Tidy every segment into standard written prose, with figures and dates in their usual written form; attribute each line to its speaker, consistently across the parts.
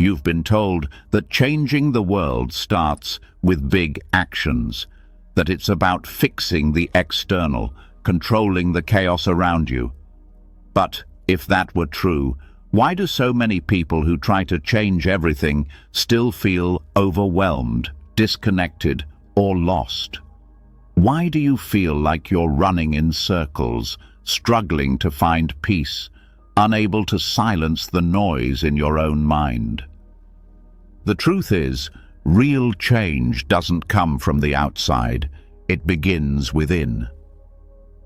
Speaker 1: You've been told that changing the world starts with big actions, that it's about fixing the external, controlling the chaos around you. But if that were true, why do so many people who try to change everything still feel overwhelmed, disconnected, or lost? Why do you feel like you're running in circles, struggling to find peace, unable to silence the noise in your own mind? The truth is, real change doesn't come from the outside, it begins within.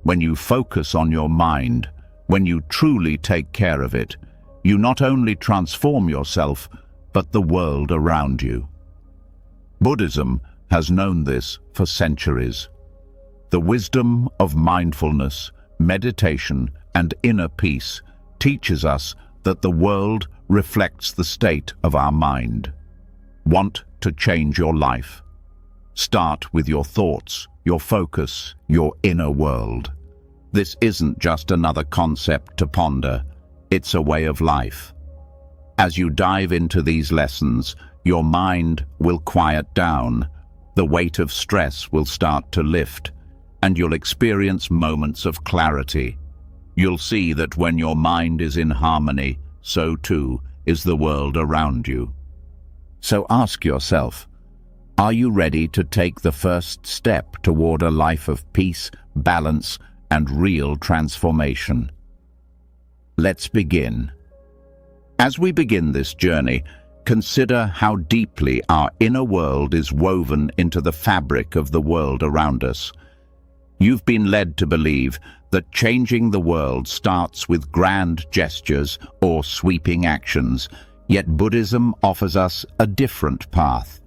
Speaker 1: When you focus on your mind, when you truly take care of it, you not only transform yourself, but the world around you. Buddhism has known this for centuries. The wisdom of mindfulness, meditation, and inner peace teaches us that the world reflects the state of our mind. Want to change your life? Start with your thoughts, your focus, your inner world. This isn't just another concept to ponder, it's a way of life. As you dive into these lessons, your mind will quiet down, the weight of stress will start to lift, and you'll experience moments of clarity. You'll see that when your mind is in harmony, so too is the world around you. So ask yourself, are you ready to take the first step toward a life of peace, balance, and real transformation? Let's begin. As we begin this journey, consider how deeply our inner world is woven into the fabric of the world around us. You've been led to believe that changing the world starts with grand gestures or sweeping actions, yet Buddhism offers us a different path.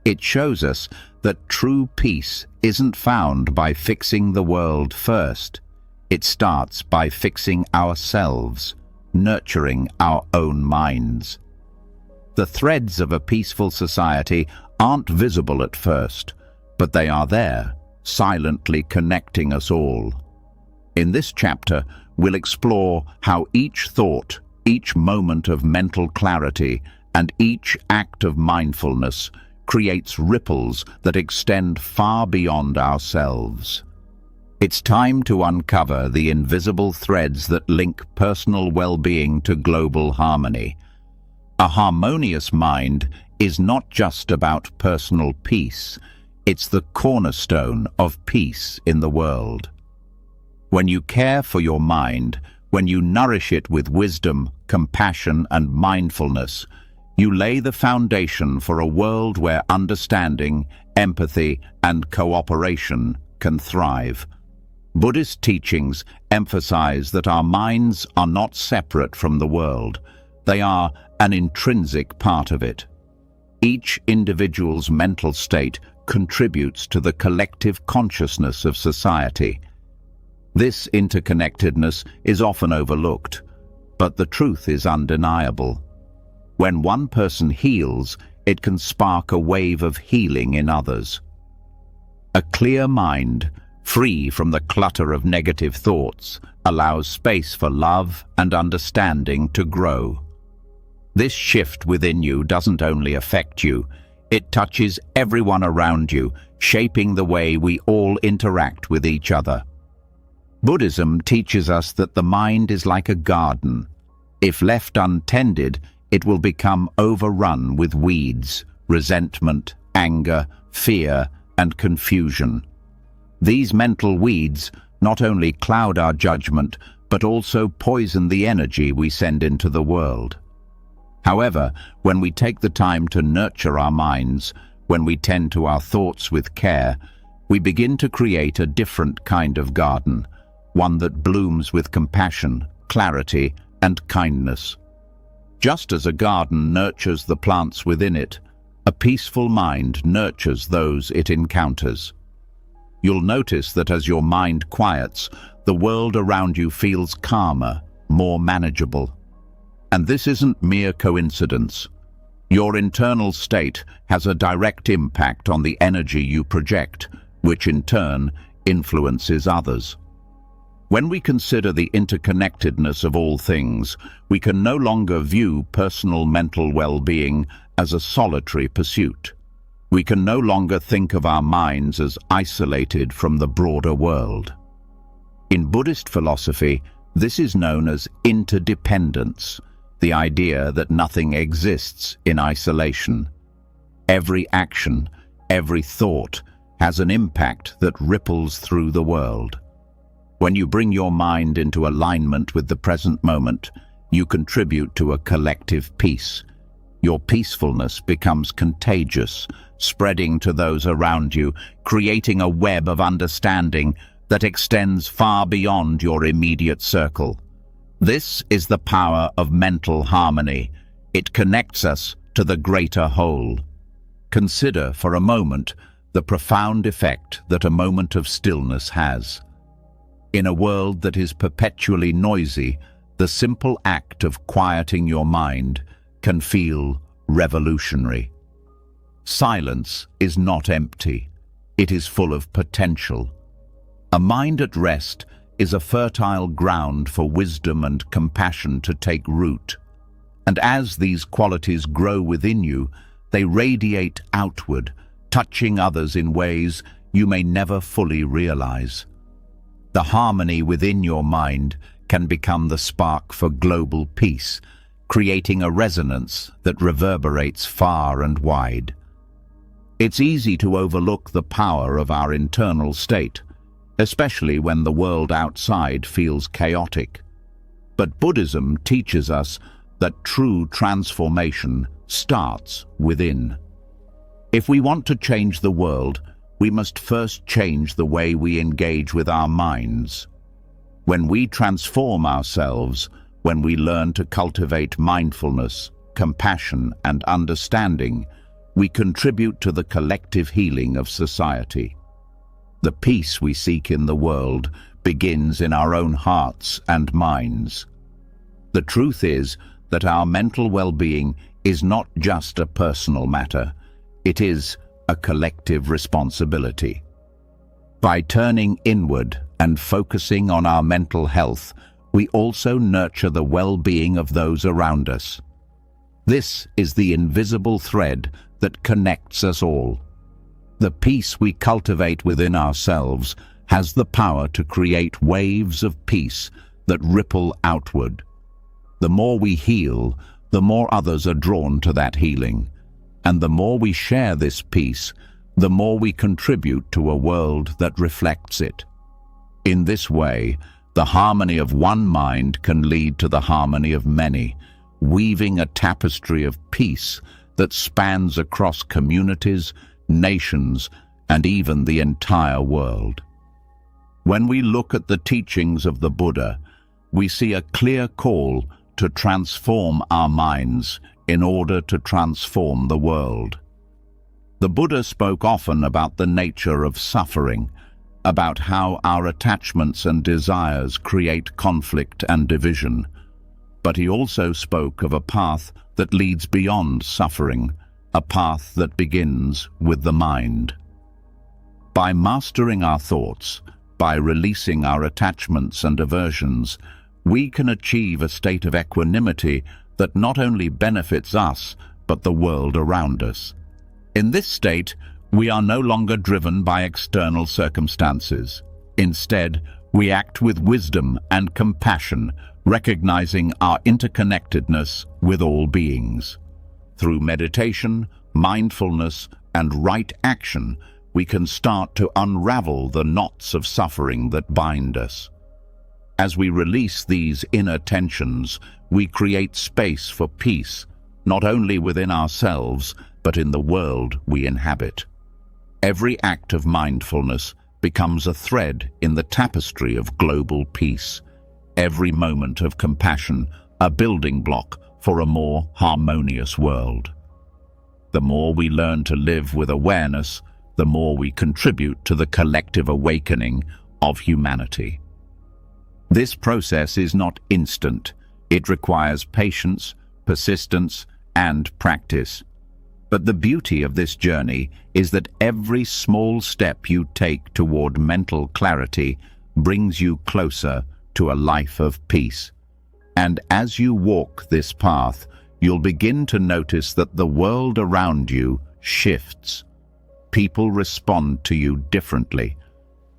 Speaker 1: It shows us that true peace isn't found by fixing the world first. It starts by fixing ourselves, nurturing our own minds. The threads of a peaceful society aren't visible at first, but they are there, silently connecting us all. In this chapter, we'll explore how each thought, each moment of mental clarity, and each act of mindfulness creates ripples that extend far beyond ourselves. It's time to uncover the invisible threads that link personal well-being to global harmony. A harmonious mind is not just about personal peace, it's the cornerstone of peace in the world. When you care for your mind, when you nourish it with wisdom, compassion, and mindfulness, you lay the foundation for a world where understanding, empathy, and cooperation can thrive. Buddhist teachings emphasize that our minds are not separate from the world. They are an intrinsic part of it. Each individual's mental state contributes to the collective consciousness of society. This interconnectedness is often overlooked, but the truth is undeniable. When one person heals, it can spark a wave of healing in others. A clear mind, free from the clutter of negative thoughts, allows space for love and understanding to grow. This shift within you doesn't only affect you, it touches everyone around you, shaping the way we all interact with each other. Buddhism teaches us that the mind is like a garden. If left untended, it will become overrun with weeds, resentment, anger, fear, and confusion. These mental weeds not only cloud our judgment, but also poison the energy we send into the world. However, when we take the time to nurture our minds, when we tend to our thoughts with care, we begin to create a different kind of garden, one that blooms with compassion, clarity, and kindness. Just as a garden nurtures the plants within it, a peaceful mind nurtures those it encounters. You'll notice that as your mind quiets, the world around you feels calmer, more manageable. And this isn't mere coincidence. Your internal state has a direct impact on the energy you project, which in turn influences others. When we consider the interconnectedness of all things, we can no longer view personal mental well-being as a solitary pursuit. We can no longer think of our minds as isolated from the broader world. In Buddhist philosophy, this is known as interdependence, the idea that nothing exists in isolation. Every action, every thought, has an impact that ripples through the world. When you bring your mind into alignment with the present moment, you contribute to a collective peace. Your peacefulness becomes contagious, spreading to those around you, creating a web of understanding that extends far beyond your immediate circle. This is the power of mental harmony. It connects us to the greater whole. Consider for a moment the profound effect that a moment of stillness has. In a world that is perpetually noisy, the simple act of quieting your mind can feel revolutionary. Silence is not empty. It is full of potential. A mind at rest is a fertile ground for wisdom and compassion to take root. And as these qualities grow within you, they radiate outward, touching others in ways you may never fully realize. The harmony within your mind can become the spark for global peace, creating a resonance that reverberates far and wide. It's easy to overlook the power of our internal state, especially when the world outside feels chaotic. But Buddhism teaches us that true transformation starts within. If we want to change the world, we must first change the way we engage with our minds. When we transform ourselves, when we learn to cultivate mindfulness, compassion, and understanding, we contribute to the collective healing of society. The peace we seek in the world begins in our own hearts and minds. The truth is that our mental well-being is not just a personal matter, it is a collective responsibility. By turning inward and focusing on our mental health, we also nurture the well-being of those around us. This is the invisible thread that connects us all. The peace we cultivate within ourselves has the power to create waves of peace that ripple outward. The more we heal, the more others are drawn to that healing. And the more we share this peace, the more we contribute to a world that reflects it. In this way, the harmony of one mind can lead to the harmony of many, weaving a tapestry of peace that spans across communities, nations, and even the entire world. When we look at the teachings of the Buddha, we see a clear call to transform our minds in order to transform the world. The Buddha spoke often about the nature of suffering, about how our attachments and desires create conflict and division. But he also spoke of a path that leads beyond suffering, a path that begins with the mind. By mastering our thoughts, by releasing our attachments and aversions, we can achieve a state of equanimity that not only benefits us, but the world around us. In this state, we are no longer driven by external circumstances. Instead, we act with wisdom and compassion, recognizing our interconnectedness with all beings. Through meditation, mindfulness, and right action, we can start to unravel the knots of suffering that bind us. As we release these inner tensions, we create space for peace, not only within ourselves, but in the world we inhabit. Every act of mindfulness becomes a thread in the tapestry of global peace. Every moment of compassion, a building block for a more harmonious world. The more we learn to live with awareness, the more we contribute to the collective awakening of humanity. This process is not instant. It requires patience, persistence, and practice. But the beauty of this journey is that every small step you take toward mental clarity brings you closer to a life of peace. And as you walk this path, you'll begin to notice that the world around you shifts. People respond to you differently.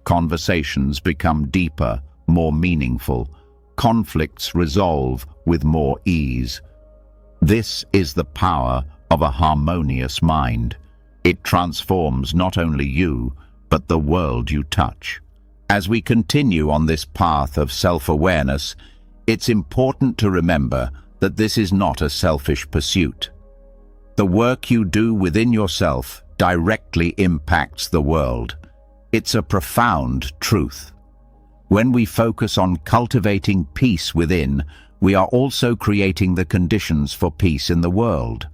Speaker 1: Conversations become deeper, more meaningful. Conflicts resolve with more ease. This is the power of a harmonious mind. It transforms not only you, but the world you touch. As we continue on this path of self-awareness, it's important to remember that this is not a selfish pursuit. The work you do within yourself directly impacts the world. It's a profound truth. When we focus on cultivating peace within, we are also creating the conditions for peace in the world.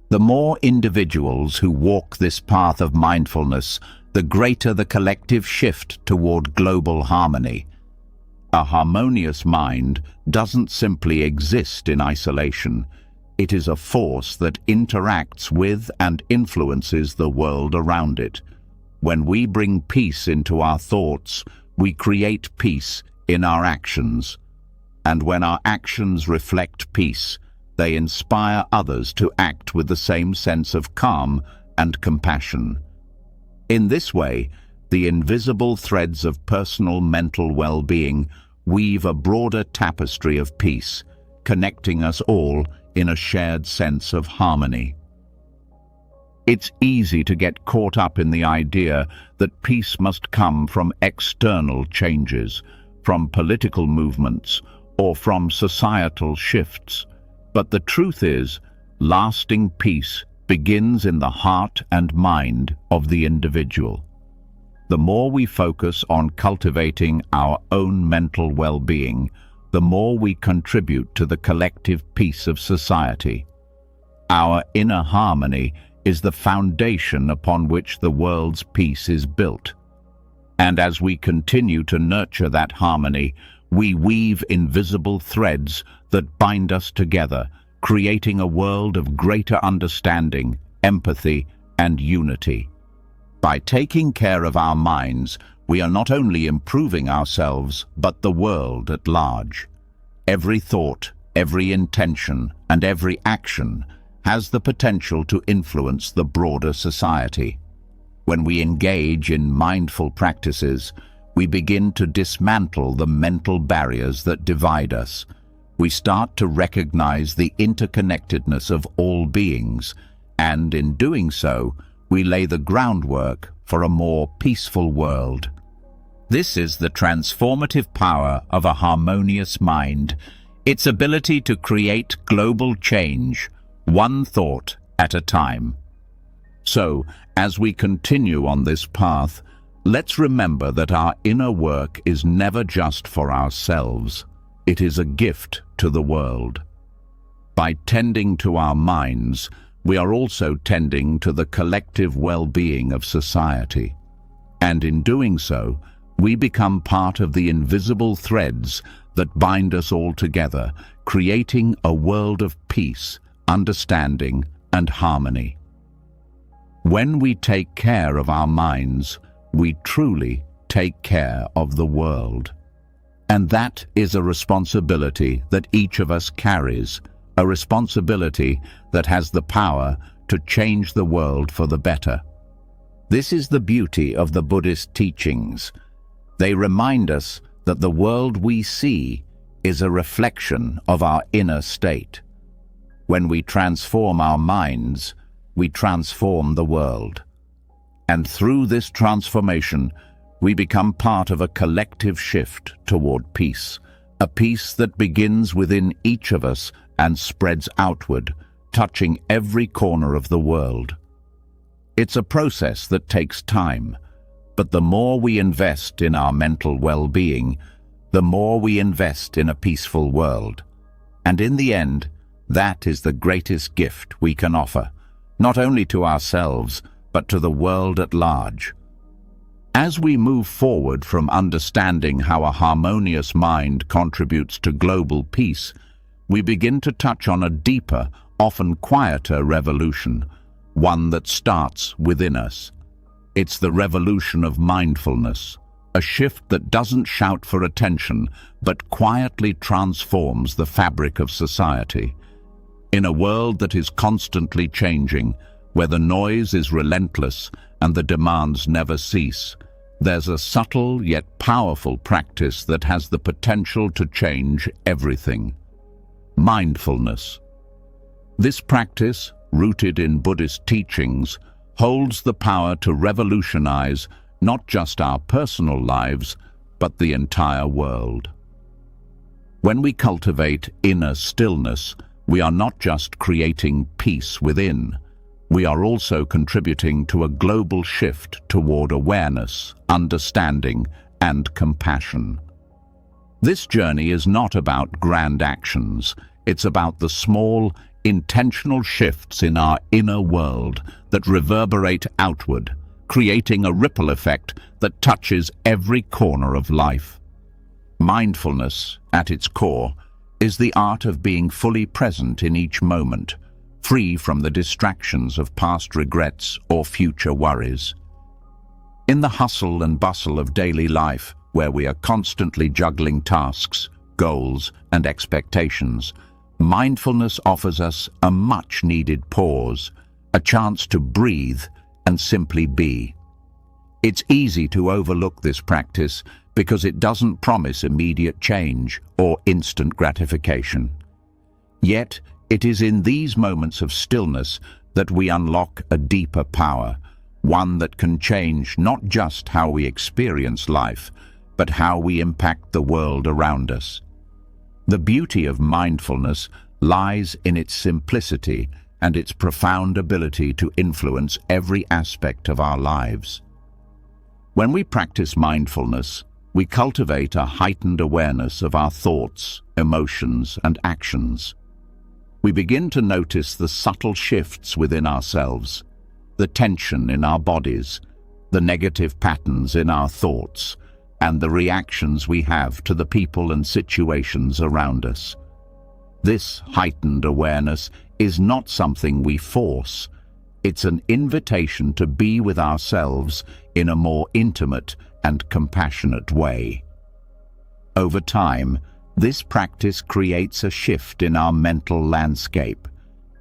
Speaker 1: The more individuals who walk this path of mindfulness, the greater the collective shift toward global harmony. A harmonious mind doesn't simply exist in isolation. It is a force that interacts with and influences the world around it. When we bring peace into our thoughts, we create peace in our actions. And when our actions reflect peace, they inspire others to act with the same sense of calm and compassion. In this way, the invisible threads of personal mental well-being weave a broader tapestry of peace, connecting us all in a shared sense of harmony. It's easy to get caught up in the idea that peace must come from external changes, from political movements, or from societal shifts. But the truth is, lasting peace begins in the heart and mind of the individual. The more we focus on cultivating our own mental well-being, the more we contribute to the collective peace of society. Our inner harmony is the foundation upon which the world's peace is built. And as we continue to nurture that harmony, we weave invisible threads that bind us together, creating a world of greater understanding, empathy, and unity. By taking care of our minds, we are not only improving ourselves, but the world at large. Every thought, every intention, and every action has the potential to influence the broader society. When we engage in mindful practices, we begin to dismantle the mental barriers that divide us. We start to recognize the interconnectedness of all beings, and in doing so, we lay the groundwork for a more peaceful world. This is the transformative power of a harmonious mind, its ability to create global change, one thought at a time. So, as we continue on this path, let's remember that our inner work is never just for ourselves. It is a gift to the world. By tending to our minds, we are also tending to the collective well-being of society. And in doing so, we become part of the invisible threads that bind us all together, creating a world of peace, understanding, and harmony. When we take care of our minds, we truly take care of the world. And that is a responsibility that each of us carries, a responsibility that has the power to change the world for the better. This is the beauty of the Buddhist teachings. They remind us that the world we see is a reflection of our inner state. When we transform our minds, we transform the world. And through this transformation, we become part of a collective shift toward peace, a peace that begins within each of us and spreads outward, touching every corner of the world. It's a process that takes time, but the more we invest in our mental well-being, the more we invest in a peaceful world. And in the end, that is the greatest gift we can offer, not only to ourselves, but to the world at large. As we move forward from understanding how a harmonious mind contributes to global peace, we begin to touch on a deeper, often quieter revolution, one that starts within us. It's the revolution of mindfulness, a shift that doesn't shout for attention but quietly transforms the fabric of society. In a world that is constantly changing, where the noise is relentless and the demands never cease, there's a subtle yet powerful practice that has the potential to change everything: mindfulness. This practice, rooted in Buddhist teachings, holds the power to revolutionize not just our personal lives, but the entire world. When we cultivate inner stillness, we are not just creating peace within, we are also contributing to a global shift toward awareness, understanding, and compassion. This journey is not about grand actions, it's about the small, intentional shifts in our inner world that reverberate outward, creating a ripple effect that touches every corner of life. Mindfulness, at its core, is the art of being fully present in each moment, free from the distractions of past regrets or future worries. In the hustle and bustle of daily life, where we are constantly juggling tasks, goals, and expectations, mindfulness offers us a much-needed pause, a chance to breathe and simply be. It's easy to overlook this practice because it doesn't promise immediate change or instant gratification. Yet, it is in these moments of stillness that we unlock a deeper power, one that can change not just how we experience life, but how we impact the world around us. The beauty of mindfulness lies in its simplicity and its profound ability to influence every aspect of our lives. When we practice mindfulness, we cultivate a heightened awareness of our thoughts, emotions, and actions. We begin to notice the subtle shifts within ourselves, the tension in our bodies, the negative patterns in our thoughts, and the reactions we have to the people and situations around us. This heightened awareness is not something we force. It's an invitation to be with ourselves in a more intimate and compassionate way. Over time, this practice creates a shift in our mental landscape.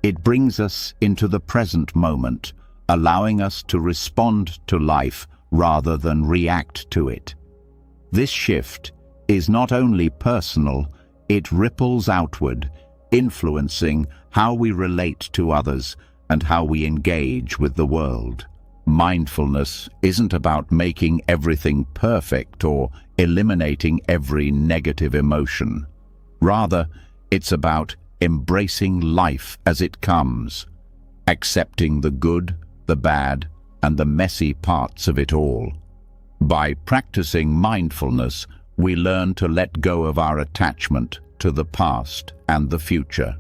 Speaker 1: It brings us into the present moment, allowing us to respond to life rather than react to it. This shift is not only personal, it ripples outward, influencing how we relate to others and how we engage with the world. Mindfulness isn't about making everything perfect or eliminating every negative emotion. Rather, it's about embracing life as it comes, accepting the good, the bad, and the messy parts of it all. By practicing mindfulness, we learn to let go of our attachment to the past and the future.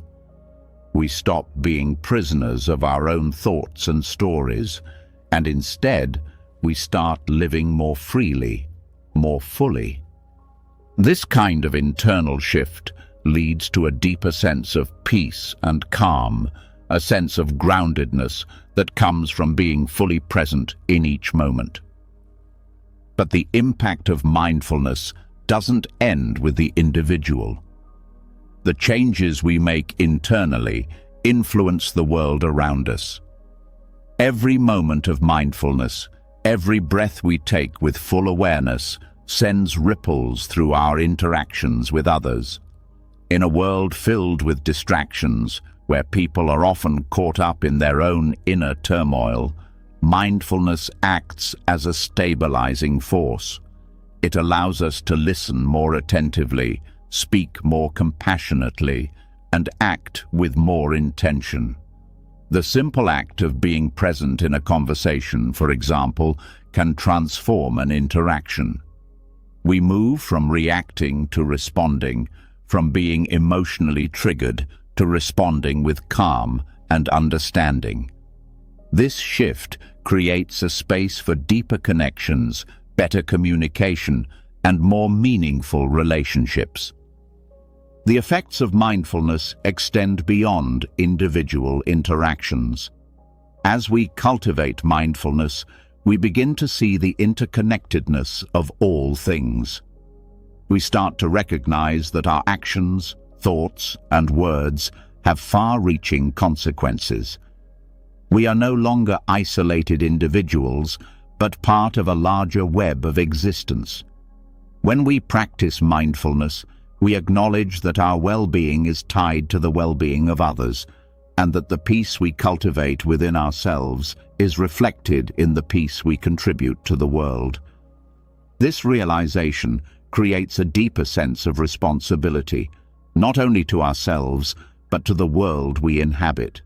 Speaker 1: We stop being prisoners of our own thoughts and stories, and instead, we start living more freely, more fully. This kind of internal shift leads to a deeper sense of peace and calm, a sense of groundedness that comes from being fully present in each moment. But the impact of mindfulness doesn't end with the individual. The changes we make internally influence the world around us. Every moment of mindfulness, every breath we take with full awareness, sends ripples through our interactions with others. In a world filled with distractions, where people are often caught up in their own inner turmoil, mindfulness acts as a stabilizing force. It allows us to listen more attentively, speak more compassionately, and act with more intention. The simple act of being present in a conversation, for example, can transform an interaction. We move from reacting to responding, from being emotionally triggered to responding with calm and understanding. This shift creates a space for deeper connections, better communication, and more meaningful relationships. The effects of mindfulness extend beyond individual interactions. As we cultivate mindfulness, we begin to see the interconnectedness of all things. We start to recognize that our actions, thoughts, and words have far-reaching consequences. We are no longer isolated individuals, but part of a larger web of existence. When we practice mindfulness, we acknowledge that our well-being is tied to the well-being of others, and that the peace we cultivate within ourselves is reflected in the peace we contribute to the world. This realization creates a deeper sense of responsibility, not only to ourselves, but to the world we inhabit.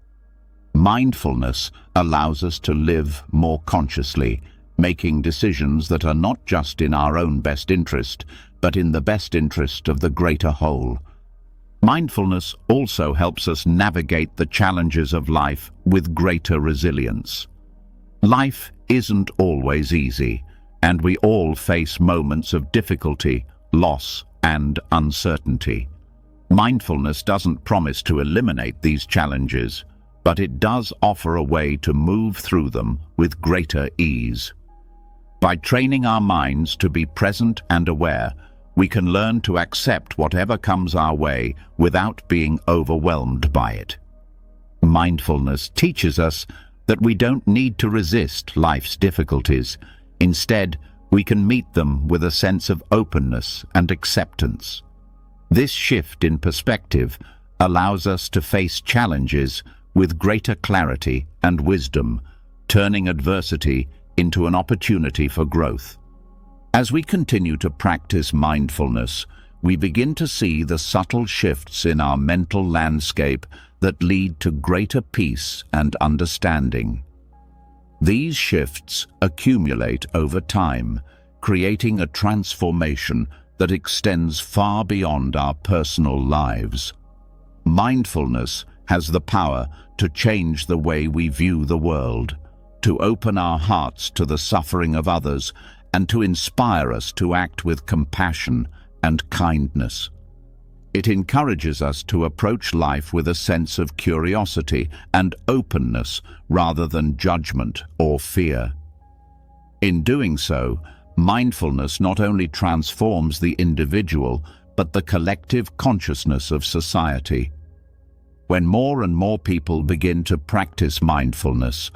Speaker 1: Mindfulness allows us to live more consciously, making decisions that are not just in our own best interest, but in the best interest of the greater whole. Mindfulness also helps us navigate the challenges of life with greater resilience. Life isn't always easy, and we all face moments of difficulty, loss, and uncertainty. Mindfulness doesn't promise to eliminate these challenges, but it does offer a way to move through them with greater ease. By training our minds to be present and aware, we can learn to accept whatever comes our way without being overwhelmed by it. Mindfulness teaches us that we don't need to resist life's difficulties. Instead, we can meet them with a sense of openness and acceptance. This shift in perspective allows us to face challenges with greater clarity and wisdom, turning adversity into an opportunity for growth. As we continue to practice mindfulness, we begin to see the subtle shifts in our mental landscape that lead to greater peace and understanding. These shifts accumulate over time, creating a transformation that extends far beyond our personal lives. Mindfulness has the power to change the way we view the world, to open our hearts to the suffering of others, and to inspire us to act with compassion and kindness. It encourages us to approach life with a sense of curiosity and openness rather than judgment or fear. In doing so, mindfulness not only transforms the individual, but the collective consciousness of society. When more and more people begin to practice mindfulness,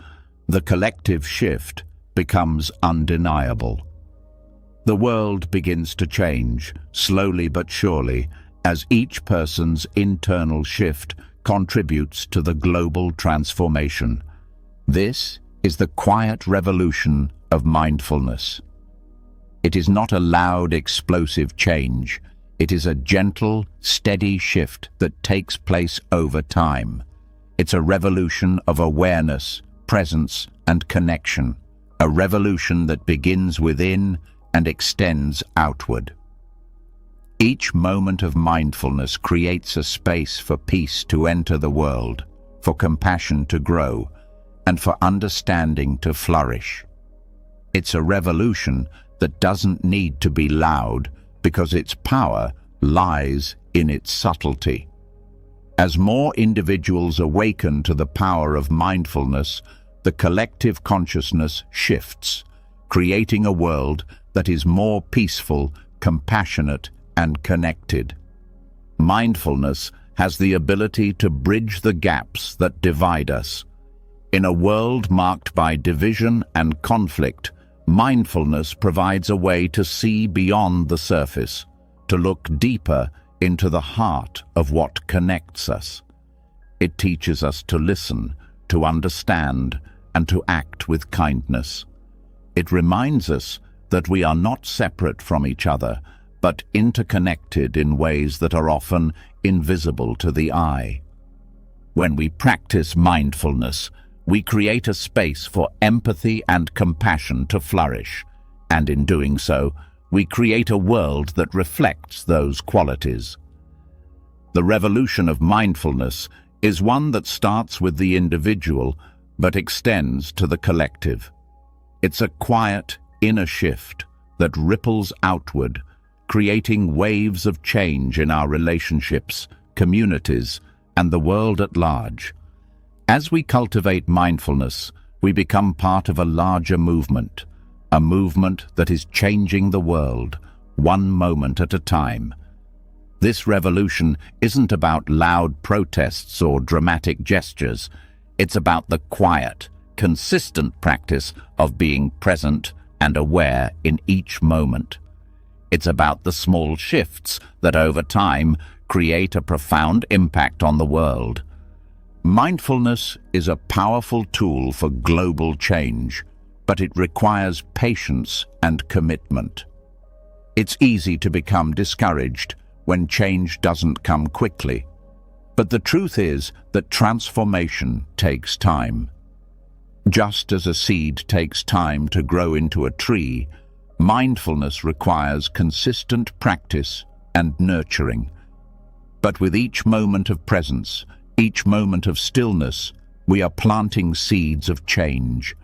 Speaker 1: the collective shift becomes undeniable. The world begins to change, slowly but surely, as each person's internal shift contributes to the global transformation. This is the quiet revolution of mindfulness. It is not a loud, explosive change. It is a gentle, steady shift that takes place over time. It's a revolution of awareness, presence, and connection. A revolution that begins within and extends outward. Each moment of mindfulness creates a space for peace to enter the world, for compassion to grow, and for understanding to flourish. It's a revolution that doesn't need to be loud, because its power lies in its subtlety. As more individuals awaken to the power of mindfulness, the collective consciousness shifts, creating a world that is more peaceful, compassionate, and connected. Mindfulness has the ability to bridge the gaps that divide us. In a world marked by division and conflict, mindfulness provides a way to see beyond the surface, to look deeper into the heart of what connects us. It teaches us to listen, to understand, and to act with kindness. It reminds us that we are not separate from each other, but interconnected in ways that are often invisible to the eye. When we practice mindfulness, we create a space for empathy and compassion to flourish, and in doing so, we create a world that reflects those qualities. The revolution of mindfulness is one that starts with the individual, but extends to the collective. It's a quiet, inner shift that ripples outward, creating waves of change in our relationships, communities, and the world at large. As we cultivate mindfulness, we become part of a larger movement, a movement that is changing the world, one moment at a time. This revolution isn't about loud protests or dramatic gestures. It's about the quiet, consistent practice of being present and aware in each moment. It's about the small shifts that over time create a profound impact on the world. Mindfulness is a powerful tool for global change, but it requires patience and commitment. It's easy to become discouraged when change doesn't come quickly. But the truth is that transformation takes time. Just as a seed takes time to grow into a tree, mindfulness requires consistent practice and nurturing. But with each moment of presence, each moment of stillness, we are planting seeds of change.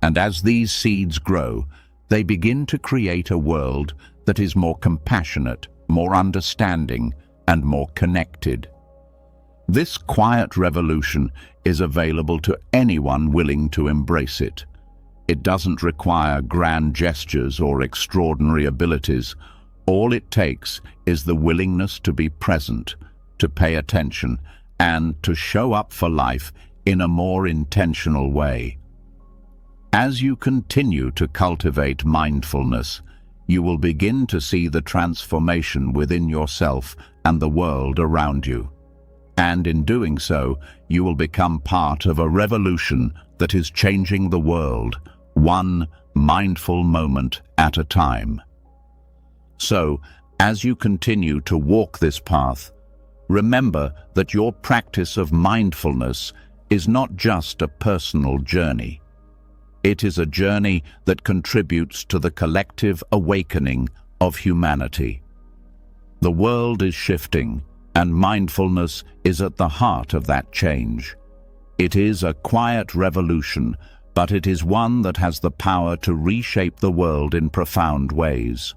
Speaker 1: And as these seeds grow, they begin to create a world that is more compassionate, more understanding, and more connected. This quiet revolution is available to anyone willing to embrace it. It doesn't require grand gestures or extraordinary abilities. All it takes is the willingness to be present, to pay attention, and to show up for life in a more intentional way. As you continue to cultivate mindfulness, you will begin to see the transformation within yourself and the world around you. And in doing so, you will become part of a revolution that is changing the world, one mindful moment at a time. So, as you continue to walk this path, remember that your practice of mindfulness is not just a personal journey. It is a journey that contributes to the collective awakening of humanity. The world is shifting, and mindfulness is at the heart of that change. It is a quiet revolution, but it is one that has the power to reshape the world in profound ways.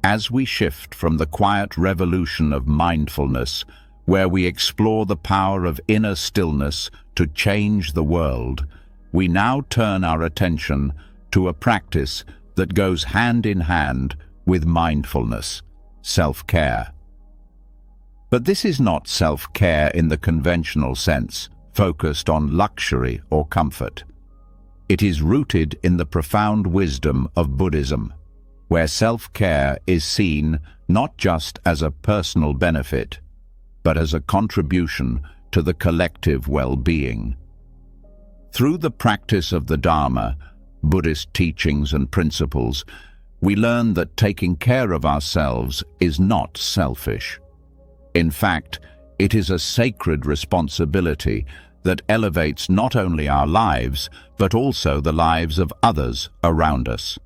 Speaker 1: As we shift from the quiet revolution of mindfulness, where we explore the power of inner stillness to change the world, we now turn our attention to a practice that goes hand in hand with mindfulness, self-care. But this is not self-care in the conventional sense, focused on luxury or comfort. It is rooted in the profound wisdom of Buddhism, where self-care is seen not just as a personal benefit, but as a contribution to the collective well-being. Through the practice of the Dharma, Buddhist teachings and principles, we learn that taking care of ourselves is not selfish. In fact, it is a sacred responsibility that elevates not only our lives, but also the lives of others around us.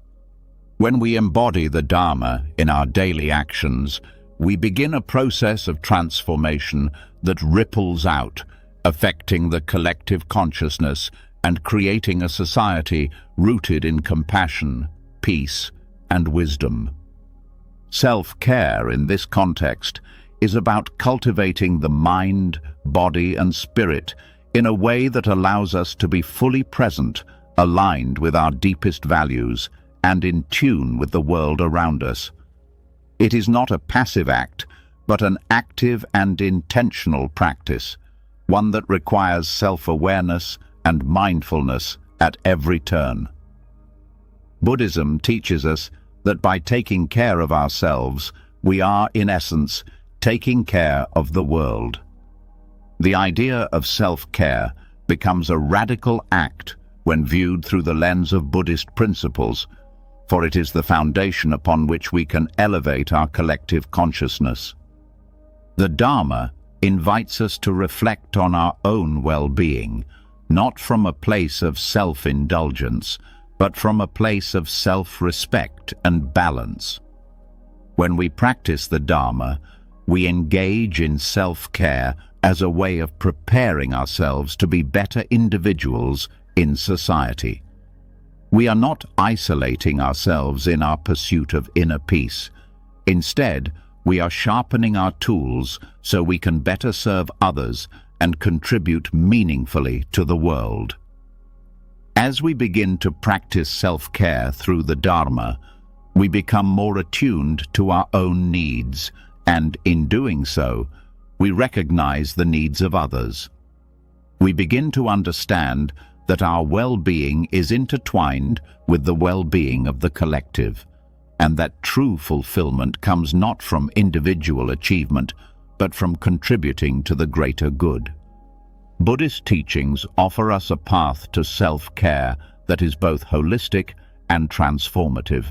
Speaker 1: When we embody the Dharma in our daily actions, we begin a process of transformation that ripples out, affecting the collective consciousness and creating a society rooted in compassion, peace, and wisdom. Self-care in this context is about cultivating the mind, body, and spirit in a way that allows us to be fully present, aligned with our deepest values, and in tune with the world around us. It is not a passive act, but an active and intentional practice, one that requires self-awareness and mindfulness at every turn. Buddhism teaches us that by taking care of ourselves, we are, in essence, taking care of the world. The idea of self-care becomes a radical act when viewed through the lens of Buddhist principles, for it is the foundation upon which we can elevate our collective consciousness. The Dharma invites us to reflect on our own well-being, not from a place of self-indulgence, but from a place of self-respect and balance. When we practice the Dharma, we engage in self-care as a way of preparing ourselves to be better individuals in society. We are not isolating ourselves in our pursuit of inner peace. Instead, we are sharpening our tools so we can better serve others and contribute meaningfully to the world. As we begin to practice self-care through the Dharma, we become more attuned to our own needs, and in doing so, we recognize the needs of others. We begin to understand that our well-being is intertwined with the well-being of the collective, and that true fulfillment comes not from individual achievement, but from contributing to the greater good. Buddhist teachings offer us a path to self-care that is both holistic and transformative.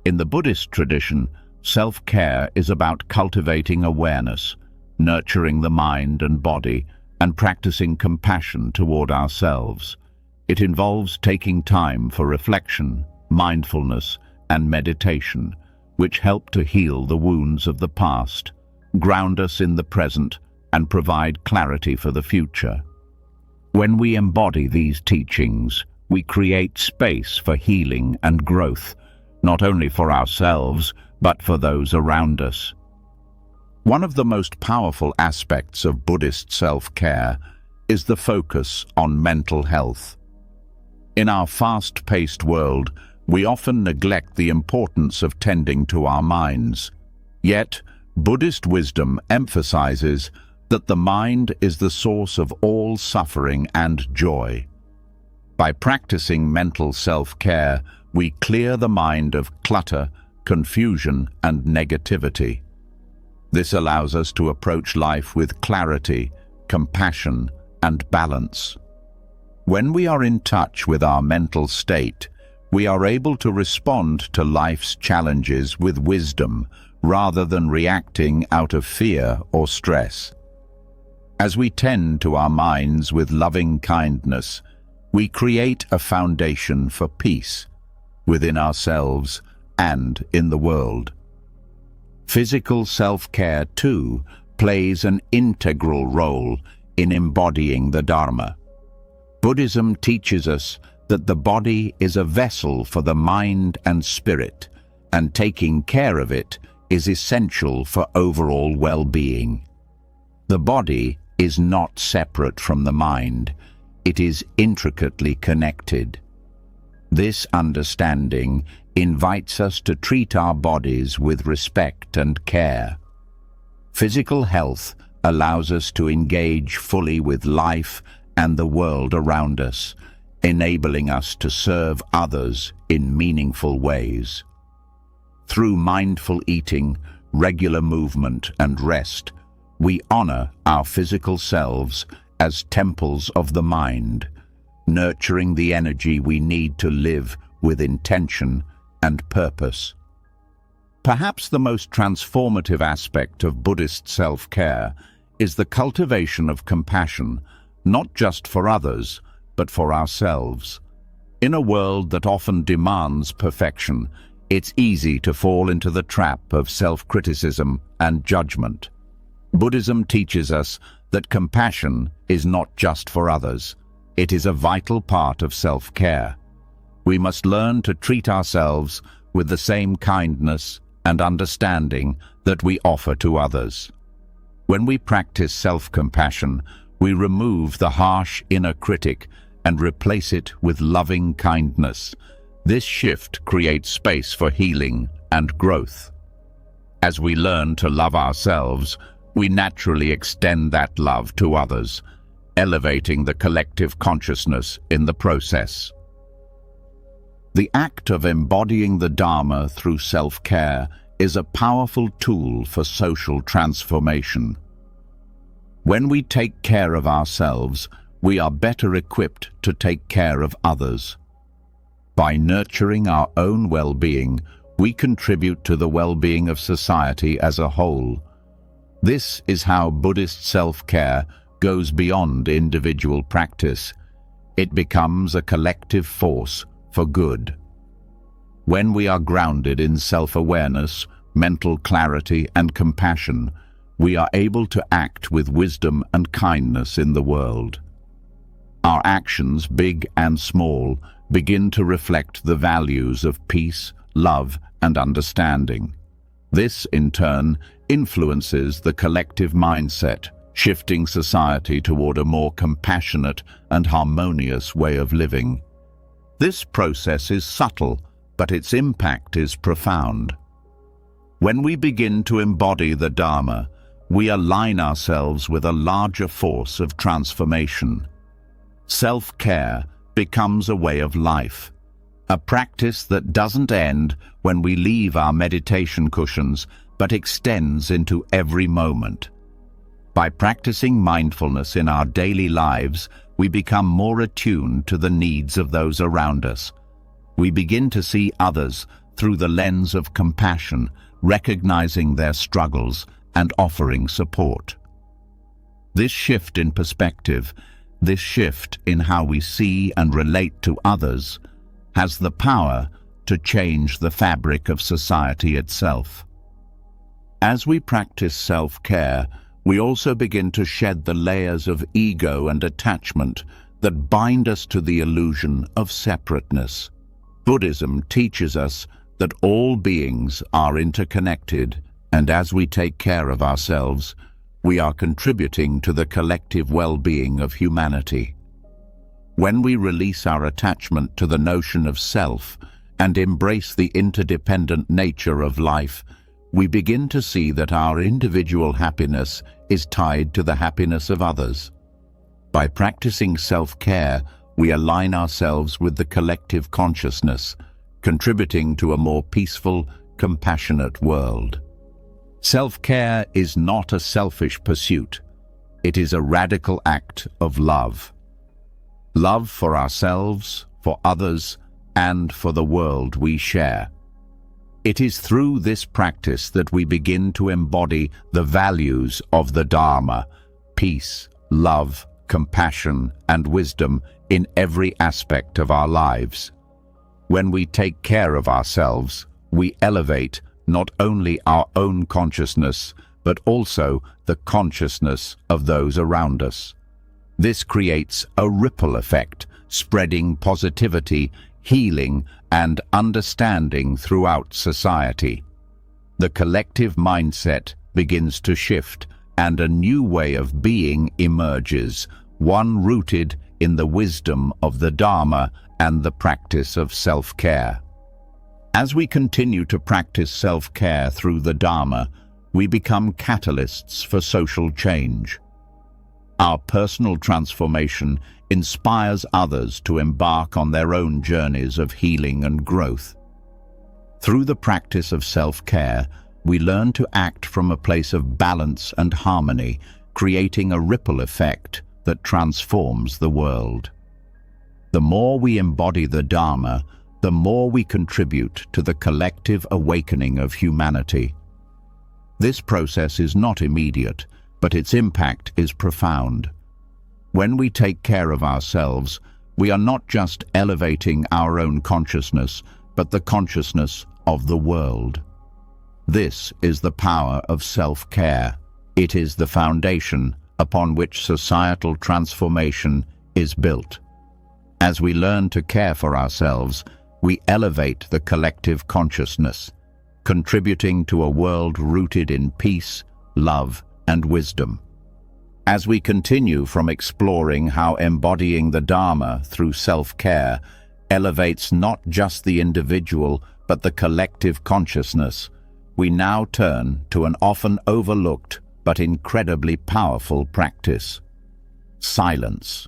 Speaker 1: In the Buddhist tradition, self-care is about cultivating awareness, nurturing the mind and body, and practicing compassion toward ourselves. It involves taking time for reflection, mindfulness, and meditation, which help to heal the wounds of the past, ground us in the present, and provide clarity for the future. When we embody these teachings, we create space for healing and growth, not only for ourselves, but for those around us. One of the most powerful aspects of Buddhist self-care is the focus on mental health. In our fast-paced world, we often neglect the importance of tending to our minds. Yet, Buddhist wisdom emphasizes that the mind is the source of all suffering and joy. By practicing mental self-care, we clear the mind of clutter, confusion, and negativity. This allows us to approach life with clarity, compassion, and balance. When we are in touch with our mental state, we are able to respond to life's challenges with wisdom rather than reacting out of fear or stress. As we tend to our minds with loving kindness, we create a foundation for peace within ourselves and in the world. Physical self-care, too, plays an integral role in embodying the Dharma. Buddhism teaches us that the body is a vessel for the mind and spirit, and taking care of it is essential for overall well-being. The body is not separate from the mind. It is intricately connected. This understanding invites us to treat our bodies with respect and care. Physical health allows us to engage fully with life and the world around us, enabling us to serve others in meaningful ways. Through mindful eating, regular movement, and rest, we honor our physical selves as temples of the mind, nurturing the energy we need to live with intention and purpose. Perhaps the most transformative aspect of Buddhist self-care is the cultivation of compassion, not just for others, but for ourselves. In a world that often demands perfection, it's easy to fall into the trap of self-criticism and judgment. Buddhism teaches us that compassion is not just for others. It is a vital part of self-care. We must learn to treat ourselves with the same kindness and understanding that we offer to others. When we practice self-compassion, we remove the harsh inner critic and replace it with loving kindness. This shift creates space for healing and growth. As we learn to love ourselves, we naturally extend that love to others, elevating the collective consciousness in the process. The act of embodying the Dharma through self-care is a powerful tool for social transformation. When we take care of ourselves, we are better equipped to take care of others. By nurturing our own well-being, we contribute to the well-being of society as a whole. This is how Buddhist self-care goes beyond individual practice. It becomes a collective force for good. When we are grounded in self-awareness, mental clarity, and compassion, we are able to act with wisdom and kindness in the world. Our actions, big and small, begin to reflect the values of peace, love, and understanding. This, in turn, influences the collective mindset, shifting society toward a more compassionate and harmonious way of living. This process is subtle, but its impact is profound. When we begin to embody the Dharma, we align ourselves with a larger force of transformation. Self-care becomes a way of life, a practice that doesn't end when we leave our meditation cushions, but extends into every moment. By practicing mindfulness in our daily lives, we become more attuned to the needs of those around us. We begin to see others through the lens of compassion, recognizing their struggles and offering support. This shift in perspective, this shift in how we see and relate to others, has the power to change the fabric of society itself. As we practice self-care, we also begin to shed the layers of ego and attachment that bind us to the illusion of separateness. Buddhism teaches us that all beings are interconnected, and as we take care of ourselves, we are contributing to the collective well-being of humanity. When we release our attachment to the notion of self and embrace the interdependent nature of life, we begin to see that our individual happiness is tied to the happiness of others. By practicing self-care, we align ourselves with the collective consciousness, contributing to a more peaceful, compassionate world. Self-care is not a selfish pursuit. It is a radical act of love. Love for ourselves, for others, and for the world we share. It is through this practice that we begin to embody the values of the Dharma: peace, love, compassion, and wisdom in every aspect of our lives. When we take care of ourselves, we elevate not only our own consciousness, but also the consciousness of those around us. This creates a ripple effect, spreading positivity, healing, and understanding throughout society. The collective mindset begins to shift, and a new way of being emerges, one rooted in the wisdom of the Dharma and the practice of self-care. As we continue to practice self-care through the Dharma, we become catalysts for social change. Our personal transformation inspires others to embark on their own journeys of healing and growth. Through the practice of self-care, we learn to act from a place of balance and harmony, creating a ripple effect that transforms the world. The more we embody the Dharma, the more we contribute to the collective awakening of humanity. This process is not immediate, but its impact is profound. When we take care of ourselves, we are not just elevating our own consciousness, but the consciousness of the world. This is the power of self-care. It is the foundation upon which societal transformation is built. As we learn to care for ourselves, we elevate the collective consciousness, contributing to a world rooted in peace, love, and wisdom. As we continue from exploring how embodying the Dharma through self-care elevates not just the individual but the collective consciousness, we now turn to an often overlooked but incredibly powerful practice: silence.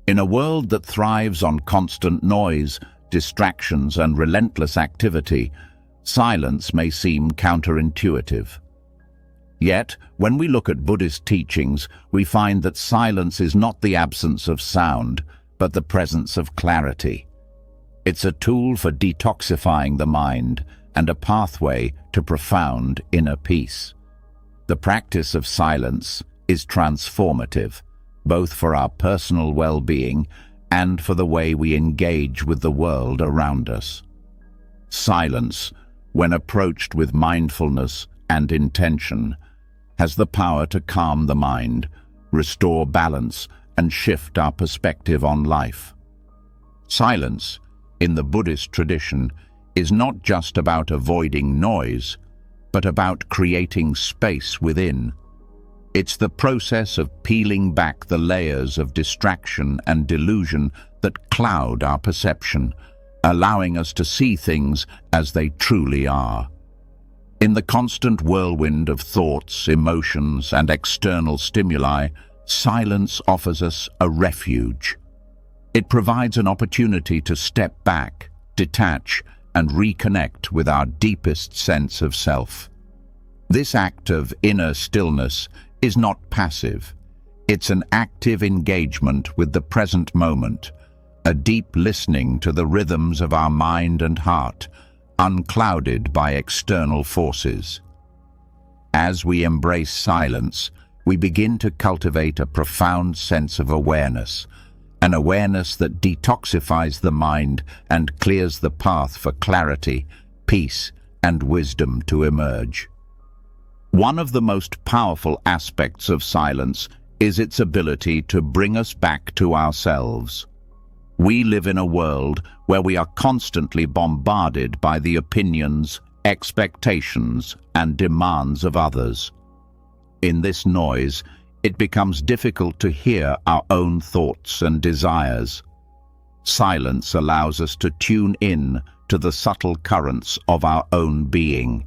Speaker 1: In a world that thrives on constant noise, distractions, and relentless activity, silence may seem counterintuitive. Yet, when we look at Buddhist teachings, we find that silence is not the absence of sound, but the presence of clarity. It's a tool for detoxifying the mind and a pathway to profound inner peace. The practice of silence is transformative, both for our personal well-being and for the way we engage with the world around us. Silence, when approached with mindfulness and intention, has the power to calm the mind, restore balance, and shift our perspective on life. Silence, in the Buddhist tradition, is not just about avoiding noise, but about creating space within. It's the process of peeling back the layers of distraction and delusion that cloud our perception, allowing us to see things as they truly are. In the constant whirlwind of thoughts, emotions, and external stimuli, silence offers us a refuge. It provides an opportunity to step back, detach, and reconnect with our deepest sense of self. This act of inner stillness is not passive. It's an active engagement with the present moment, a deep listening to the rhythms of our mind and heart, unclouded by external forces. As we embrace silence, we begin to cultivate a profound sense of awareness, an awareness that detoxifies the mind and clears the path for clarity, peace, and wisdom to emerge. One of the most powerful aspects of silence is its ability to bring us back to ourselves. We live in a world where we are constantly bombarded by the opinions, expectations, and demands of others. In this noise, it becomes difficult to hear our own thoughts and desires. Silence allows us to tune in to the subtle currents of our own being.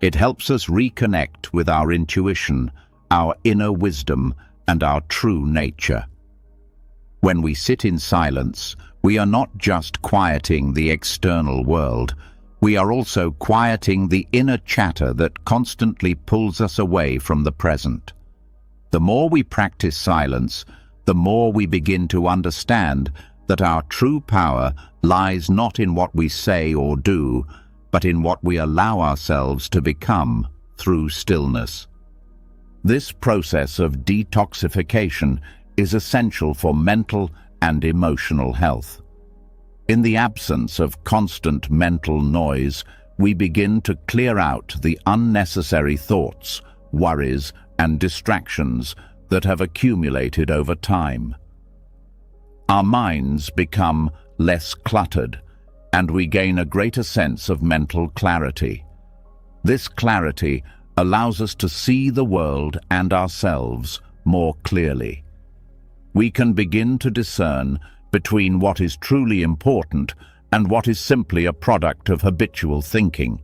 Speaker 1: It helps us reconnect with our intuition, our inner wisdom, and our true nature. When we sit in silence, we are not just quieting the external world, we are also quieting the inner chatter that constantly pulls us away from the present. The more we practice silence, the more we begin to understand that our true power lies not in what we say or do, but in what we allow ourselves to become through stillness. This process of detoxification is essential for mental and emotional health. In the absence of constant mental noise, we begin to clear out the unnecessary thoughts, worries, and distractions that have accumulated over time. Our minds become less cluttered, and we gain a greater sense of mental clarity. This clarity allows us to see the world and ourselves more clearly. We can begin to discern between what is truly important and what is simply a product of habitual thinking.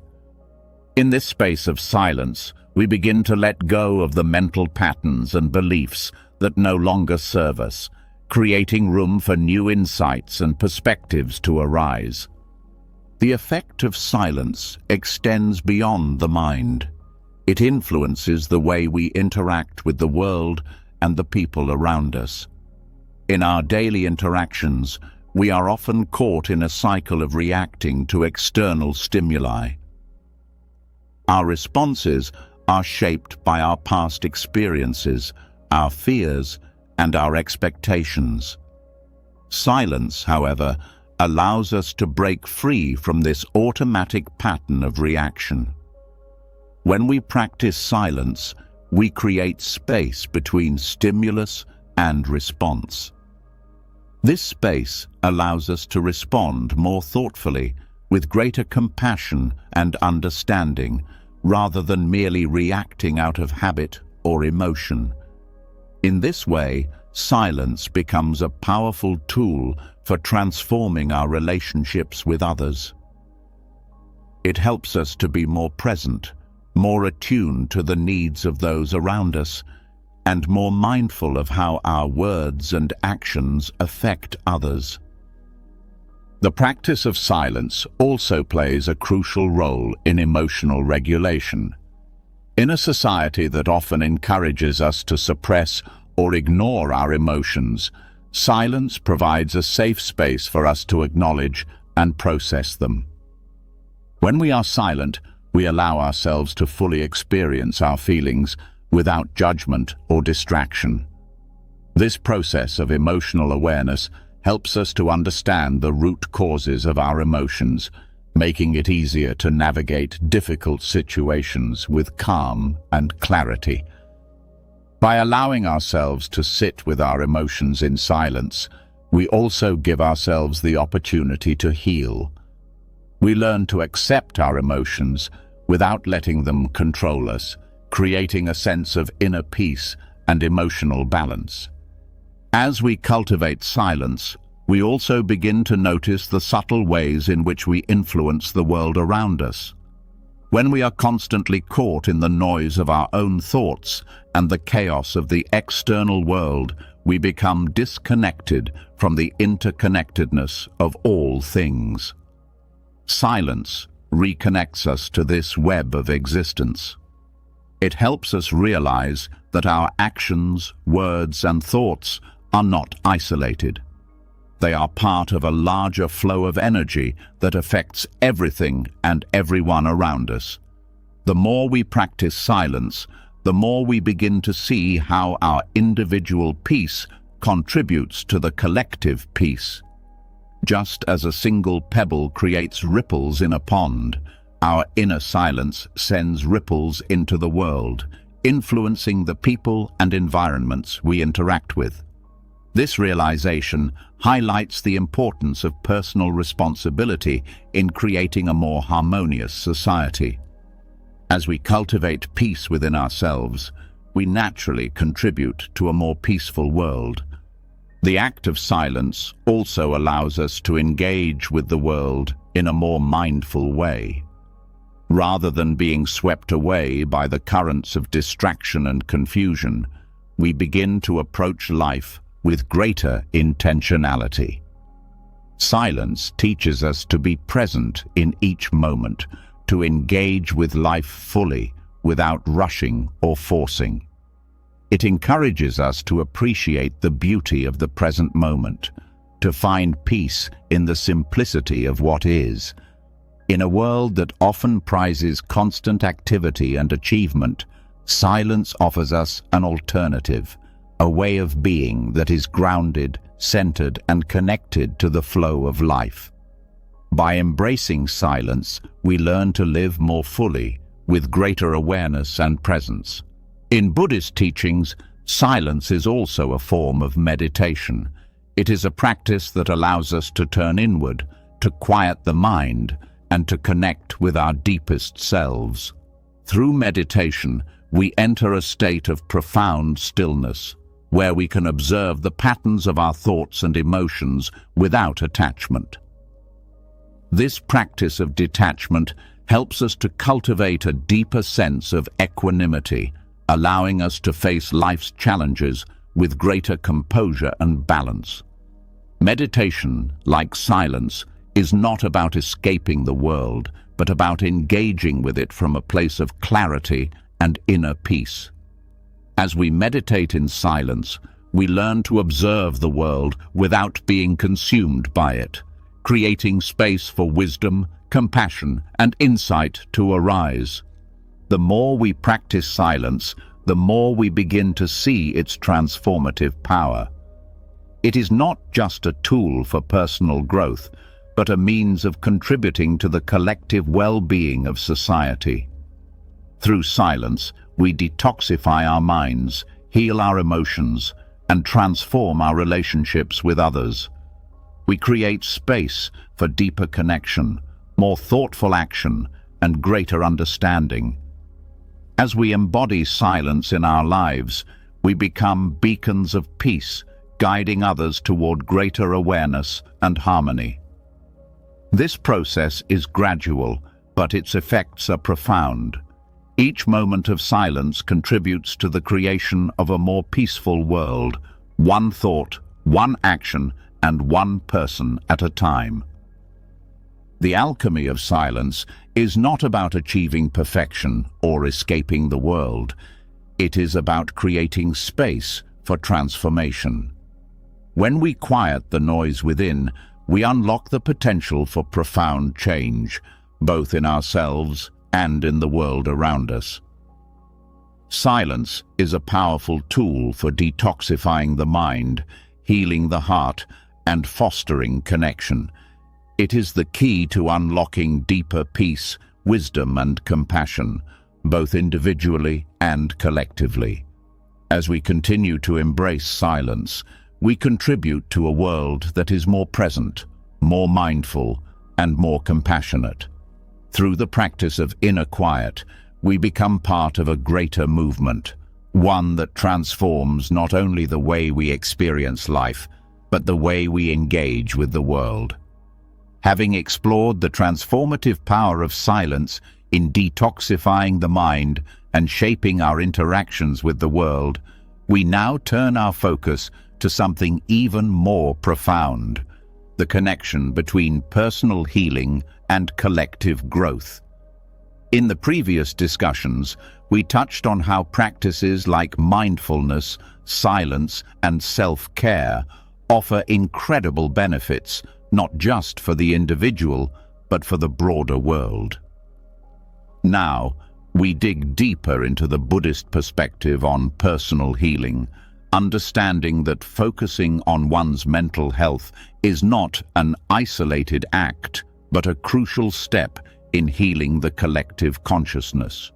Speaker 1: In this space of silence, we begin to let go of the mental patterns and beliefs that no longer serve us, creating room for new insights and perspectives to arise. The effect of silence extends beyond the mind. It influences the way we interact with the world and the people around us. In our daily interactions, we are often caught in a cycle of reacting to external stimuli. Our responses are shaped by our past experiences, our fears, and our expectations. Silence, however, allows us to break free from this automatic pattern of reaction. When we practice silence, we create space between stimulus and response. This space allows us to respond more thoughtfully, with greater compassion and understanding, rather than merely reacting out of habit or emotion. In this way, silence becomes a powerful tool for transforming our relationships with others. It helps us to be more present, more attuned to the needs of those around us, and more mindful of how our words and actions affect others. The practice of silence also plays a crucial role in emotional regulation. In a society that often encourages us to suppress or ignore our emotions, silence provides a safe space for us to acknowledge and process them. When we are silent, we allow ourselves to fully experience our feelings without judgment or distraction. This process of emotional awareness helps us to understand the root causes of our emotions, making it easier to navigate difficult situations with calm and clarity. By allowing ourselves to sit with our emotions in silence, we also give ourselves the opportunity to heal. We learn to accept our emotions without letting them control us, creating a sense of inner peace and emotional balance. As we cultivate silence, we also begin to notice the subtle ways in which we influence the world around us. When we are constantly caught in the noise of our own thoughts and the chaos of the external world, we become disconnected from the interconnectedness of all things. Silence reconnects us to this web of existence. It helps us realize that our actions, words, and thoughts are not isolated. They are part of a larger flow of energy that affects everything and everyone around us. The more we practice silence, the more we begin to see how our individual peace contributes to the collective peace. Just as a single pebble creates ripples in a pond, our inner silence sends ripples into the world, influencing the people and environments we interact with. This realization highlights the importance of personal responsibility in creating a more harmonious society. As we cultivate peace within ourselves, we naturally contribute to a more peaceful world. The act of silence also allows us to engage with the world in a more mindful way. Rather than being swept away by the currents of distraction and confusion, we begin to approach life with greater intentionality. Silence teaches us to be present in each moment, to engage with life fully without rushing or forcing. It encourages us to appreciate the beauty of the present moment, to find peace in the simplicity of what is. In a world that often prizes constant activity and achievement, silence offers us an alternative, a way of being that is grounded, centered, and connected to the flow of life. By embracing silence, we learn to live more fully, with greater awareness and presence. In Buddhist teachings, silence is also a form of meditation. It is a practice that allows us to turn inward, to quiet the mind, and to connect with our deepest selves. Through meditation, we enter a state of profound stillness, where we can observe the patterns of our thoughts and emotions without attachment. This practice of detachment helps us to cultivate a deeper sense of equanimity, allowing us to face life's challenges with greater composure and balance. Meditation, like silence, is not about escaping the world, but about engaging with it from a place of clarity and inner peace. As we meditate in silence, we learn to observe the world without being consumed by it, creating space for wisdom, compassion, and insight to arise. The more we practice silence, the more we begin to see its transformative power. It is not just a tool for personal growth, but a means of contributing to the collective well-being of society. Through silence, we detoxify our minds, heal our emotions, and transform our relationships with others. We create space for deeper connection, more thoughtful action, and greater understanding. As we embody silence in our lives, we become beacons of peace, guiding others toward greater awareness and harmony. This process is gradual, but its effects are profound. Each moment of silence contributes to the creation of a more peaceful world, one thought, one action, and one person at a time. The alchemy of silence is not about achieving perfection or escaping the world. It is about creating space for transformation. When we quiet the noise within, we unlock the potential for profound change, both in ourselves and in the world around us. Silence is a powerful tool for detoxifying the mind, healing the heart, and fostering connection. It is the key to unlocking deeper peace, wisdom, and compassion, both individually and collectively. As we continue to embrace silence, we contribute to a world that is more present, more mindful, and more compassionate. Through the practice of inner quiet, we become part of a greater movement, one that transforms not only the way we experience life, but the way we engage with the world. Having explored the transformative power of silence in detoxifying the mind and shaping our interactions with the world, we now turn our focus to something even more profound: the connection between personal healing and collective growth. In the previous discussions, we touched on how practices like mindfulness, silence, and self-care offer incredible benefits, not just for the individual, but for the broader world. Now, we dig deeper into the Buddhist perspective on personal healing, understanding that focusing on one's mental health is not an isolated act, but a crucial step in healing the collective consciousness.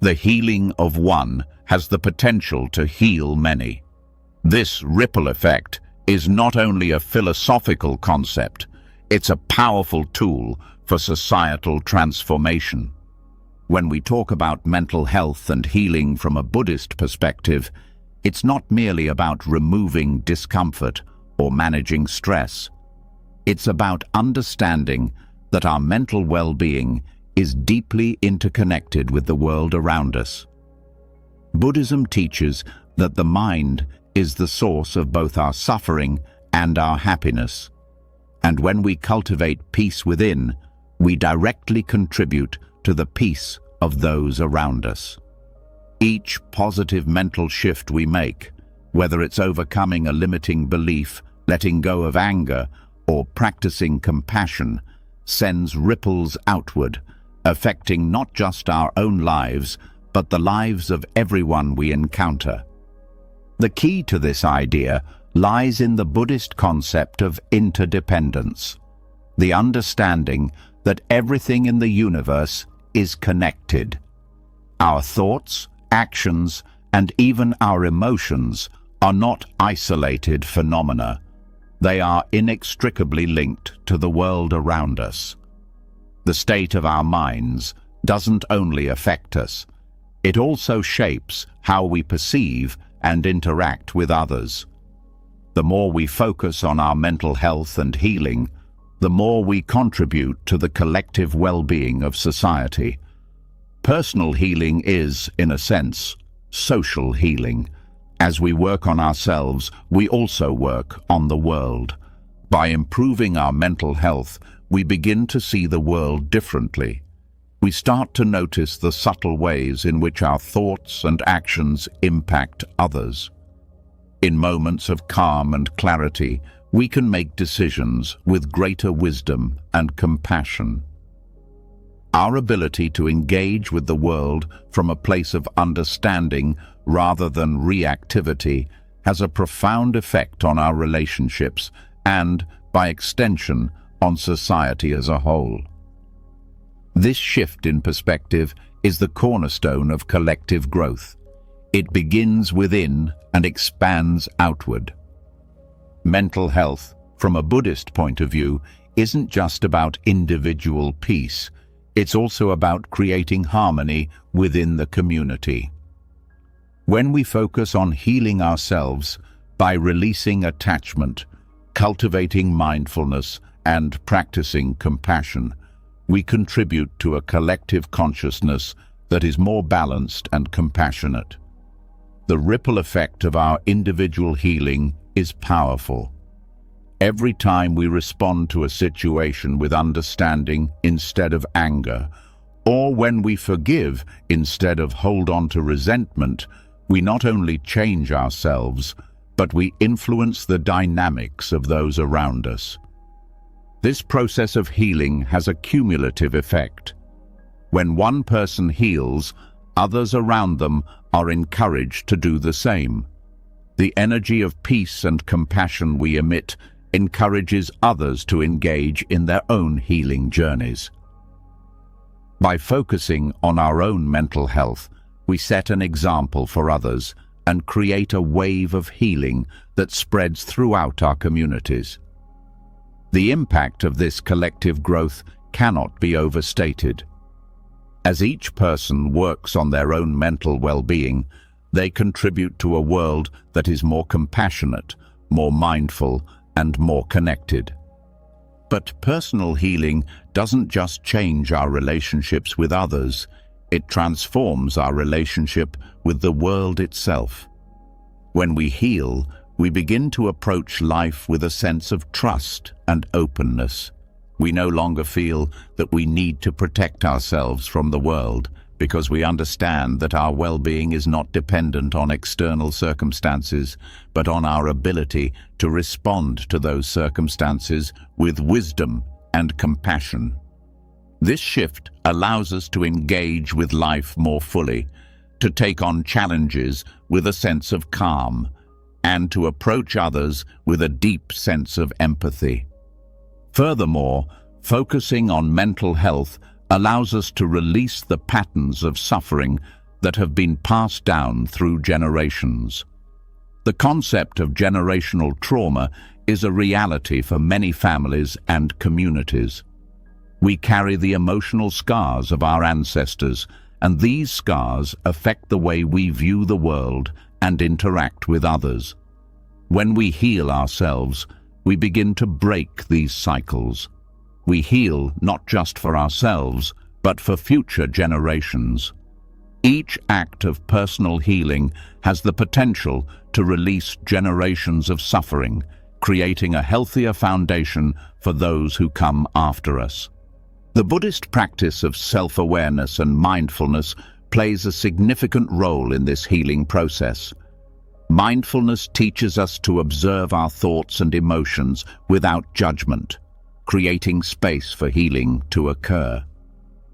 Speaker 1: The healing of one has the potential to heal many. This ripple effect is not only a philosophical concept, it's a powerful tool for societal transformation. When we talk about mental health and healing from a Buddhist perspective, it's not merely about removing discomfort or managing stress. It's about understanding that our mental well-being is deeply interconnected with the world around us. Buddhism teaches that the mind is the source of both our suffering and our happiness. And when we cultivate peace within, we directly contribute to the peace of those around us. Each positive mental shift we make, whether it's overcoming a limiting belief, letting go of anger, or practicing compassion, sends ripples outward, affecting not just our own lives, but the lives of everyone we encounter. The key to this idea lies in the Buddhist concept of interdependence, the understanding that everything in the universe is connected. Our thoughts, actions, and even our emotions are not isolated phenomena. They are inextricably linked to the world around us. The state of our minds doesn't only affect us, it also shapes how we perceive and interact with others. The more we focus on our mental health and healing, the more we contribute to the collective well-being of society. Personal healing is, in a sense, social healing. As we work on ourselves, we also work on the world. By improving our mental health, we begin to see the world differently. We start to notice the subtle ways in which our thoughts and actions impact others. In moments of calm and clarity, we can make decisions with greater wisdom and compassion. Our ability to engage with the world from a place of understanding rather than reactivity has a profound effect on our relationships and, by extension, on society as a whole. This shift in perspective is the cornerstone of collective growth. It begins within and expands outward. Mental health, from a Buddhist point of view, isn't just about individual peace. It's also about creating harmony within the community. When we focus on healing ourselves by releasing attachment, cultivating mindfulness, and practicing compassion, we contribute to a collective consciousness that is more balanced and compassionate. The ripple effect of our individual healing is powerful. Every time we respond to a situation with understanding instead of anger, or when we forgive instead of hold on to resentment, we not only change ourselves, but we influence the dynamics of those around us. This process of healing has a cumulative effect. When one person heals, others around them are encouraged to do the same. The energy of peace and compassion we emit encourages others to engage in their own healing journeys. By focusing on our own mental health, we set an example for others and create a wave of healing that spreads throughout our communities. The impact of this collective growth cannot be overstated. As each person works on their own mental well-being, they contribute to a world that is more compassionate, more mindful, and more connected. But personal healing doesn't just change our relationships with others, it transforms our relationship with the world itself. When we heal, we begin to approach life with a sense of trust and openness. We no longer feel that we need to protect ourselves from the world because we understand that our well-being is not dependent on external circumstances, but on our ability to respond to those circumstances with wisdom and compassion. This shift allows us to engage with life more fully, to take on challenges with a sense of calm, and to approach others with a deep sense of empathy. Furthermore, focusing on mental health allows us to release the patterns of suffering that have been passed down through generations. The concept of generational trauma is a reality for many families and communities. We carry the emotional scars of our ancestors, and these scars affect the way we view the world and interact with others. When we heal ourselves, we begin to break these cycles. We heal not just for ourselves, but for future generations. Each act of personal healing has the potential to release generations of suffering, creating a healthier foundation for those who come after us. The Buddhist practice of self-awareness and mindfulness plays a significant role in this healing process. Mindfulness teaches us to observe our thoughts and emotions without judgment, creating space for healing to occur.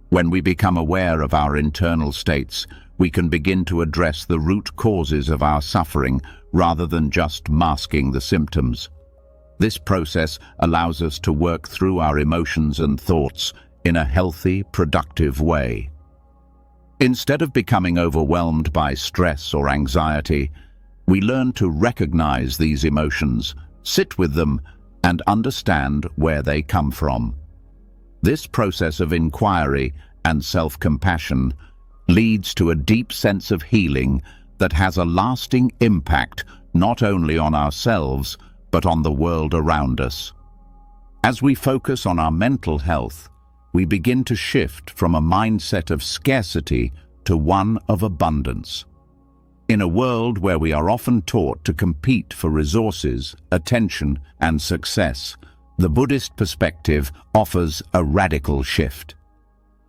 Speaker 1: When we become aware of our internal states, we can begin to address the root causes of our suffering rather than just masking the symptoms. This process allows us to work through our emotions and thoughts in a healthy, productive way. Instead of becoming overwhelmed by stress or anxiety, we learn to recognize these emotions, sit with them, and understand where they come from. This process of inquiry and self-compassion leads to a deep sense of healing that has a lasting impact not only on ourselves, but on the world around us. As we focus on our mental health, we begin to shift from a mindset of scarcity to one of abundance. In a world where we are often taught to compete for resources, attention, and success, the Buddhist perspective offers a radical shift.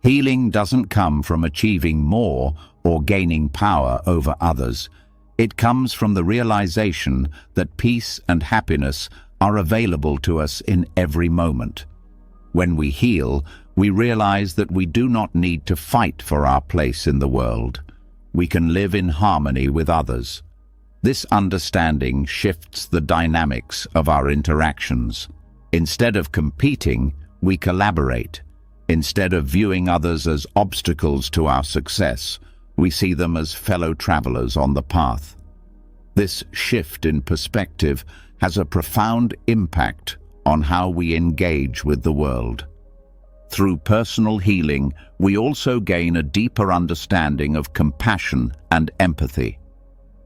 Speaker 1: Healing doesn't come from achieving more or gaining power over others. It comes from the realization that peace and happiness are available to us in every moment. When we heal, we realize that we do not need to fight for our place in the world. We can live in harmony with others. This understanding shifts the dynamics of our interactions. Instead of competing, we collaborate. Instead of viewing others as obstacles to our success, we see them as fellow travelers on the path. This shift in perspective has a profound impact on how we engage with the world. Through personal healing, we also gain a deeper understanding of compassion and empathy.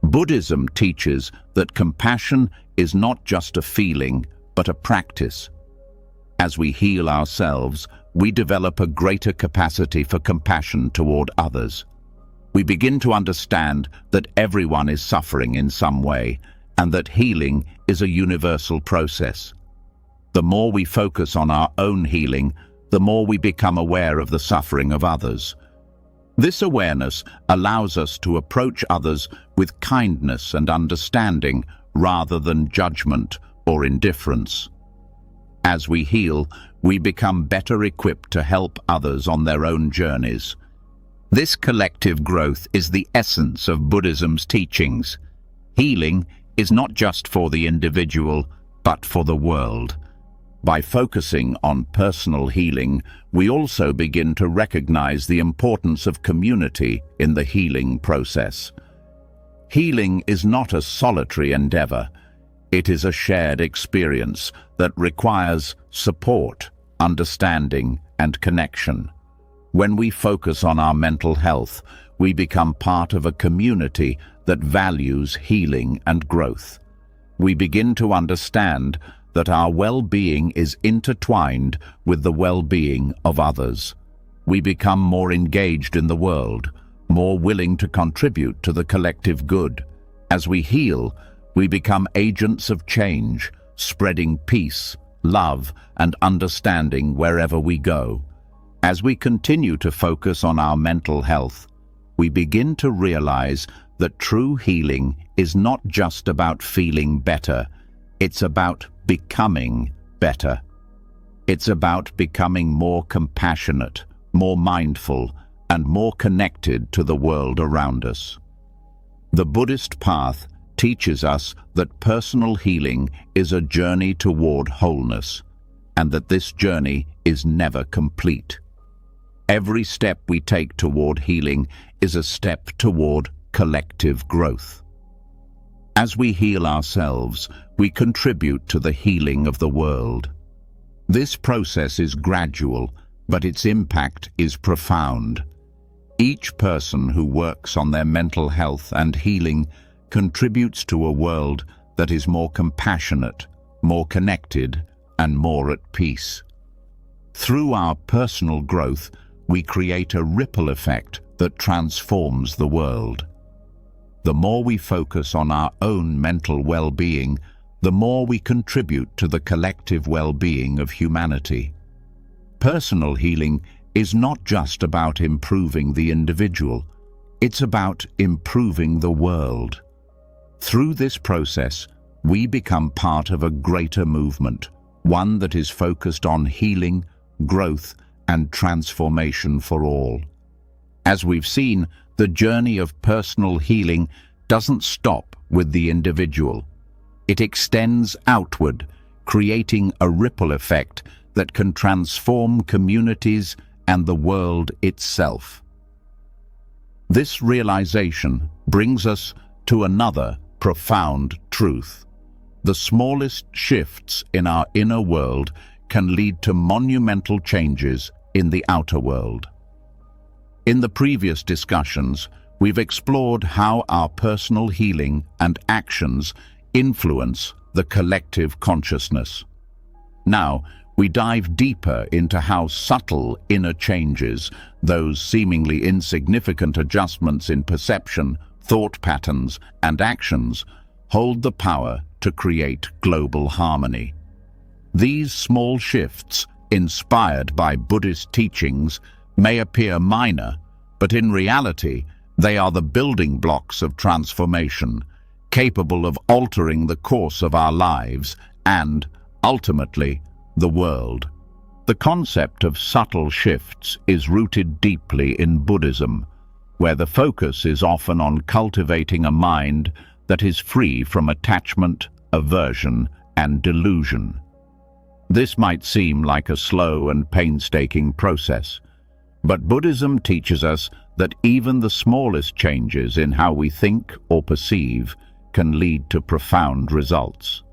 Speaker 1: Buddhism teaches that compassion is not just a feeling, but a practice. As we heal ourselves, we develop a greater capacity for compassion toward others. We begin to understand that everyone is suffering in some way, and that healing is a universal process. The more we focus on our own healing, the more we become aware of the suffering of others. This awareness allows us to approach others with kindness and understanding rather than judgment or indifference. As we heal, we become better equipped to help others on their own journeys. This collective growth is the essence of Buddhism's teachings. Healing is not just for the individual, but for the world. By focusing on personal healing, we also begin to recognize the importance of community in the healing process. Healing is not a solitary endeavor. It is a shared experience that requires support, understanding, and connection. When we focus on our mental health, we become part of a community that values healing and growth. We begin to understand that our well-being is intertwined with the well-being of others. We become more engaged in the world, more willing to contribute to the collective good. As we heal, we become agents of change, spreading peace, love, and understanding wherever we go. As we continue to focus on our mental health, we begin to realize that true healing is not just about feeling better, it's about becoming better. It's about becoming more compassionate, more mindful, and more connected to the world around us. The Buddhist path teaches us that personal healing is a journey toward wholeness, and that this journey is never complete. Every step we take toward healing is a step toward collective growth. As we heal ourselves, we contribute to the healing of the world. This process is gradual, but its impact is profound. Each person who works on their mental health and healing contributes to a world that is more compassionate, more connected, and more at peace. Through our personal growth, we create a ripple effect that transforms the world. The more we focus on our own mental well-being, the more we contribute to the collective well-being of humanity. Personal healing is not just about improving the individual, it's about improving the world. Through this process, we become part of a greater movement, one that is focused on healing, growth, and transformation for all. As we've seen, the journey of personal healing doesn't stop with the individual. It extends outward, creating a ripple effect that can transform communities and the world itself. This realization brings us to another profound truth. The smallest shifts in our inner world can lead to monumental changes in the outer world. In the previous discussions, we've explored how our personal healing and actions influence the collective consciousness. Now, we dive deeper into how subtle inner changes, those seemingly insignificant adjustments in perception, thought patterns, and actions, hold the power to create global harmony. These small shifts, inspired by Buddhist teachings, may appear minor, but in reality, they are the building blocks of transformation, capable of altering the course of our lives and, ultimately, the world. The concept of subtle shifts is rooted deeply in Buddhism, where the focus is often on cultivating a mind that is free from attachment, aversion, and delusion. This might seem like a slow and painstaking process, but Buddhism teaches us that even the smallest changes in how we think or perceive can lead to profound results.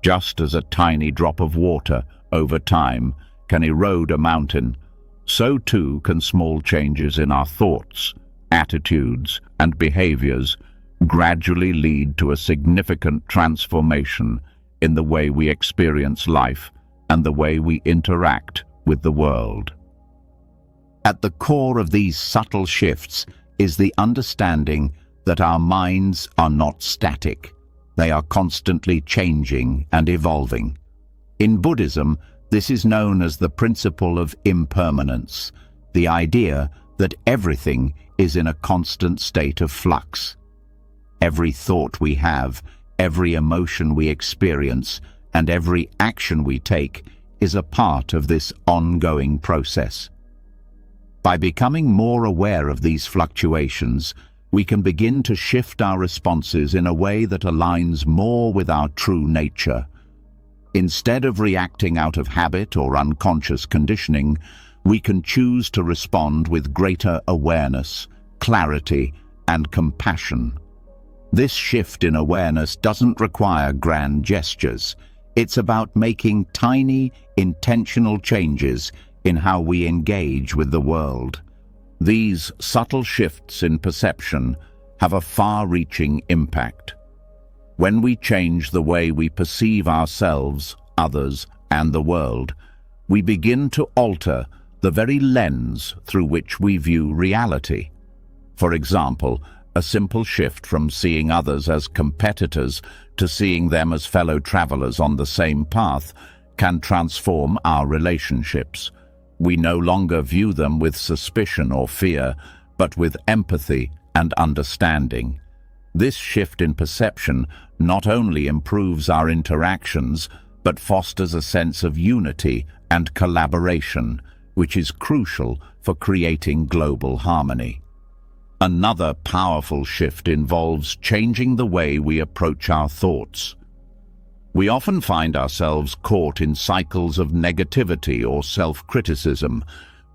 Speaker 1: Just as a tiny drop of water over time can erode a mountain, so too can small changes in our thoughts, attitudes, and behaviors gradually lead to a significant transformation in the way we experience life and the way we interact with the world. At the core of these subtle shifts is the understanding that our minds are not static. They are constantly changing and evolving. In Buddhism, this is known as the principle of impermanence, the idea that everything is in a constant state of flux. Every thought we have, every emotion we experience, and every action we take is a part of this ongoing process. By becoming more aware of these fluctuations, we can begin to shift our responses in a way that aligns more with our true nature. Instead of reacting out of habit or unconscious conditioning, we can choose to respond with greater awareness, clarity, and compassion. This shift in awareness doesn't require grand gestures. It's about making tiny, intentional changes in how we engage with the world. These subtle shifts in perception have a far-reaching impact. When we change the way we perceive ourselves, others, and the world, we begin to alter the very lens through which we view reality. For example, a simple shift from seeing others as competitors to seeing them as fellow travelers on the same path can transform our relationships. We no longer view them with suspicion or fear, but with empathy and understanding. This shift in perception not only improves our interactions, but fosters a sense of unity and collaboration, which is crucial for creating global harmony. Another powerful shift involves changing the way we approach our thoughts. We often find ourselves caught in cycles of negativity or self-criticism,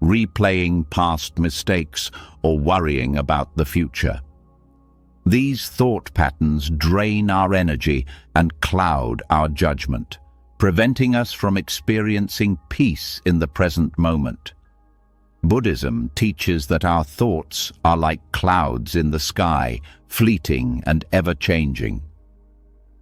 Speaker 1: replaying past mistakes or worrying about the future. These thought patterns drain our energy and cloud our judgment, preventing us from experiencing peace in the present moment. Buddhism teaches that our thoughts are like clouds in the sky, fleeting and ever-changing.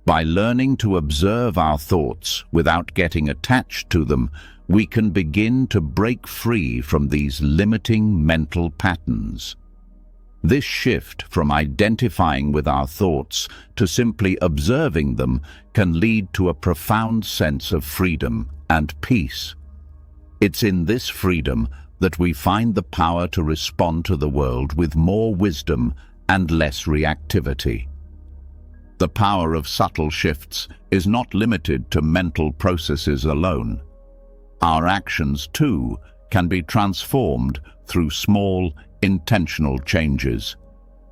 Speaker 1: By learning to observe our thoughts without getting attached to them, we can begin to break free from these limiting mental patterns. This shift from identifying with our thoughts to simply observing them can lead to a profound sense of freedom and peace. It's in this freedom that we find the power to respond to the world with more wisdom and less reactivity. The power of subtle shifts is not limited to mental processes alone. Our actions, too, can be transformed through small, intentional changes.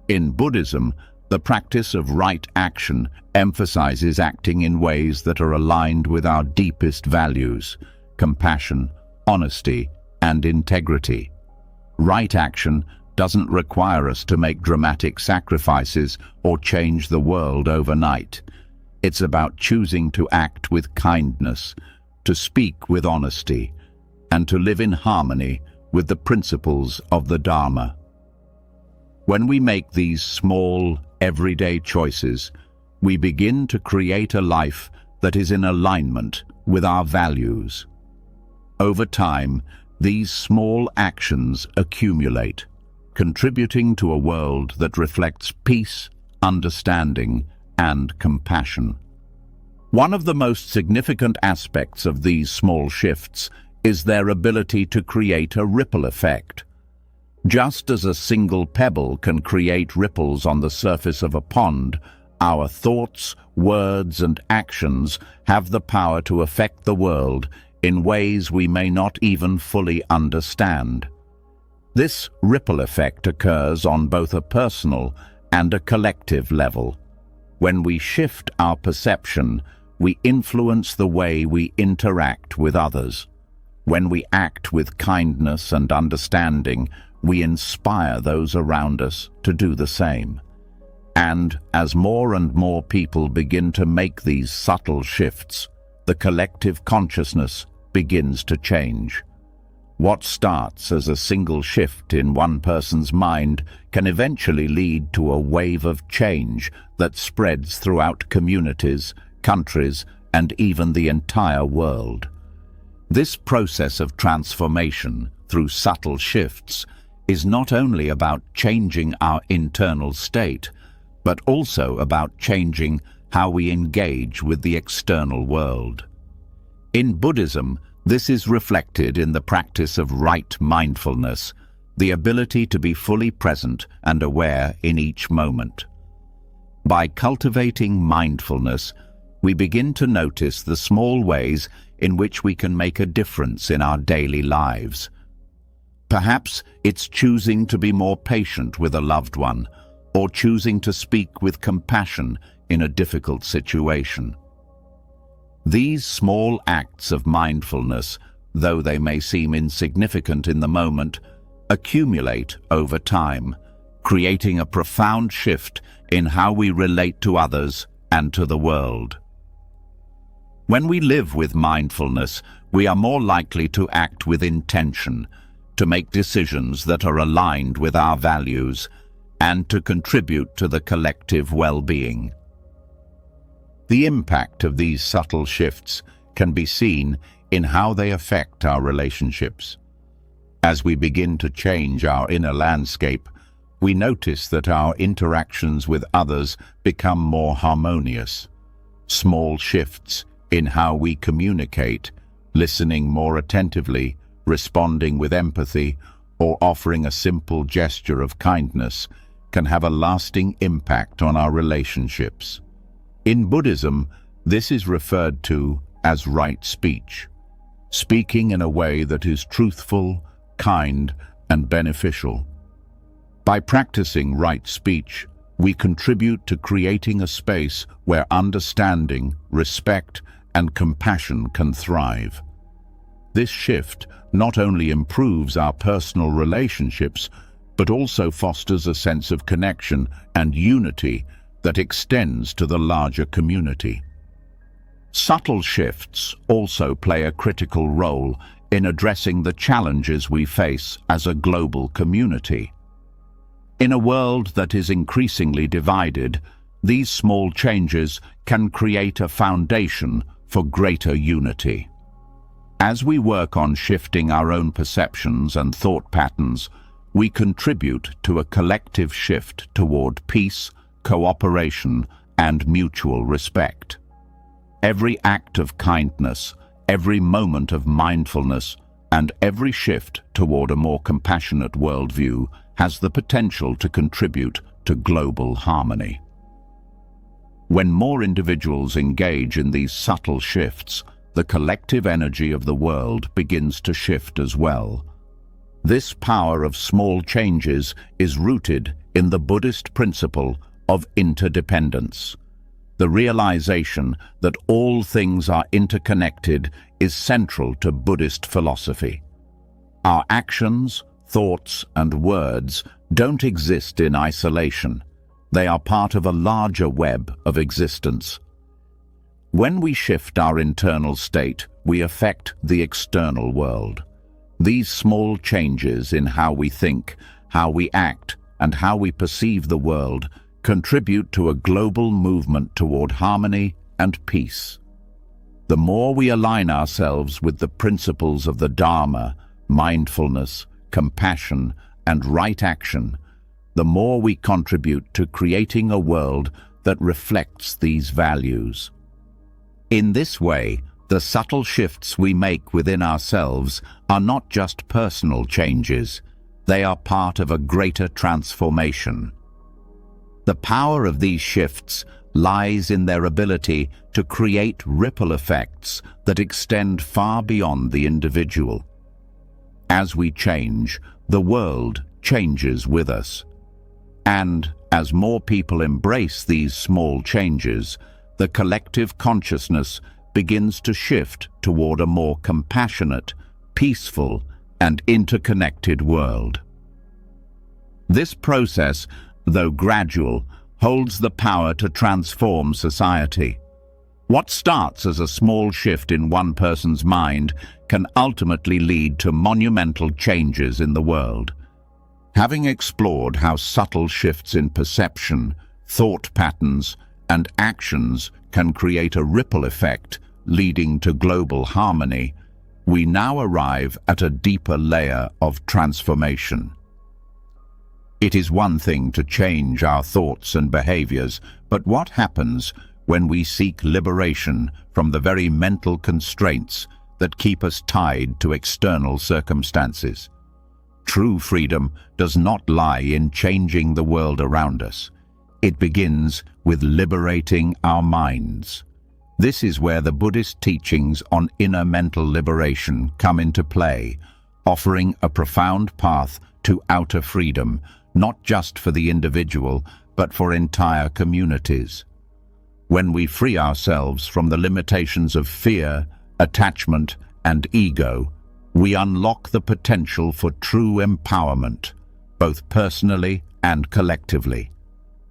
Speaker 1: In Buddhism, the practice of right action emphasizes acting in ways that are aligned with our deepest values: compassion, honesty, and integrity. Right action doesn't require us to make dramatic sacrifices or change the world overnight. It's about choosing to act with kindness, to speak with honesty, and to live in harmony with the principles of the Dharma. When we make these small, everyday choices, we begin to create a life that is in alignment with our values. Over time, these small actions accumulate, contributing to a world that reflects peace, understanding, and compassion. One of the most significant aspects of these small shifts is their ability to create a ripple effect. Just as a single pebble can create ripples on the surface of a pond, our thoughts, words, and actions have the power to affect the world in ways we may not even fully understand. This ripple effect occurs on both a personal and a collective level. When we shift our perception, we influence the way we interact with others. When we act with kindness and understanding, we inspire those around us to do the same. And as more and more people begin to make these subtle shifts, the collective consciousness begins to change. What starts as a single shift in one person's mind can eventually lead to a wave of change that spreads throughout communities, countries, and even the entire world. This process of transformation through subtle shifts is not only about changing our internal state, but also about changing how we engage with the external world. In Buddhism, this is reflected in the practice of right mindfulness, the ability to be fully present and aware in each moment. By cultivating mindfulness, we begin to notice the small ways in which we can make a difference in our daily lives. Perhaps it's choosing to be more patient with a loved one, or choosing to speak with compassion in a difficult situation. These small acts of mindfulness, though they may seem insignificant in the moment, accumulate over time, creating a profound shift in how we relate to others and to the world. When we live with mindfulness, we are more likely to act with intention, to make decisions that are aligned with our values, and to contribute to the collective well-being. The impact of these subtle shifts can be seen in how they affect our relationships. As we begin to change our inner landscape, we notice that our interactions with others become more harmonious. Small shifts in how we communicate, listening more attentively, responding with empathy, or offering a simple gesture of kindness can have a lasting impact on our relationships. In Buddhism, this is referred to as right speech, speaking in a way that is truthful, kind, and beneficial. By practicing right speech, we contribute to creating a space where understanding, respect, and compassion can thrive. This shift not only improves our personal relationships, but also fosters a sense of connection and unity that extends to the larger community. Subtle shifts also play a critical role in addressing the challenges we face as a global community. In a world that is increasingly divided, these small changes can create a foundation for greater unity. As we work on shifting our own perceptions and thought patterns, we contribute to a collective shift toward peace, cooperation, and mutual respect. Every act of kindness, every moment of mindfulness, and every shift toward a more compassionate worldview has the potential to contribute to global harmony. When more individuals engage in these subtle shifts, the collective energy of the world begins to shift as well. This power of small changes is rooted in the Buddhist principle of interdependence. The realization that all things are interconnected is central to Buddhist philosophy. Our actions, thoughts, and words don't exist in isolation. They are part of a larger web of existence. When we shift our internal state, we affect the external world. These small changes in how we think, how we act, and how we perceive the world contribute to a global movement toward harmony and peace. The more we align ourselves with the principles of the Dharma, mindfulness, compassion, and right action, the more we contribute to creating a world that reflects these values. In this way, the subtle shifts we make within ourselves are not just personal changes, they are part of a greater transformation. The power of these shifts lies in their ability to create ripple effects that extend far beyond the individual. As we change, the world changes with us. And as more people embrace these small changes, the collective consciousness begins to shift toward a more compassionate, peaceful, and interconnected world. This process, though gradual, holds the power to transform society. What starts as a small shift in one person's mind can ultimately lead to monumental changes in the world. Having explored how subtle shifts in perception, thought patterns, and actions can create a ripple effect leading to global harmony, we now arrive at a deeper layer of transformation. It is one thing to change our thoughts and behaviors, but what happens when we seek liberation from the very mental constraints that keep us tied to external circumstances? True freedom does not lie in changing the world around us. It begins with liberating our minds. This is where the Buddhist teachings on inner mental liberation come into play, offering a profound path to outer freedom, not just for the individual, but for entire communities. When we free ourselves from the limitations of fear, attachment, and ego, we unlock the potential for true empowerment, both personally and collectively.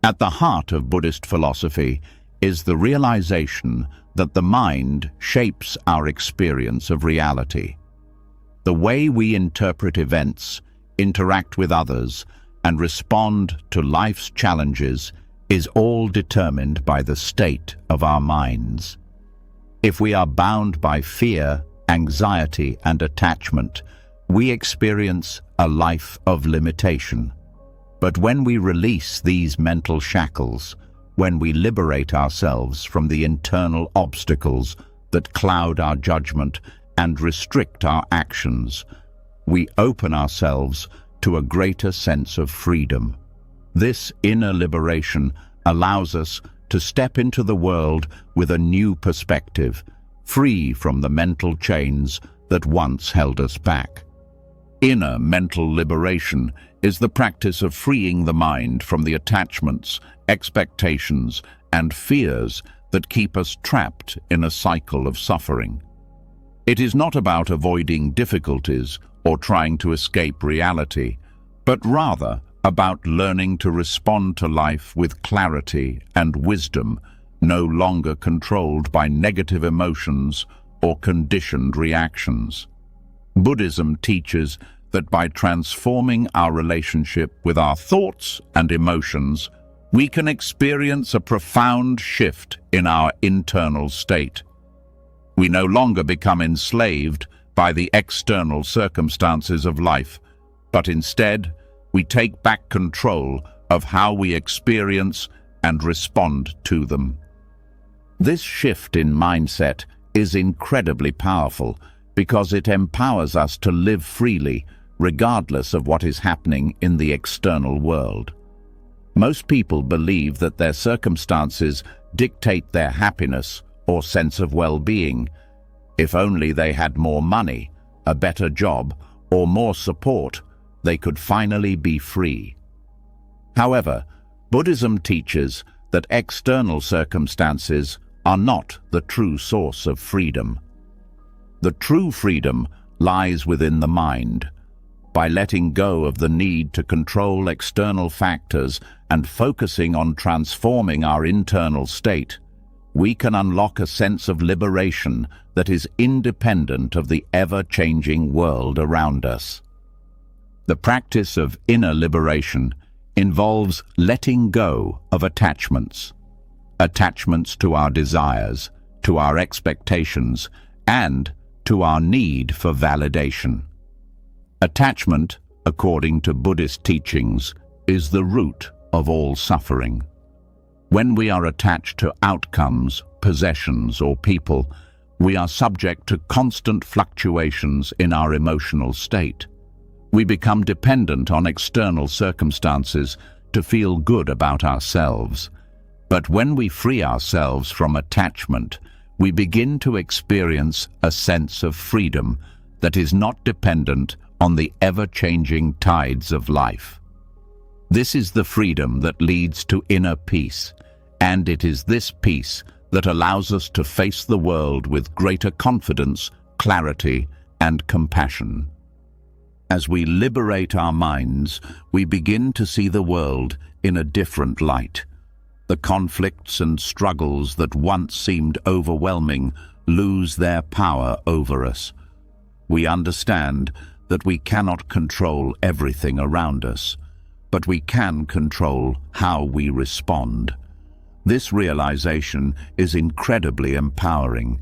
Speaker 1: At the heart of Buddhist philosophy is the realization that the mind shapes our experience of reality. The way we interpret events, interact with others, and respond to life's challenges is all determined by the state of our minds. If we are bound by fear, anxiety, and attachment, we experience a life of limitation. But when we release these mental shackles, when we liberate ourselves from the internal obstacles that cloud our judgment and restrict our actions, we open ourselves to a greater sense of freedom. This inner liberation allows us to step into the world with a new perspective, free from the mental chains that once held us back. Inner mental liberation is the practice of freeing the mind from the attachments, expectations, and fears that keep us trapped in a cycle of suffering. It is not about avoiding difficulties or trying to escape reality, but rather about learning to respond to life with clarity and wisdom, no longer controlled by negative emotions or conditioned reactions. Buddhism teaches that by transforming our relationship with our thoughts and emotions, we can experience a profound shift in our internal state. We no longer become enslaved by the external circumstances of life, but instead, we take back control of how we experience and respond to them. This shift in mindset is incredibly powerful because it empowers us to live freely, regardless of what is happening in the external world. Most people believe that their circumstances dictate their happiness or sense of well-being. If only they had more money, a better job, or more support, they could finally be free. However, Buddhism teaches that external circumstances are not the true source of freedom. The true freedom lies within the mind. By letting go of the need to control external factors and focusing on transforming our internal state, we can unlock a sense of liberation that is independent of the ever-changing world around us. The practice of inner liberation involves letting go of attachments to our desires, to our expectations, and to our need for validation. Attachment, according to Buddhist teachings, is the root of all suffering. When we are attached to outcomes, possessions, or people, we are subject to constant fluctuations in our emotional state. We become dependent on external circumstances to feel good about ourselves. But when we free ourselves from attachment, we begin to experience a sense of freedom that is not dependent on the ever-changing tides of life. This is the freedom that leads to inner peace, and it is this peace that allows us to face the world with greater confidence, clarity, and compassion. As we liberate our minds, we begin to see the world in a different light. The conflicts and struggles that once seemed overwhelming lose their power over us. We understand that we cannot control everything around us, but we can control how we respond. This realization is incredibly empowering.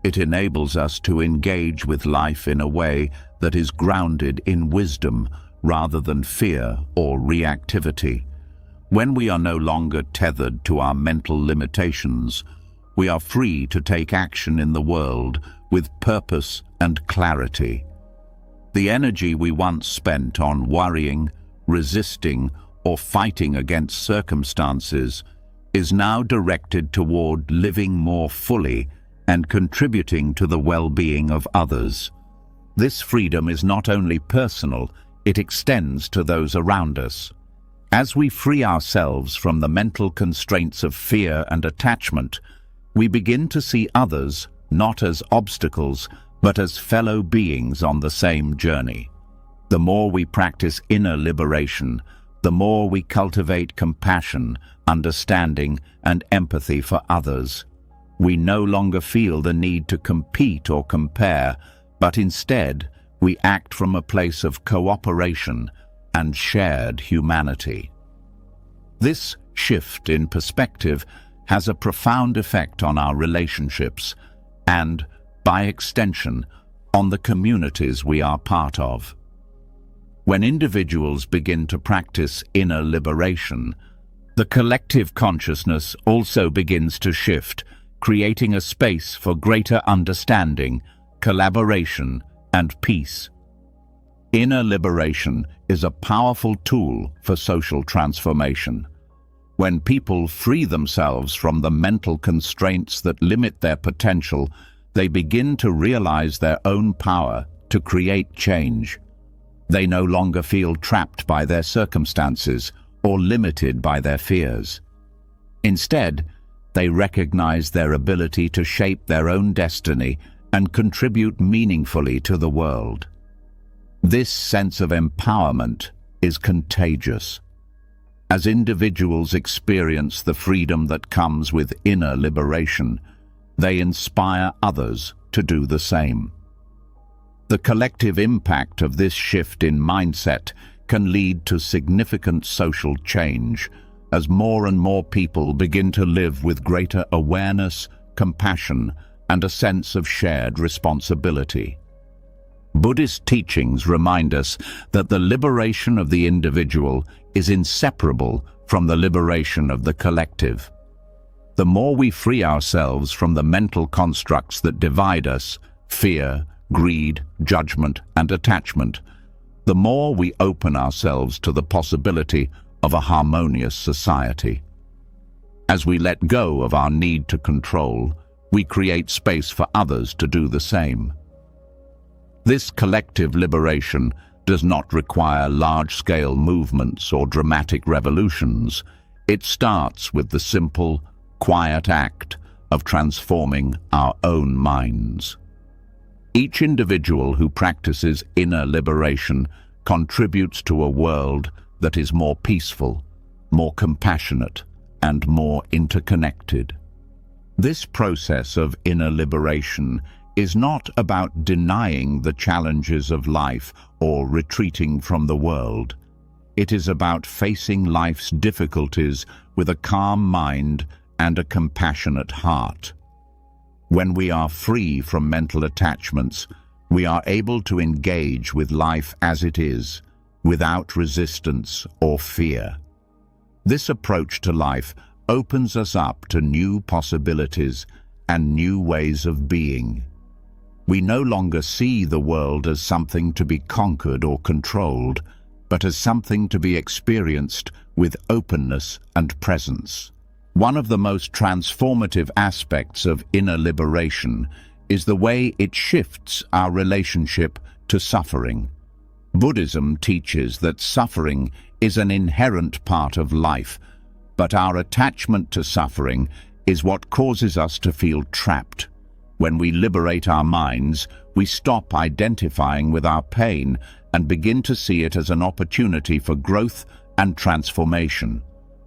Speaker 1: It enables us to engage with life in a way that is grounded in wisdom rather than fear or reactivity. When we are no longer tethered to our mental limitations, we are free to take action in the world with purpose and clarity. The energy we once spent on worrying, resisting, or fighting against circumstances is now directed toward living more fully and contributing to the well-being of others. This freedom is not only personal, it extends to those around us. As we free ourselves from the mental constraints of fear and attachment, we begin to see others not as obstacles, but as fellow beings on the same journey. The more we practice inner liberation, the more we cultivate compassion, understanding, and empathy for others. We no longer feel the need to compete or compare, but instead we act from a place of cooperation and shared humanity. This shift in perspective has a profound effect on our relationships and, by extension, on the communities we are part of. When individuals begin to practice inner liberation, the collective consciousness also begins to shift, creating a space for greater understanding, collaboration, and peace. Inner liberation is a powerful tool for social transformation. When people free themselves from the mental constraints that limit their potential, they begin to realize their own power to create change. They no longer feel trapped by their circumstances or limited by their fears. Instead, they recognize their ability to shape their own destiny and contribute meaningfully to the world. This sense of empowerment is contagious. As individuals experience the freedom that comes with inner liberation, they inspire others to do the same. The collective impact of this shift in mindset can lead to significant social change, as more and more people begin to live with greater awareness, compassion, and a sense of shared responsibility. Buddhist teachings remind us that the liberation of the individual is inseparable from the liberation of the collective. The more we free ourselves from the mental constructs that divide us, fear, greed, judgment, and attachment, the more we open ourselves to the possibility of a harmonious society. As we let go of our need to control, we create space for others to do the same. This collective liberation does not require large-scale movements or dramatic revolutions. It starts with the simple, quiet act of transforming our own minds. Each individual who practices inner liberation contributes to a world that is more peaceful, more compassionate, and more interconnected. This process of inner liberation is not about denying the challenges of life or retreating from the world. It is about facing life's difficulties with a calm mind and a compassionate heart. When we are free from mental attachments, we are able to engage with life as it is, without resistance or fear. This approach to life opens us up to new possibilities and new ways of being. We no longer see the world as something to be conquered or controlled, but as something to be experienced with openness and presence. One of the most transformative aspects of inner liberation is the way it shifts our relationship to suffering. Buddhism teaches that suffering is an inherent part of life, but our attachment to suffering is what causes us to feel trapped. When we liberate our minds, we stop identifying with our pain and begin to see it as an opportunity for growth and transformation.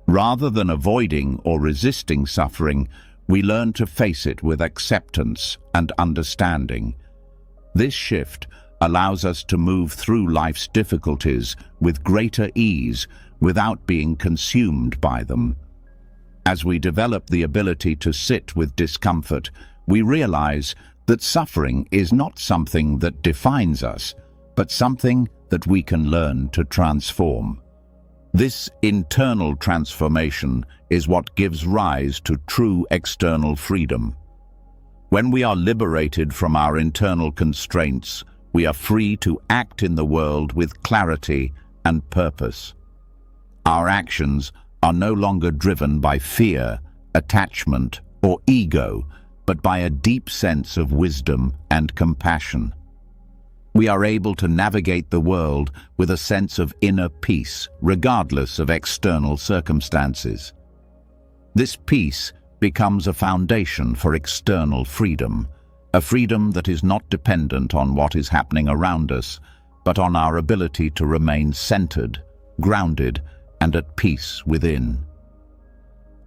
Speaker 1: Rather than avoiding or resisting suffering, we learn to face it with acceptance and understanding. This shift allows us to move through life's difficulties with greater ease without being consumed by them. As we develop the ability to sit with discomfort, we realize that suffering is not something that defines us, but something that we can learn to transform. This internal transformation is what gives rise to true external freedom. When we are liberated from our internal constraints, we are free to act in the world with clarity and purpose. Our actions are no longer driven by fear, attachment, or ego, but by a deep sense of wisdom and compassion. We are able to navigate the world with a sense of inner peace, regardless of external circumstances. This peace becomes a foundation for external freedom, a freedom that is not dependent on what is happening around us, but on our ability to remain centered, grounded, and at peace within.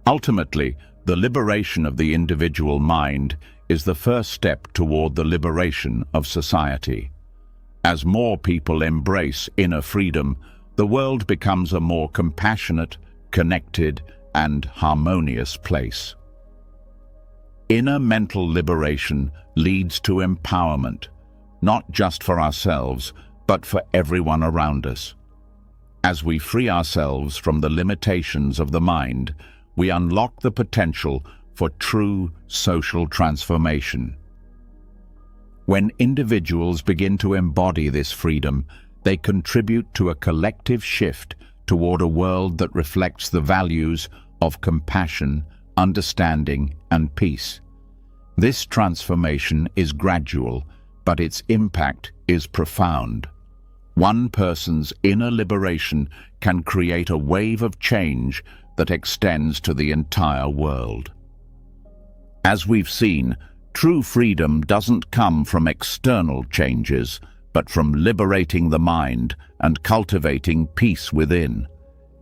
Speaker 1: Ultimately, The liberation of the individual mind is the first step toward the liberation of society. As more people embrace inner freedom, the world becomes a more compassionate, connected, and harmonious place. Inner mental liberation leads to empowerment, not just for ourselves, but for everyone around us. As we free ourselves from the limitations of the mind, we unlock the potential for true social transformation. When individuals begin to embody this freedom, they contribute to a collective shift toward a world that reflects the values of compassion, understanding, and peace. This transformation is gradual, but its impact is profound. One person's inner liberation can create a wave of change that extends to the entire world. As we've seen, true freedom doesn't come from external changes, but from liberating the mind and cultivating peace within.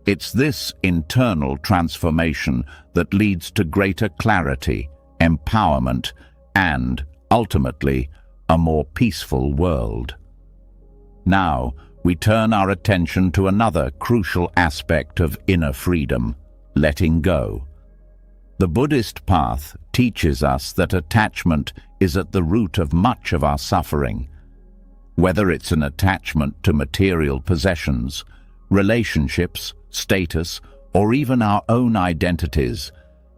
Speaker 1: It's this internal transformation that leads to greater clarity, empowerment, and, ultimately, a more peaceful world. Now, we turn our attention to another crucial aspect of inner freedom: letting go. The Buddhist path teaches us that attachment is at the root of much of our suffering. Whether it's an attachment to material possessions, relationships, status, or even our own identities,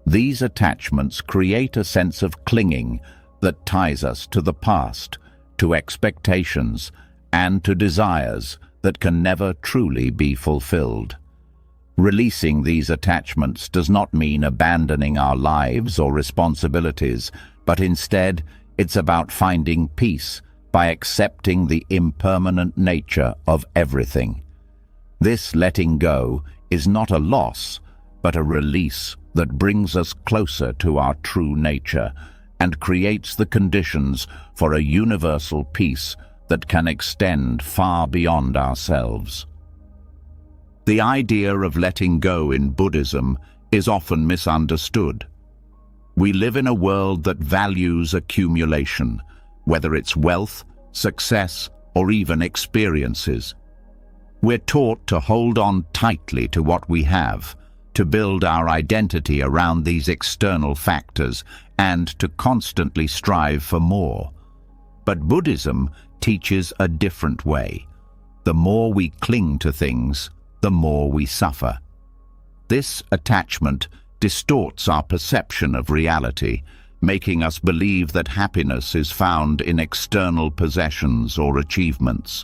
Speaker 1: these attachments create a sense of clinging that ties us to the past, to expectations, and to desires that can never truly be fulfilled. Releasing these attachments does not mean abandoning our lives or responsibilities, but instead it's about finding peace by accepting the impermanent nature of everything. This letting go is not a loss, but a release that brings us closer to our true nature and creates the conditions for a universal peace that can extend far beyond ourselves. The idea of letting go in Buddhism is often misunderstood. We live in a world that values accumulation, whether it's wealth, success, or even experiences. We're taught to hold on tightly to what we have, to build our identity around these external factors, and to constantly strive for more. But Buddhism teaches a different way. The more we cling to things, the more we suffer. This attachment distorts our perception of reality, making us believe that happiness is found in external possessions or achievements.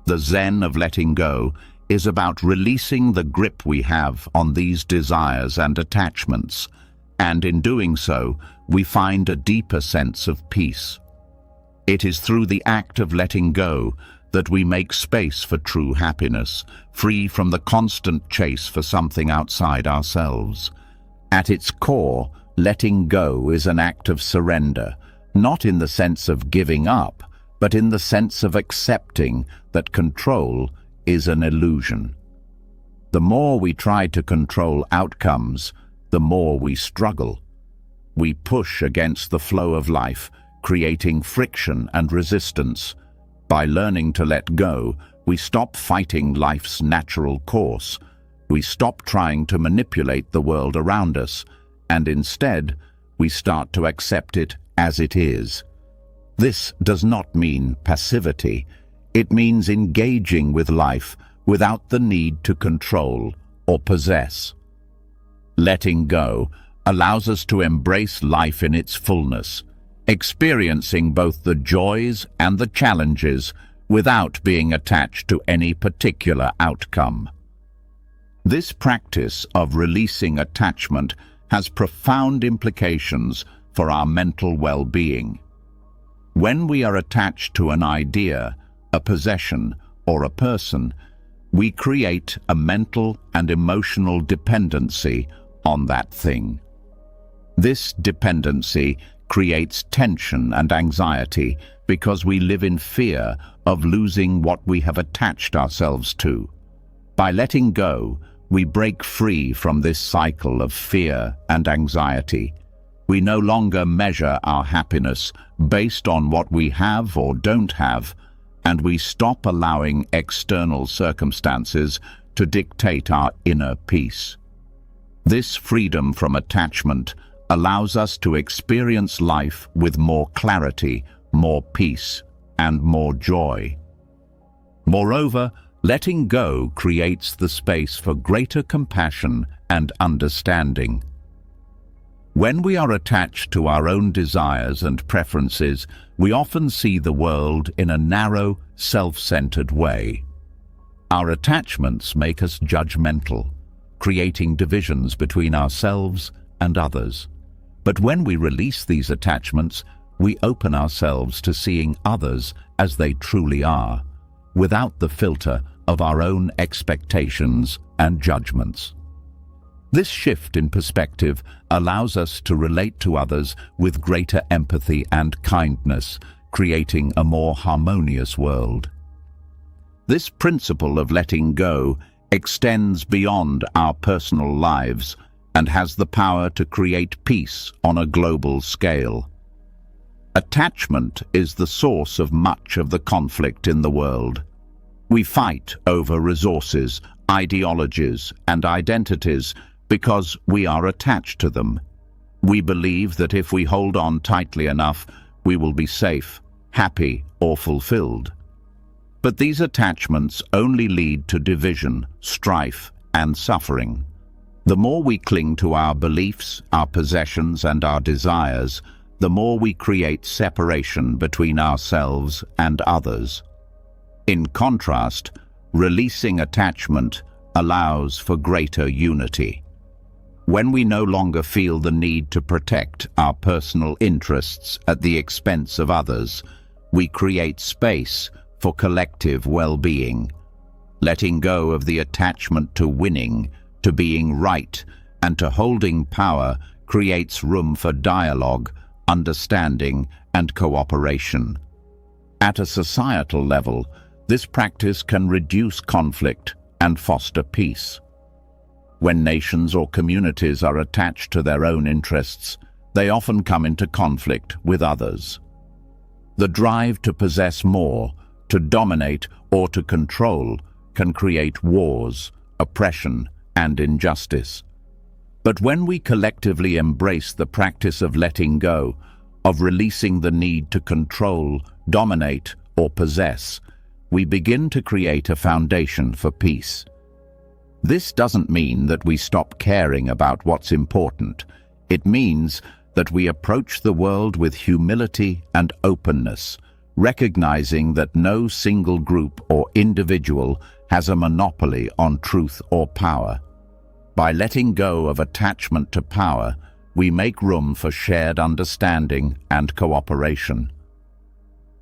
Speaker 1: The Zen of letting go is about releasing the grip we have on these desires and attachments, and in doing so, we find a deeper sense of peace. It is through the act of letting go that we make space for true happiness, free from the constant chase for something outside ourselves. At its core, letting go is an act of surrender, not in the sense of giving up, but in the sense of accepting that control is an illusion. The more we try to control outcomes, the more we struggle. We push against the flow of life, creating friction and resistance. By learning to let go, we stop fighting life's natural course. We stop trying to manipulate the world around us, and instead, we start to accept it as it is. This does not mean passivity. It means engaging with life without the need to control or possess. Letting go allows us to embrace life in its fullness, experiencing both the joys and the challenges without being attached to any particular outcome. This practice of releasing attachment has profound implications for our mental well-being. When we are attached to an idea, a possession, or a person, we create a mental and emotional dependency on that thing. This dependency creates tension and anxiety because we live in fear of losing what we have attached ourselves to. By letting go, we break free from this cycle of fear and anxiety. We no longer measure our happiness based on what we have or don't have, and we stop allowing external circumstances to dictate our inner peace. This freedom from attachment allows us to experience life with more clarity, more peace, and more joy. Moreover, letting go creates the space for greater compassion and understanding. When we are attached to our own desires and preferences, we often see the world in a narrow, self-centered way. Our attachments make us judgmental, creating divisions between ourselves and others. But when we release these attachments, we open ourselves to seeing others as they truly are, without the filter of our own expectations and judgments. This shift in perspective allows us to relate to others with greater empathy and kindness, creating a more harmonious world. This principle of letting go extends beyond our personal lives and has the power to create peace on a global scale. Attachment is the source of much of the conflict in the world. We fight over resources, ideologies, and identities because we are attached to them. We believe that if we hold on tightly enough, we will be safe, happy, or fulfilled. But these attachments only lead to division, strife, and suffering. The more we cling to our beliefs, our possessions, and our desires, the more we create separation between ourselves and others. In contrast, releasing attachment allows for greater unity. When we no longer feel the need to protect our personal interests at the expense of others, we create space for collective well-being. Letting go of the attachment to winning, to being right, and to holding power creates room for dialogue, understanding, and cooperation. At a societal level, this practice can reduce conflict and foster peace. When nations or communities are attached to their own interests, they often come into conflict with others. The drive to possess more, to dominate, or to control can create wars, oppression, and injustice. But when we collectively embrace the practice of letting go, of releasing the need to control, dominate, or possess, we begin to create a foundation for peace. This doesn't mean that we stop caring about what's important. It means that we approach the world with humility and openness, recognizing that no single group or individual has a monopoly on truth or power. By letting go of attachment to power, we make room for shared understanding and cooperation.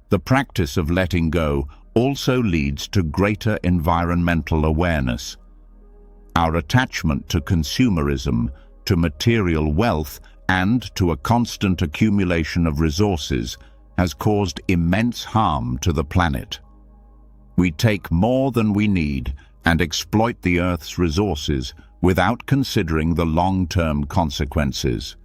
Speaker 1: The practice of letting go also leads to greater environmental awareness. Our attachment to consumerism, to material wealth, and to a constant accumulation of resources has caused immense harm to the planet. We take more than we need and exploit the Earth's resources without considering the long-term consequences.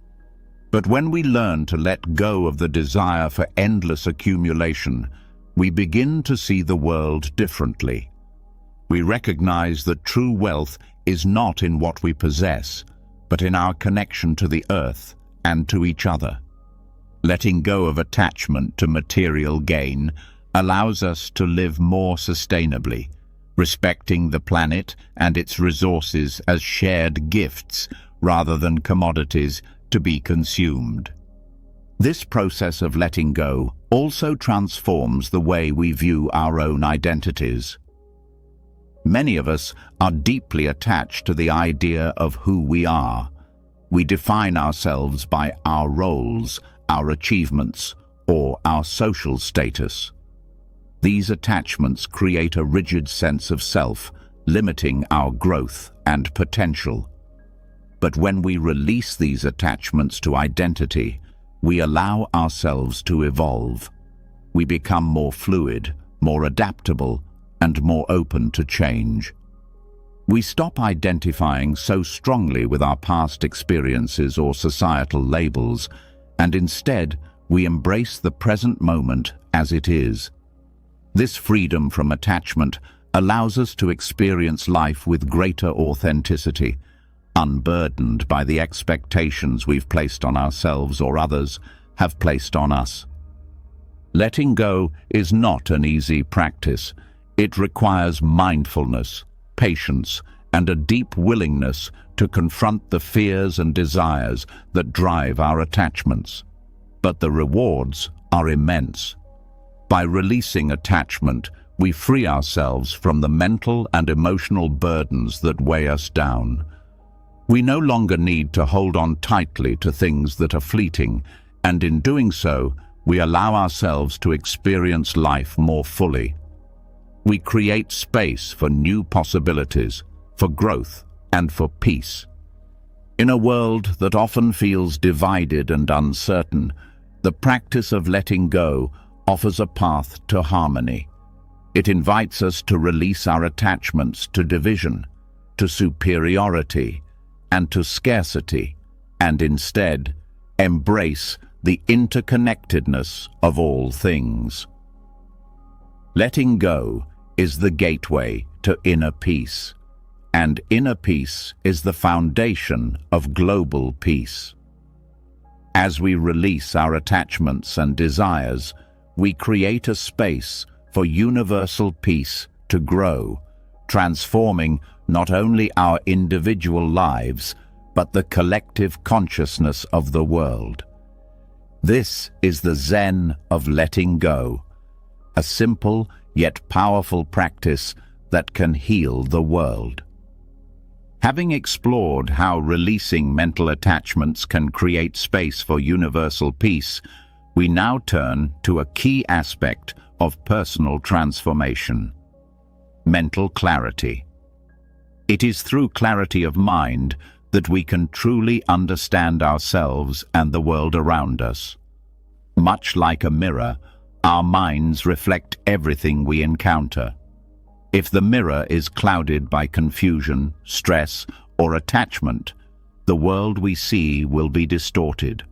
Speaker 1: But when we learn to let go of the desire for endless accumulation, we begin to see the world differently. We recognize that true wealth is not in what we possess, but in our connection to the Earth and to each other. Letting go of attachment to material gain allows us to live more sustainably, respecting the planet and its resources as shared gifts rather than commodities to be consumed. This process of letting go also transforms the way we view our own identities. Many of us are deeply attached to the idea of who we are. We define ourselves by our roles, our achievements, or our social status. These attachments create a rigid sense of self, limiting our growth and potential. But when we release these attachments to identity, we allow ourselves to evolve. We become more fluid, more adaptable, and more open to change. We stop identifying so strongly with our past experiences or societal labels, and instead we embrace the present moment as it is. This freedom from attachment allows us to experience life with greater authenticity, unburdened by the expectations we've placed on ourselves or others have placed on us. Letting go is not an easy practice. It requires mindfulness, patience, and a deep willingness to confront the fears and desires that drive our attachments. But the rewards are immense. By releasing attachment, we free ourselves from the mental and emotional burdens that weigh us down. We no longer need to hold on tightly to things that are fleeting, and in doing so, we allow ourselves to experience life more fully. We create space for new possibilities, for growth, and for peace. In a world that often feels divided and uncertain, the practice of letting go offers a path to harmony. It invites us to release our attachments to division, to superiority, and to scarcity, and instead embrace the interconnectedness of all things. Letting go is the gateway to inner peace, and inner peace is the foundation of global peace. As we release our attachments and desires, we create a space for universal peace to grow, transforming not only our individual lives, but the collective consciousness of the world. This is the Zen of letting go, a simple yet powerful practice that can heal the world. Having explored how releasing mental attachments can create space for universal peace, we now turn to a key aspect of personal transformation: mental clarity. It is through clarity of mind that we can truly understand ourselves and the world around us. Much like a mirror, our minds reflect everything we encounter. If the mirror is clouded by confusion, stress, or attachment, the world we see will be distorted.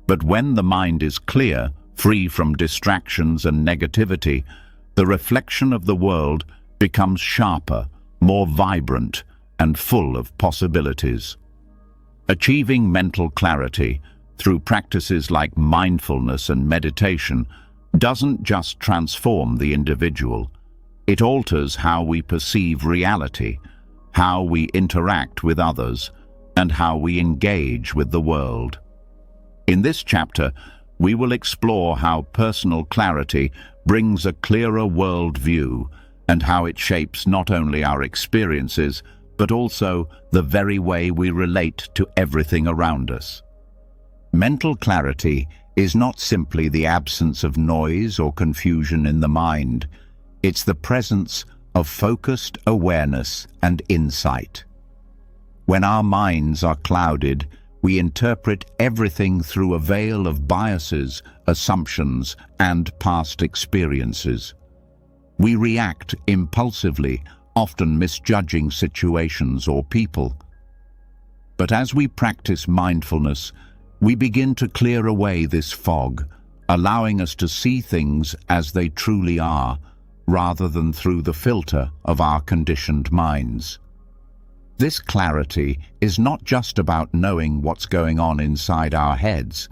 Speaker 1: But when the mind is clear, free from distractions and negativity, the reflection of the world becomes sharper, more vibrant, and full of possibilities. Achieving mental clarity through practices like mindfulness and meditation doesn't just transform the individual. It alters how we perceive reality, how we interact with others, and how we engage with the world. In this chapter, we will explore how personal clarity brings a clearer world view and how it shapes not only our experiences, but also the very way we relate to everything around us. Mental clarity is not simply the absence of noise or confusion in the mind. It's the presence of focused awareness and insight. When our minds are clouded, we interpret everything through a veil of biases, assumptions, and past experiences. We react impulsively, often misjudging situations or people. But as we practice mindfulness, we begin to clear away this fog, allowing us to see things as they truly are, rather than through the filter of our conditioned minds. This clarity is not just about knowing what's going on inside our heads.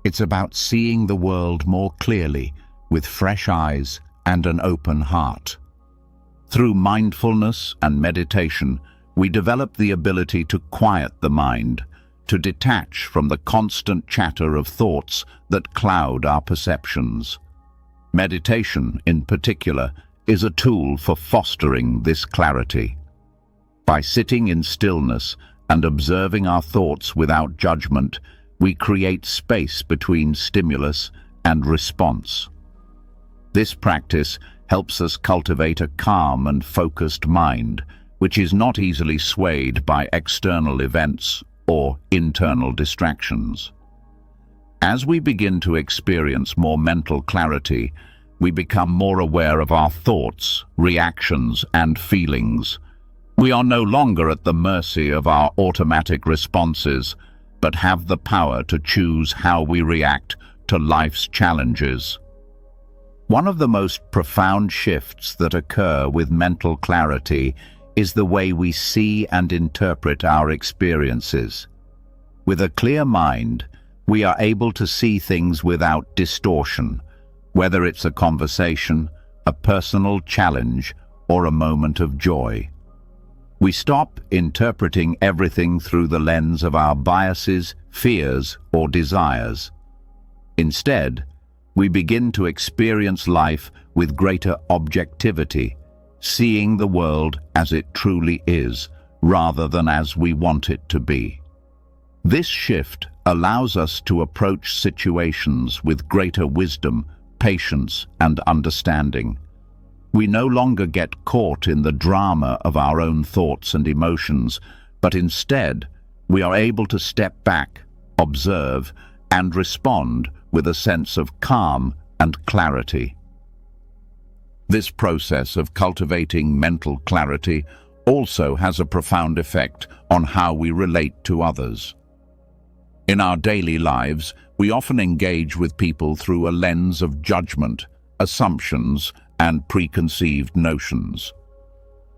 Speaker 1: It's about seeing the world more clearly, with fresh eyes and an open heart. Through mindfulness and meditation, we develop the ability to quiet the mind, to detach from the constant chatter of thoughts that cloud our perceptions. Meditation, in particular, is a tool for fostering this clarity. By sitting in stillness and observing our thoughts without judgment, we create space between stimulus and response. This practice helps us cultivate a calm and focused mind, which is not easily swayed by external events or internal distractions. As we begin to experience more mental clarity, we become more aware of our thoughts, reactions, and feelings. We are no longer at the mercy of our automatic responses, but have the power to choose how we react to life's challenges. One of the most profound shifts that occur with mental clarity is the way we see and interpret our experiences. With a clear mind, we are able to see things without distortion, whether it's a conversation, a personal challenge, or a moment of joy. We stop interpreting everything through the lens of our biases, fears, or desires. Instead, we begin to experience life with greater objectivity, seeing the world as it truly is, rather than as we want it to be. This shift allows us to approach situations with greater wisdom, patience, and understanding. We no longer get caught in the drama of our own thoughts and emotions, but instead, we are able to step back, observe, and respond with a sense of calm and clarity. This process of cultivating mental clarity also has a profound effect on how we relate to others. In our daily lives, we often engage with people through a lens of judgment, assumptions, and preconceived notions.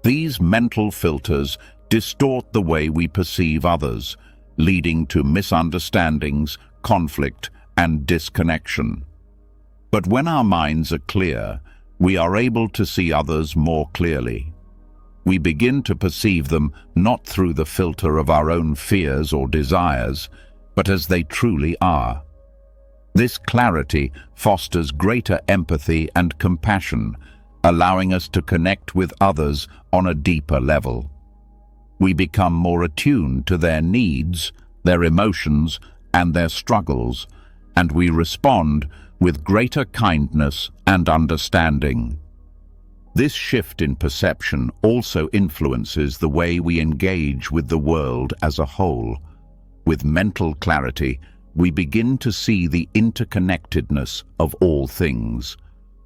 Speaker 1: These mental filters distort the way we perceive others, leading to misunderstandings, conflict, and disconnection. But when our minds are clear, we are able to see others more clearly. We begin to perceive them not through the filter of our own fears or desires, but as they truly are. This clarity fosters greater empathy and compassion, allowing us to connect with others on a deeper level. We become more attuned to their needs, their emotions, and their struggles, and we respond with greater kindness and understanding. This shift in perception also influences the way we engage with the world as a whole. With mental clarity, we begin to see the interconnectedness of all things.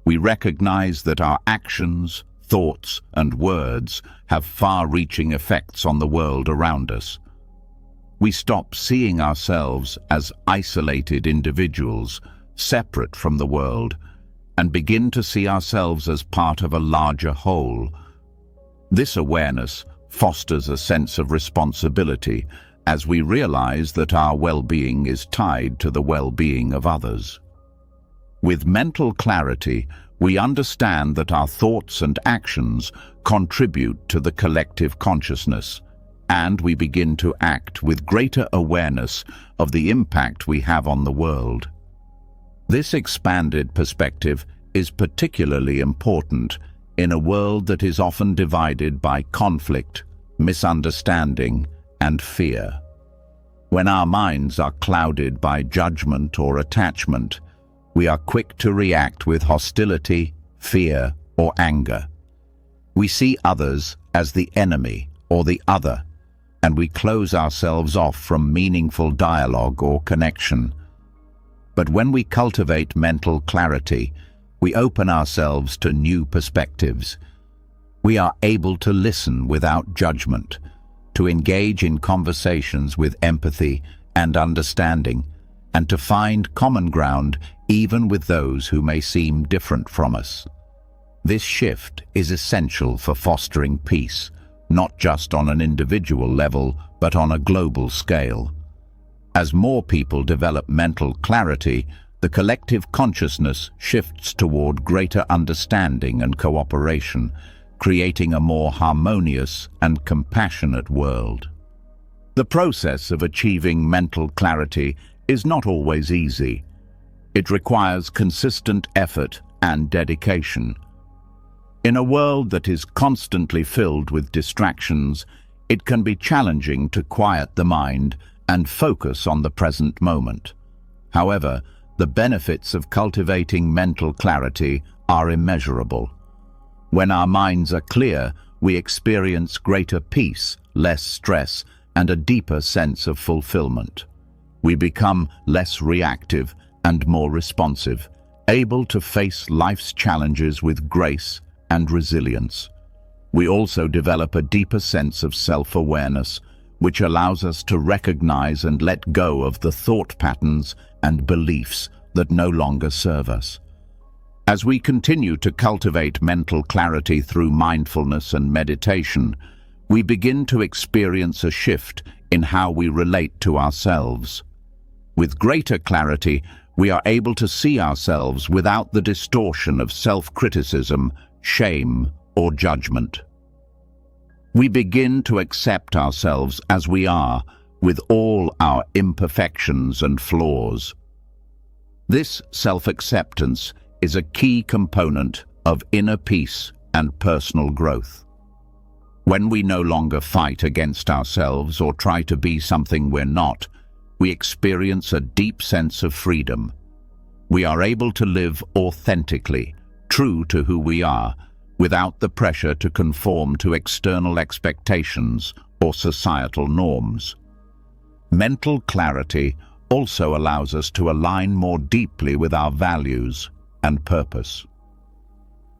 Speaker 1: We recognize that our actions, thoughts, and words have far-reaching effects on the world around us. We stop seeing ourselves as isolated individuals, separate from the world, and begin to see ourselves as part of a larger whole. This awareness fosters a sense of responsibility as we realize that our well-being is tied to the well-being of others. With mental clarity, we understand that our thoughts and actions contribute to the collective consciousness, and we begin to act with greater awareness of the impact we have on the world. This expanded perspective is particularly important in a world that is often divided by conflict, misunderstanding, and fear. When our minds are clouded by judgment or attachment, we are quick to react with hostility, fear, or anger. We see others as the enemy or the other, and we close ourselves off from meaningful dialogue or connection. But when we cultivate mental clarity, we open ourselves to new perspectives. We are able to listen without judgment, to engage in conversations with empathy and understanding, and to find common ground even with those who may seem different from us. This shift is essential for fostering peace, not just on an individual level, but on a global scale. As more people develop mental clarity, the collective consciousness shifts toward greater understanding and cooperation, creating a more harmonious and compassionate world. The process of achieving mental clarity is not always easy. It requires consistent effort and dedication. In a world that is constantly filled with distractions, it can be challenging to quiet the mind and focus on the present moment. However, the benefits of cultivating mental clarity are immeasurable. When our minds are clear, we experience greater peace, less stress, and a deeper sense of fulfillment. We become less reactive and more responsive, able to face life's challenges with grace and resilience. we also develop a deeper sense of self-awareness, which allows us to recognize and let go of the thought patterns and beliefs that no longer serve us. As we continue to cultivate mental clarity through mindfulness and meditation, we begin to experience a shift in how we relate to ourselves. With greater clarity, we are able to see ourselves without the distortion of self-criticism, shame, or judgment. We begin to accept ourselves as we are, with all our imperfections and flaws. This self-acceptance is a key component of inner peace and personal growth. When we no longer fight against ourselves or try to be something we're not, we experience a deep sense of freedom. We are able to live authentically, true to who we are, without the pressure to conform to external expectations or societal norms. Mental clarity also allows us to align more deeply with our values and purpose.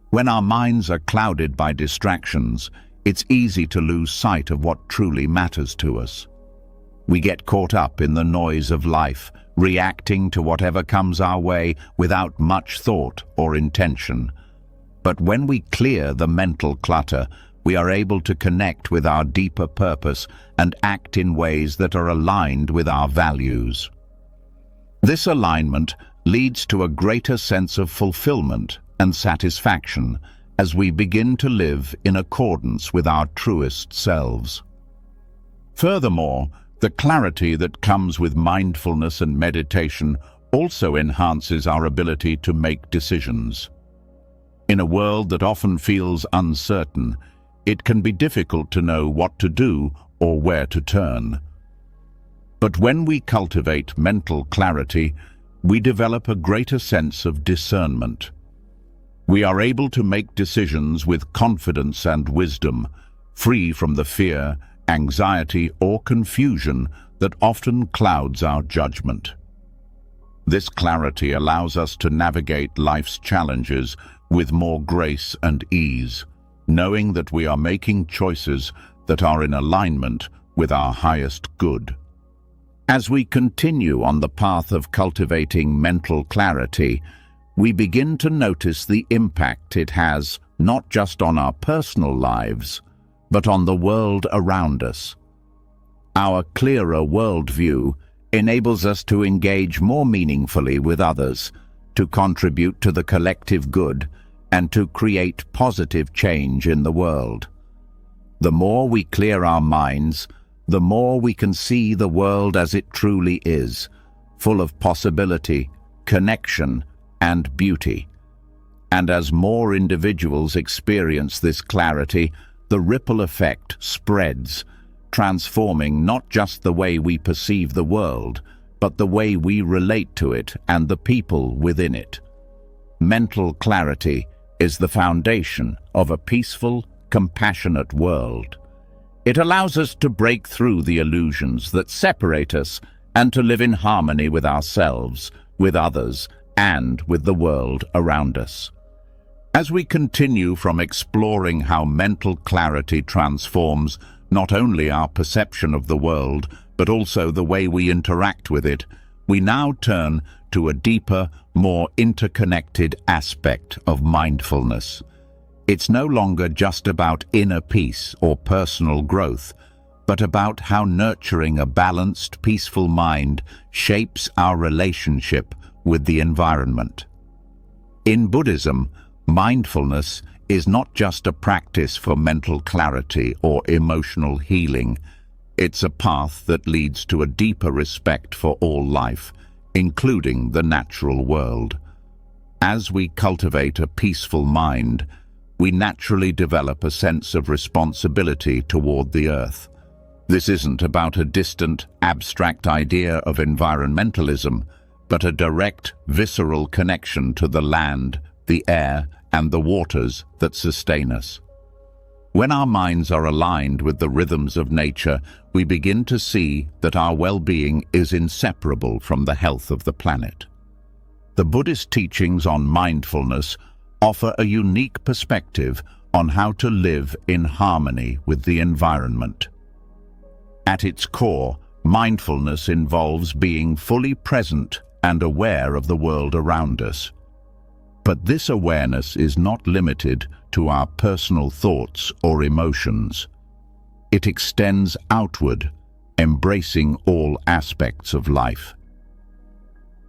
Speaker 1: When our minds are clouded by distractions, it's easy to lose sight of what truly matters to us. We get caught up in the noise of life, reacting to whatever comes our way without much thought or intention. But when we clear the mental clutter, we are able to connect with our deeper purpose and act in ways that are aligned with our values. This alignment leads to a greater sense of fulfillment and satisfaction as we begin to live in accordance with our truest selves. Furthermore, the clarity that comes with mindfulness and meditation also enhances our ability to make decisions. In a world that often feels uncertain, it can be difficult to know what to do or where to turn. But when we cultivate mental clarity, we develop a greater sense of discernment. We are able to make decisions with confidence and wisdom, free from the fear, anxiety, or confusion that often clouds our judgment. This clarity allows us to navigate life's challenges with more grace and ease, knowing that we are making choices that are in alignment with our highest good. As we continue on the path of cultivating mental clarity, we begin to notice the impact it has not just on our personal lives, but on the world around us. Our clearer worldview enables us to engage more meaningfully with others, to contribute to the collective good, and to create positive change in the world. The more we clear our minds, the more we can see the world as it truly is, full of possibility, connection, and beauty. And as more individuals experience this clarity, the ripple effect spreads, transforming not just the way we perceive the world, but the way we relate to it and the people within it. Mental clarity is the foundation of a peaceful, compassionate world. It allows us to break through the illusions that separate us and to live in harmony with ourselves, with others, and with the world around us. As we continue from exploring how mental clarity transforms not only our perception of the world, but also the way we interact with it, we now turn to a deeper, more interconnected aspect of mindfulness. It's no longer just about inner peace or personal growth, but about how nurturing a balanced, peaceful mind shapes our relationship with the environment. In Buddhism, mindfulness is not just a practice for mental clarity or emotional healing. It's a path that leads to a deeper respect for all life, including the natural world. As we cultivate a peaceful mind, we naturally develop a sense of responsibility toward the earth. This isn't about a distant, abstract idea of environmentalism, but a direct, visceral connection to the land, the air, and the waters that sustain us. When our minds are aligned with the rhythms of nature, we begin to see that our well-being is inseparable from the health of the planet. The Buddhist teachings on mindfulness offer a unique perspective, on how to live in harmony with the environment. At its core, mindfulness involves being fully present and aware of the world around us. But this awareness is not limited to our personal thoughts or emotions. It extends outward, embracing all aspects of life.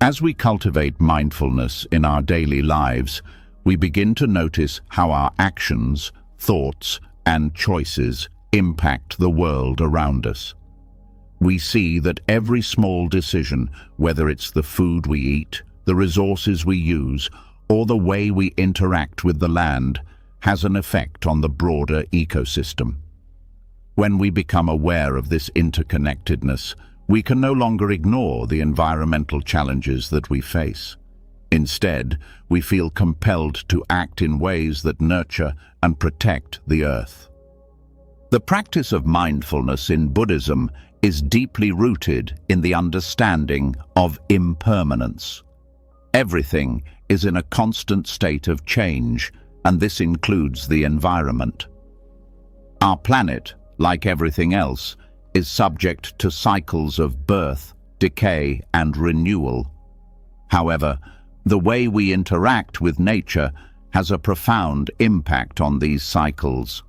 Speaker 1: As we cultivate mindfulness in our daily lives, we begin to notice how our actions, thoughts, and choices impact the world around us. We see that every small decision, whether it's the food we eat, the resources we use, or the way we interact with the land, has an effect on the broader ecosystem. When we become aware of this interconnectedness, we can no longer ignore the environmental challenges that we face. Instead, we feel compelled to act in ways that nurture and protect the earth. The practice of mindfulness in Buddhism is deeply rooted in the understanding of impermanence. Everything is in a constant state of change, and this includes the environment. Our planet, like everything else, is subject to cycles of birth, decay, and renewal. However, the way we interact with nature has a profound impact on these cycles.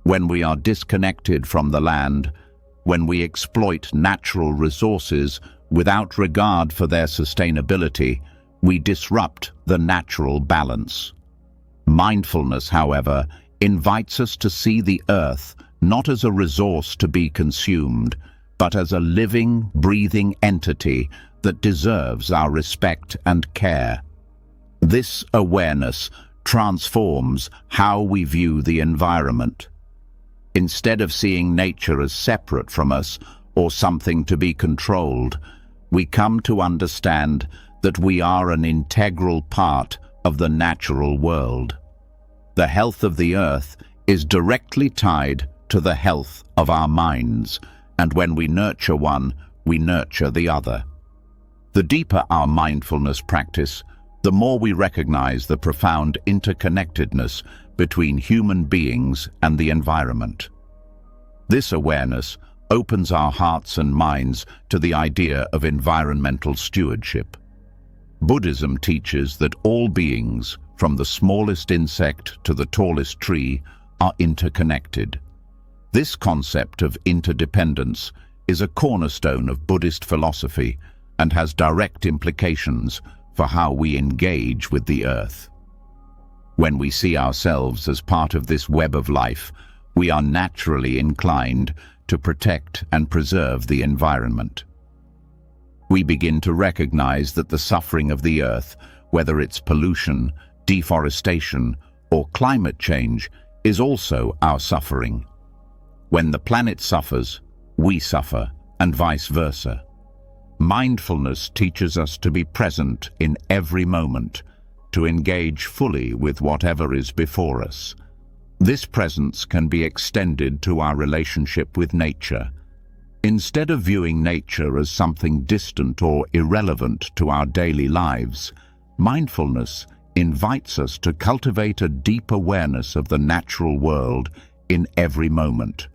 Speaker 1: When we are disconnected from the land, when we exploit natural resources without regard for their sustainability, we disrupt the natural balance. Mindfulness, however, invites us to see the earth not as a resource to be consumed, but as a living, breathing entity that deserves our respect and care. This awareness transforms how we view the environment. Instead of seeing nature as separate from us or something to be controlled, we come to understand that we are an integral part of the natural world. The health of the earth is directly tied to the health of our minds, and when we nurture one, we nurture the other. The deeper our mindfulness practice, the more we recognize the profound interconnectedness between human beings and the environment. This awareness opens our hearts and minds to the idea of environmental stewardship. Buddhism teaches that all beings, from the smallest insect to the tallest tree, are interconnected. This concept of interdependence is a cornerstone of Buddhist philosophy and has direct implications for how we engage with the earth. When we see ourselves as part of this web of life, we are naturally inclined to protect and preserve the environment. We begin to recognize that the suffering of the earth, whether it's pollution, deforestation, or climate change, is also our suffering. When the planet suffers, we suffer, and vice versa. Mindfulness teaches us to be present in every moment, to engage fully with whatever is before us. This presence can be extended to our relationship with nature. Instead of viewing nature as something distant or irrelevant to our daily lives, mindfulness invites us to cultivate a deep awareness of the natural world in every moment.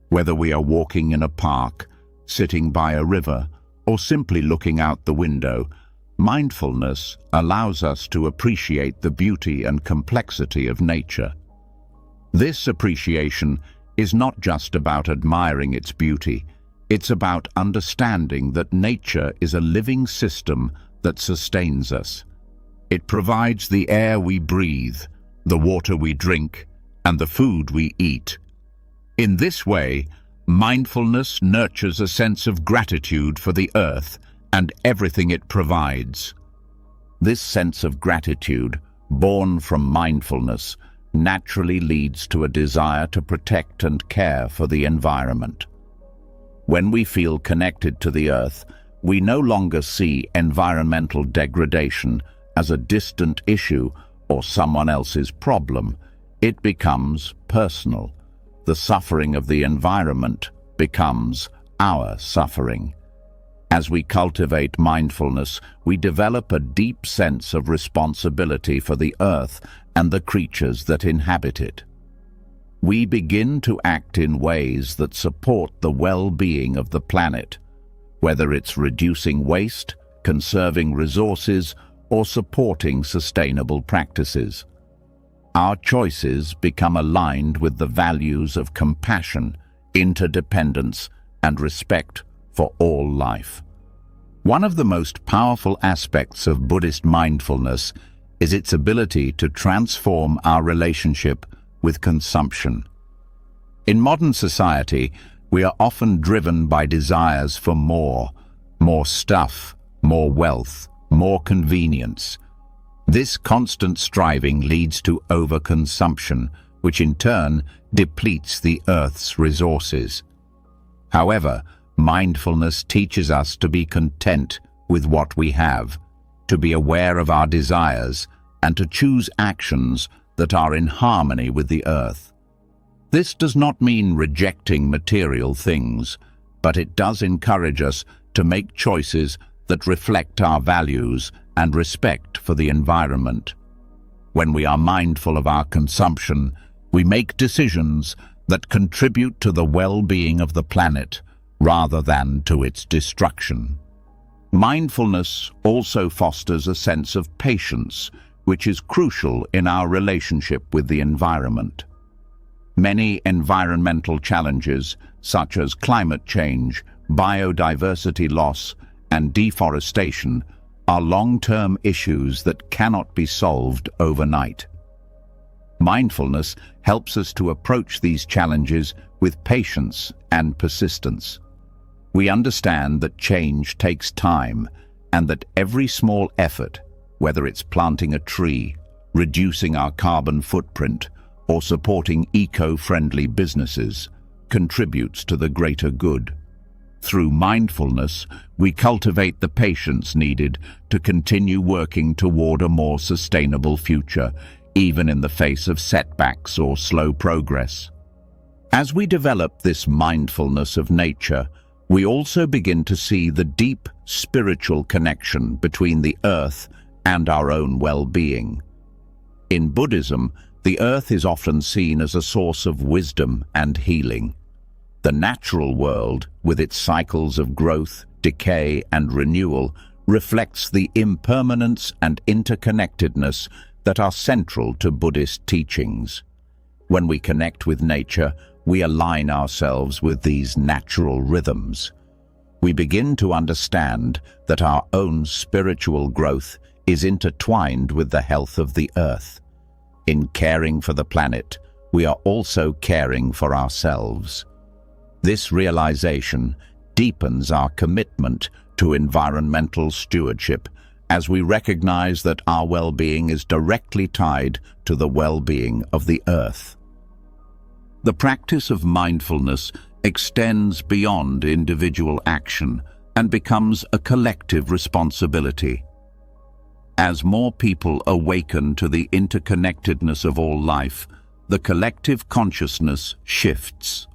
Speaker 1: Whether we are walking in a park, sitting by a river, or simply looking out the window, mindfulness allows us to appreciate the beauty and complexity of nature. This appreciation is not just about admiring its beauty, it's about understanding that nature is a living system that sustains us. It provides the air we breathe, the water we drink, and the food we eat. In this way, mindfulness nurtures a sense of gratitude for the earth and everything it provides. This sense of gratitude, born from mindfulness, naturally leads to a desire to protect and care for the environment. When we feel connected to the earth, we no longer see environmental degradation as a distant issue or someone else's problem. It becomes personal. The suffering of the environment becomes our suffering. As we cultivate mindfulness, we develop a deep sense of responsibility for the earth and the creatures that inhabit it. We begin to act in ways that support the well-being of the planet, whether it's reducing waste, conserving resources, or supporting sustainable practices. Our choices become aligned with the values of compassion, interdependence, and respect for all life. One of the most powerful aspects of Buddhist mindfulness is its ability to transform our relationship with consumption. In modern society, we are often driven by desires for more stuff, more wealth, more convenience. This constant striving leads to overconsumption, which in turn depletes the Earth's resources. However, mindfulness teaches us to be content with what we have, to be aware of our desires, and to choose actions that are in harmony with the Earth. This does not mean rejecting material things, but it does encourage us to make choices that reflect our values and respect for the environment. When we are mindful of our consumption, we make decisions that contribute to the well-being of the planet rather than to its destruction. Mindfulness also fosters a sense of patience, which is crucial in our relationship with the environment. Many environmental challenges, such as climate change, biodiversity loss, and deforestation, are long-term issues that cannot be solved overnight. Mindfulness helps us to approach these challenges with patience and persistence. We understand that change takes time and that every small effort, whether it's planting a tree, reducing our carbon footprint, or supporting eco-friendly businesses, contributes to the greater good. Through mindfulness, we cultivate the patience needed to continue working toward a more sustainable future, even in the face of setbacks or slow progress. As we develop this mindfulness of nature, we also begin to see the deep spiritual connection between the earth and our own well-being. In Buddhism, the earth is often seen as a source of wisdom and healing. The natural world, with its cycles of growth, decay, and renewal, reflects the impermanence and interconnectedness that are central to Buddhist teachings. When we connect with nature, we align ourselves with these natural rhythms. We begin to understand that our own spiritual growth is intertwined with the health of the earth. In caring for the planet, we are also caring for ourselves. This realization deepens our commitment to environmental stewardship as we recognize that our well-being is directly tied to the well-being of the earth. The practice of mindfulness extends beyond individual action and becomes a collective responsibility. As more people awaken to the interconnectedness of all life, the collective consciousness shifts.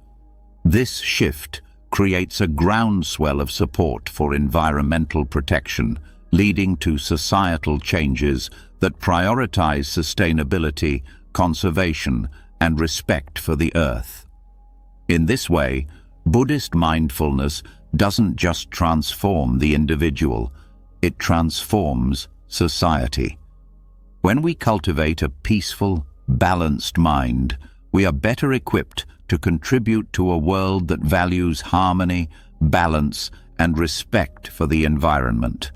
Speaker 1: This shift creates a groundswell of support for environmental protection, leading to societal changes that prioritize sustainability, conservation, and respect for the earth. In this way, Buddhist mindfulness doesn't just transform the individual, it transforms society. When we cultivate a peaceful, balanced mind, we are better equipped to contribute to a world that values harmony, balance, and respect for the environment.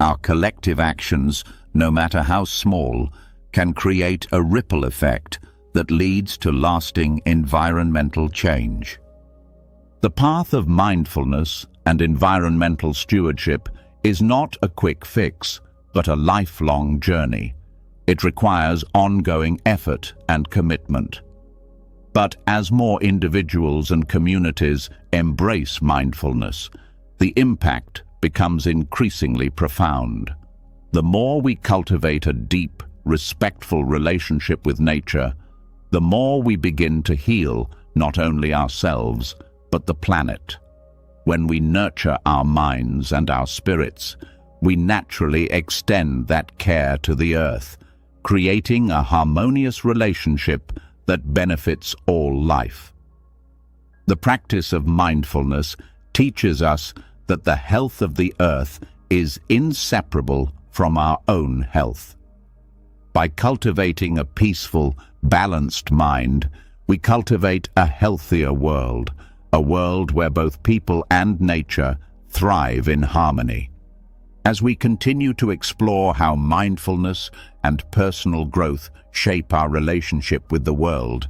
Speaker 1: Our collective actions, no matter how small, can create a ripple effect that leads to lasting environmental change. The path of mindfulness and environmental stewardship is not a quick fix, but a lifelong journey. It requires ongoing effort and commitment. But as more individuals and communities embrace mindfulness, the impact becomes increasingly profound. The more we cultivate a deep, respectful relationship with nature, the more we begin to heal not only ourselves, but the planet. When we nurture our minds and our spirits, we naturally extend that care to the earth, creating a harmonious relationship that benefits all life. The practice of mindfulness teaches us that the health of the earth is inseparable from our own health. By cultivating a peaceful, balanced mind, we cultivate a healthier world, a world where both people and nature thrive in harmony. As we continue to explore how mindfulness and personal growth shape our relationship with the world,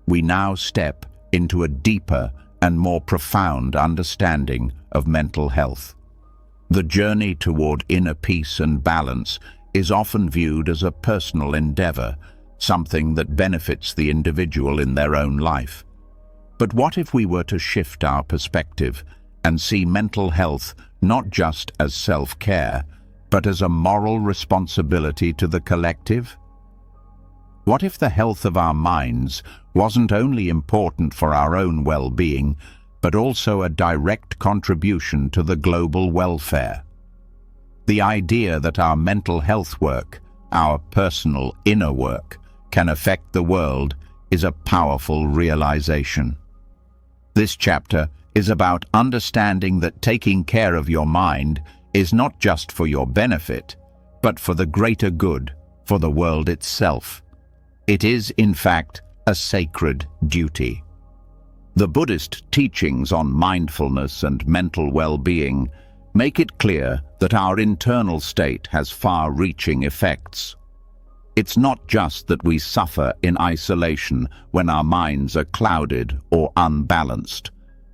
Speaker 1: we now step into a deeper and more profound understanding of mental health. The journey toward inner peace and balance is often viewed as a personal endeavor, something that benefits the individual in their own life. But what if we were to shift our perspective and see mental health not just as self-care, but as a moral responsibility to the collective? What if the health of our minds wasn't only important for our own well-being, but also a direct contribution to the global welfare? The idea that our mental health work, our personal inner work, can affect the world is a powerful realization. This chapter is about understanding that taking care of your mind is not just for your benefit, but for the greater good, for the world itself. It is, in fact, a sacred duty. The Buddhist teachings on mindfulness and mental well-being make it clear that our internal state has far-reaching effects. It's not just that we suffer in isolation when our minds are clouded or unbalanced.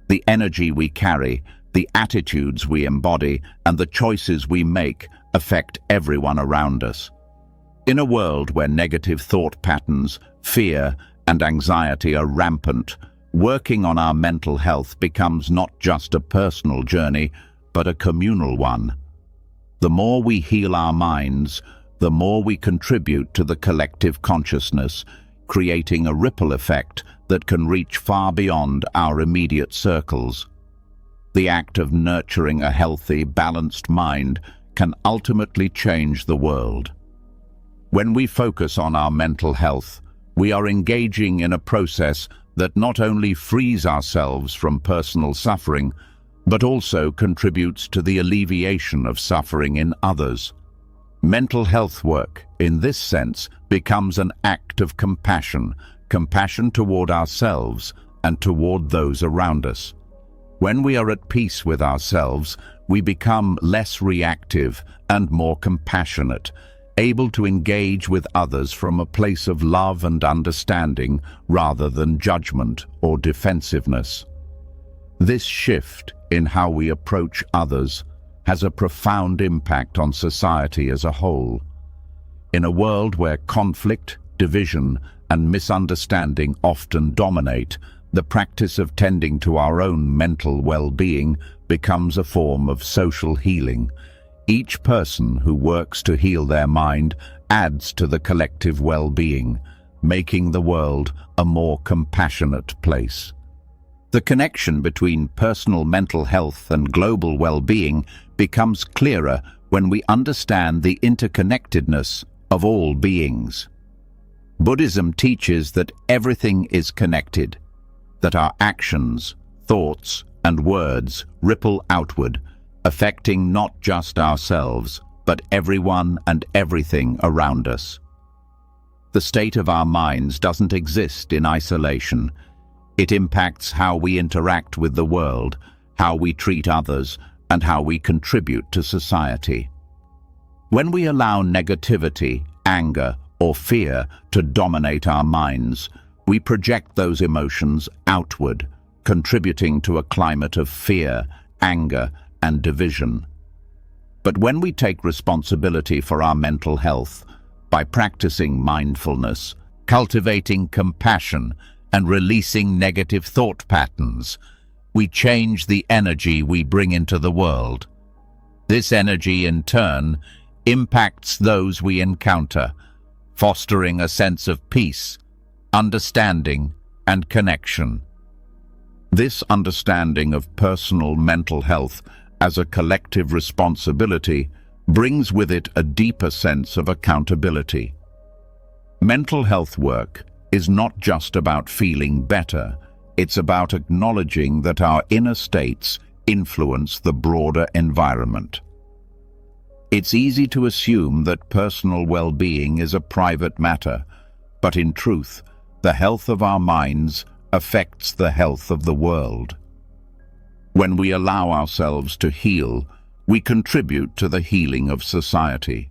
Speaker 1: The energy we carry, the attitudes we embody, and the choices we make affect everyone around us. In a world where negative thought patterns, fear, and anxiety are rampant, working on our mental health becomes not just a personal journey, but a communal one. The more we heal our minds, the more we contribute to the collective consciousness, creating a ripple effect that can reach far beyond our immediate circles. The act of nurturing a healthy, balanced mind can ultimately change the world. When we focus on our mental health, we are engaging in a process that not only frees ourselves from personal suffering, but also contributes to the alleviation of suffering in others. Mental health work, in this sense, becomes an act of compassion toward ourselves and toward those around us. When we are at peace with ourselves, we become less reactive and more compassionate, able to engage with others from a place of love and understanding rather than judgment or defensiveness. This shift in how we approach others has a profound impact on society as a whole. In a world where conflict, division, and misunderstanding often dominate, the practice of tending to our own mental well-being becomes a form of social healing. Each person who works to heal their mind adds to the collective well-being, making the world a more compassionate place. The connection between personal mental health and global well-being becomes clearer when we understand the interconnectedness of all beings. Buddhism teaches that everything is connected, that our actions, thoughts, and words ripple outward, affecting not just ourselves, but everyone and everything around us. The state of our minds doesn't exist in isolation. It impacts how we interact with the world, how we treat others, and how we contribute to society. When we allow negativity, anger, or fear to dominate our minds, we project those emotions outward, contributing to a climate of fear, anger, and division. But when we take responsibility for our mental health by practicing mindfulness, cultivating compassion, and releasing negative thought patterns, we change the energy we bring into the world. This energy, in turn, impacts those we encounter, fostering a sense of peace, understanding, and connection. This understanding of personal mental health as a collective responsibility brings with it a deeper sense of accountability. Mental health work is not just about feeling better, it's about acknowledging that our inner states influence the broader environment. It's easy to assume that personal well-being is a private matter, but in truth, the health of our minds affects the health of the world. When we allow ourselves to heal, we contribute to the healing of society.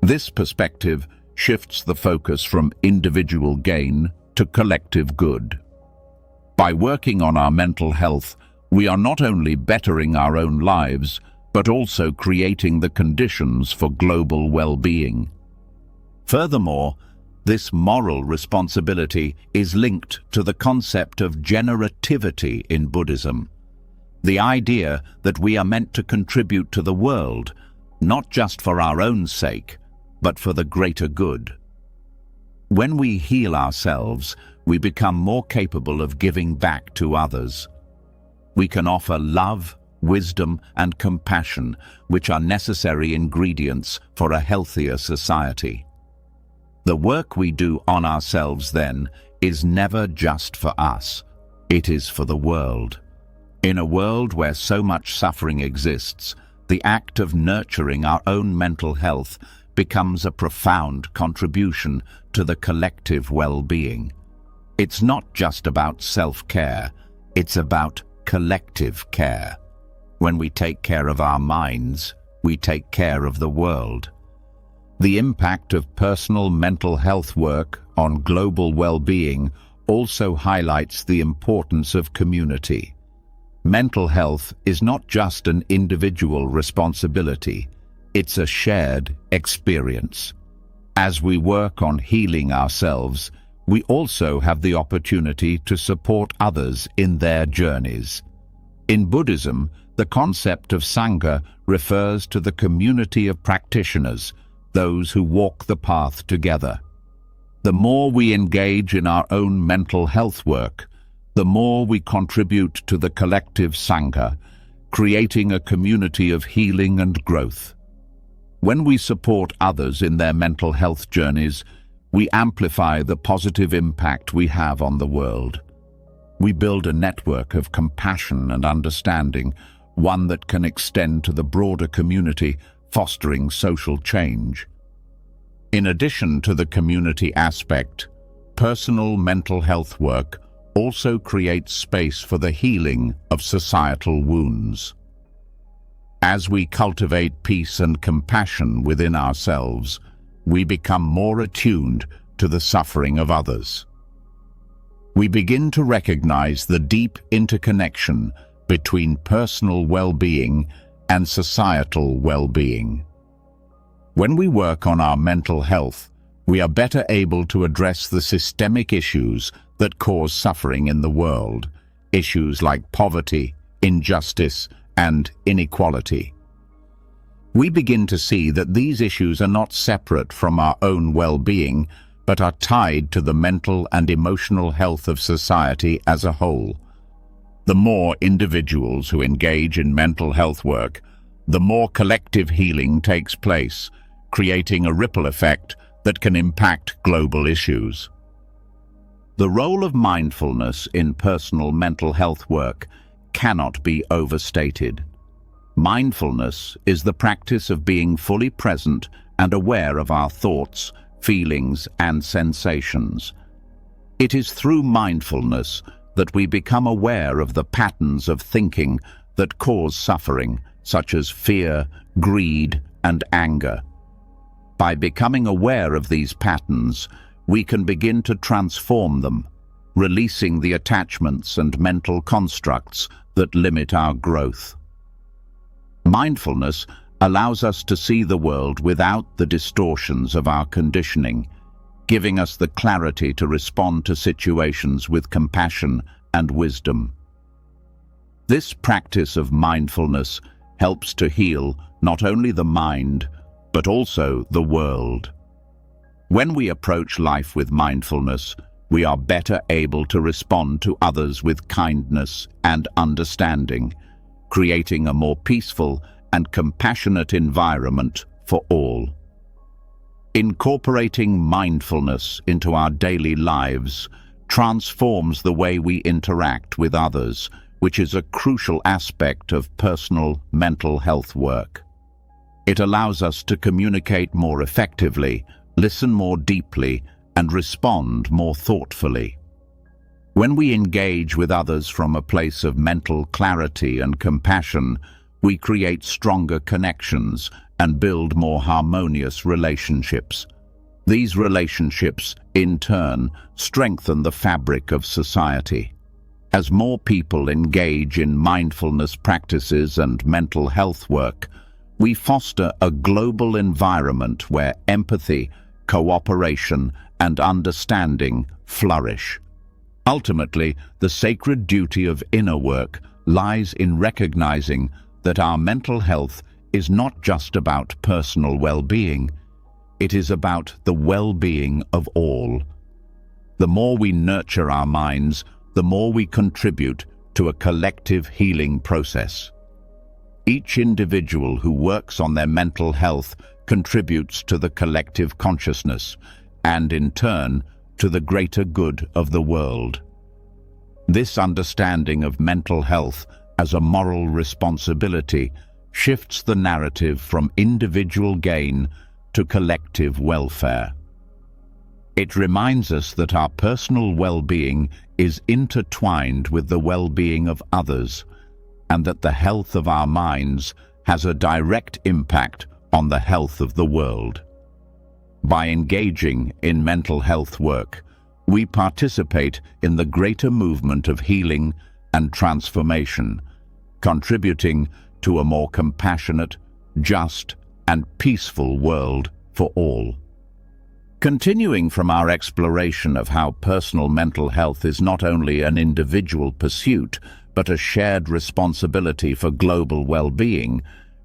Speaker 1: This perspective shifts the focus from individual gain to collective good. By working on our mental health, we are not only bettering our own lives, but also creating the conditions for global well-being. Furthermore, this moral responsibility is linked to the concept of generativity in Buddhism, the idea that we are meant to contribute to the world, not just for our own sake, but for the greater good. When we heal ourselves, we become more capable of giving back to others. We can offer love, wisdom, and compassion, which are necessary ingredients for a healthier society. The work we do on ourselves, then, is never just for us. It is for the world. In a world where so much suffering exists, the act of nurturing our own mental health becomes a profound contribution to the collective well-being. It's not just about self-care, it's about collective care. When we take care of our minds, we take care of the world. The impact of personal mental health work on global well-being also highlights the importance of community. Mental health is not just an individual responsibility, it's a shared experience. As we work on healing ourselves, we also have the opportunity to support others in their journeys. In Buddhism, the concept of Sangha refers to the community of practitioners, those who walk the path together. The more we engage in our own mental health work, the more we contribute to the collective Sangha, creating a community of healing and growth. When we support others in their mental health journeys, we amplify the positive impact we have on the world. We build a network of compassion and understanding, one that can extend to the broader community, fostering social change. In addition to the community aspect, personal mental health work also creates space for the healing of societal wounds. As we cultivate peace and compassion within ourselves, we become more attuned to the suffering of others. We begin to recognize the deep interconnection between personal well-being and societal well-being. When we work on our mental health, we are better able to address the systemic issues that cause suffering in the world, issues like poverty, injustice, and inequality. We begin to see that these issues are not separate from our own well-being, but are tied to the mental and emotional health of society as a whole. The more individuals who engage in mental health work, the more collective healing takes place, creating a ripple effect that can impact global issues. The role of mindfulness in personal mental health work cannot be overstated. Mindfulness is the practice of being fully present and aware of our thoughts, feelings, and sensations. It is through mindfulness that we become aware of the patterns of thinking that cause suffering, such as fear, greed, and anger. By becoming aware of these patterns, we can begin to transform them, releasing the attachments and mental constructs that limit our growth. Mindfulness allows us to see the world without the distortions of our conditioning, giving us the clarity to respond to situations with compassion and wisdom. This practice of mindfulness helps to heal not only the mind, but also the world. When we approach life with mindfulness, we are better able to respond to others with kindness and understanding, creating a more peaceful and compassionate environment for all. Incorporating mindfulness into our daily lives transforms the way we interact with others, which is a crucial aspect of personal mental health work. It allows us to communicate more effectively, listen more deeply, and respond more thoughtfully. When we engage with others from a place of mental clarity and compassion, we create stronger connections and build more harmonious relationships. These relationships, in turn, strengthen the fabric of society. As more people engage in mindfulness practices and mental health work, we foster a global environment where empathy, cooperation, and understanding flourish. Ultimately, the sacred duty of inner work lies in recognizing that our mental health is not just about personal well-being. It is about the well-being of all. The more we nurture our minds, the more we contribute to a collective healing process. Each individual who works on their mental health contributes to the collective consciousness and, in turn, to the greater good of the world. This understanding of mental health as a moral responsibility shifts the narrative from individual gain to collective welfare. It reminds us that our personal well-being is intertwined with the well-being of others, and that the health of our minds has a direct impact on the health of the world. By engaging in mental health work, we participate in the greater movement of healing and transformation, contributing to a more compassionate, just, and peaceful world for all. Continuing from our exploration of how personal mental health is not only an individual pursuit, but a shared responsibility for global well-being,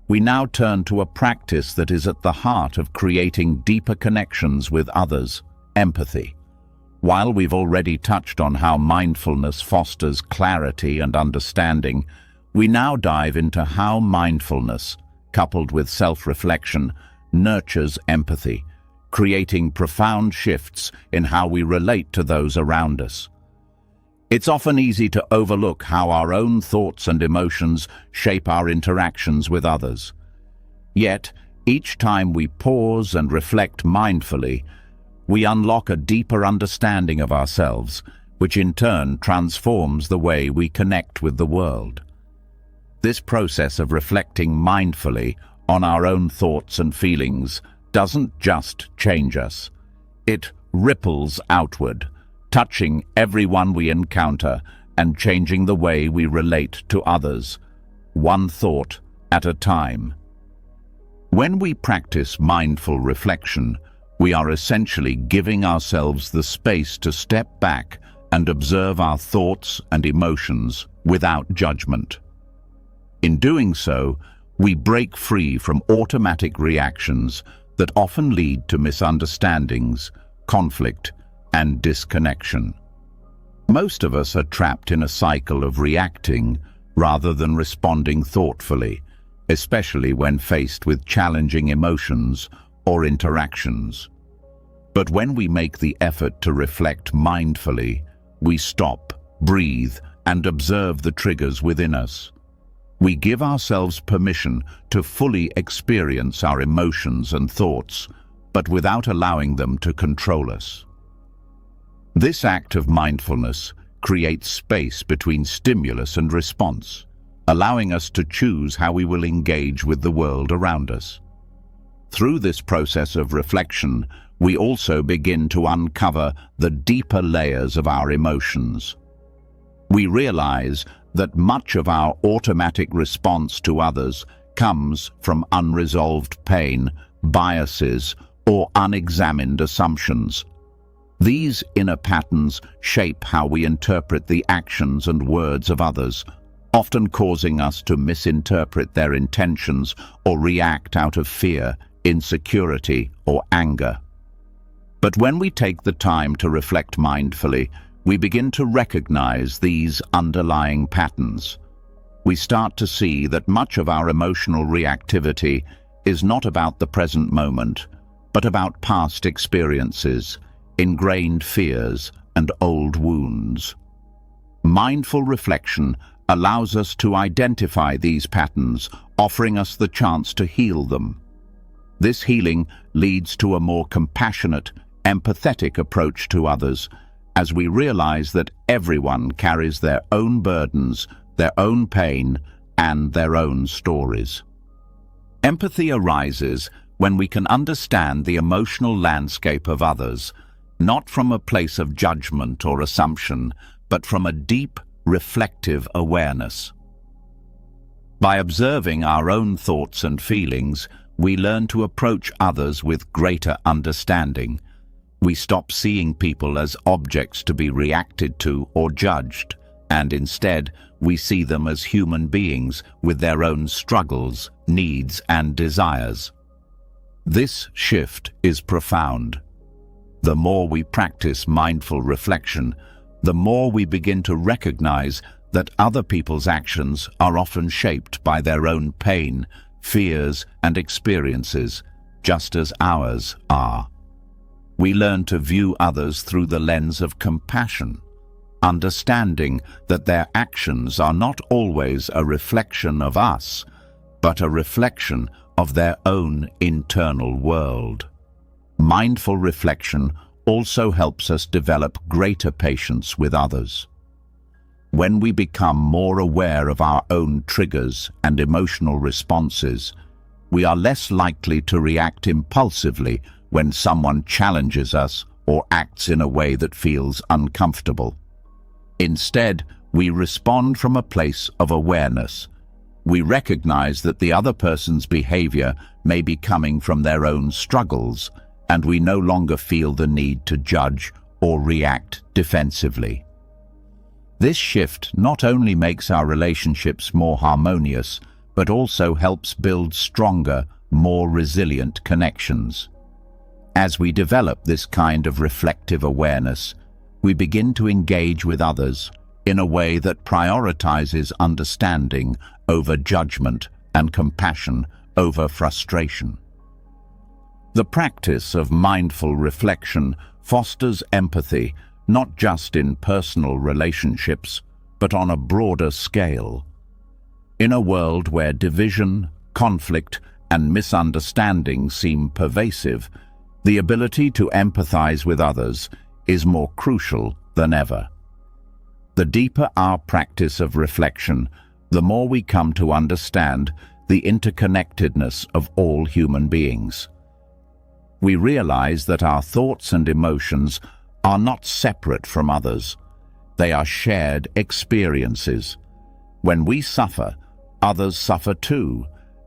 Speaker 1: we now turn to a practice that is at the heart of creating deeper connections with others: empathy. While we've already touched on how mindfulness fosters clarity and understanding, we now dive into how mindfulness, coupled with self-reflection, nurtures empathy, creating profound shifts in how we relate to those around us. It's often easy to overlook how our own thoughts and emotions shape our interactions with others. Yet, each time we pause and reflect mindfully, we unlock a deeper understanding of ourselves, which in turn transforms the way we connect with the world. This process of reflecting mindfully on our own thoughts and feelings doesn't just change us. It ripples outward, touching everyone we encounter and changing the way we relate to others, one thought at a time. When we practice mindful reflection, we are essentially giving ourselves the space to step back and observe our thoughts and emotions without judgment. In doing so, we break free from automatic reactions that often lead to misunderstandings, conflict, and disconnection. Most of us are trapped in a cycle of reacting rather than responding thoughtfully, especially when faced with challenging emotions or interactions. But when we make the effort to reflect mindfully, we stop, breathe, and observe the triggers within us. We give ourselves permission to fully experience our emotions and thoughts, but without allowing them to control us. This act of mindfulness creates space between stimulus and response, allowing us to choose how we will engage with the world around us. Through this process of reflection, we also begin to uncover the deeper layers of our emotions. We realize that much of our automatic response to others comes from unresolved pain, biases, or unexamined assumptions. These inner patterns shape how we interpret the actions and words of others, often causing us to misinterpret their intentions or react out of fear, insecurity, or anger. But when we take the time to reflect mindfully, we begin to recognize these underlying patterns. We start to see that much of our emotional reactivity is not about the present moment, but about past experiences, ingrained fears, and old wounds. Mindful reflection allows us to identify these patterns, offering us the chance to heal them. This healing leads to a more compassionate, empathetic approach to others, as we realize that everyone carries their own burdens, their own pain, and their own stories. Empathy arises when we can understand the emotional landscape of others, not from a place of judgment or assumption, but from a deep, reflective awareness. By observing our own thoughts and feelings, we learn to approach others with greater understanding. We stop seeing people as objects to be reacted to or judged, and instead we see them as human beings with their own struggles, needs, and desires. This shift is profound. The more we practice mindful reflection, the more we begin to recognize that other people's actions are often shaped by their own pain, fears, and experiences, just as ours are. We learn to view others through the lens of compassion, understanding that their actions are not always a reflection of us, but a reflection of their own internal world. Mindful reflection also helps us develop greater patience with others. When we become more aware of our own triggers and emotional responses, we are less likely to react impulsively when someone challenges us or acts in a way that feels uncomfortable. Instead, we respond from a place of awareness. We recognize that the other person's behavior may be coming from their own struggles, and we no longer feel the need to judge or react defensively. This shift not only makes our relationships more harmonious, but also helps build stronger, more resilient connections. As we develop this kind of reflective awareness, we begin to engage with others in a way that prioritizes understanding over judgment and compassion over frustration. The practice of mindful reflection fosters empathy not just in personal relationships, but on a broader scale. In a world where division, conflict, and misunderstanding seem pervasive, the ability to empathize with others is more crucial than ever. The deeper our practice of reflection, the more we come to understand the interconnectedness of all human beings. We realize that our thoughts and emotions are not separate from others. They are shared experiences. When we suffer, others suffer too,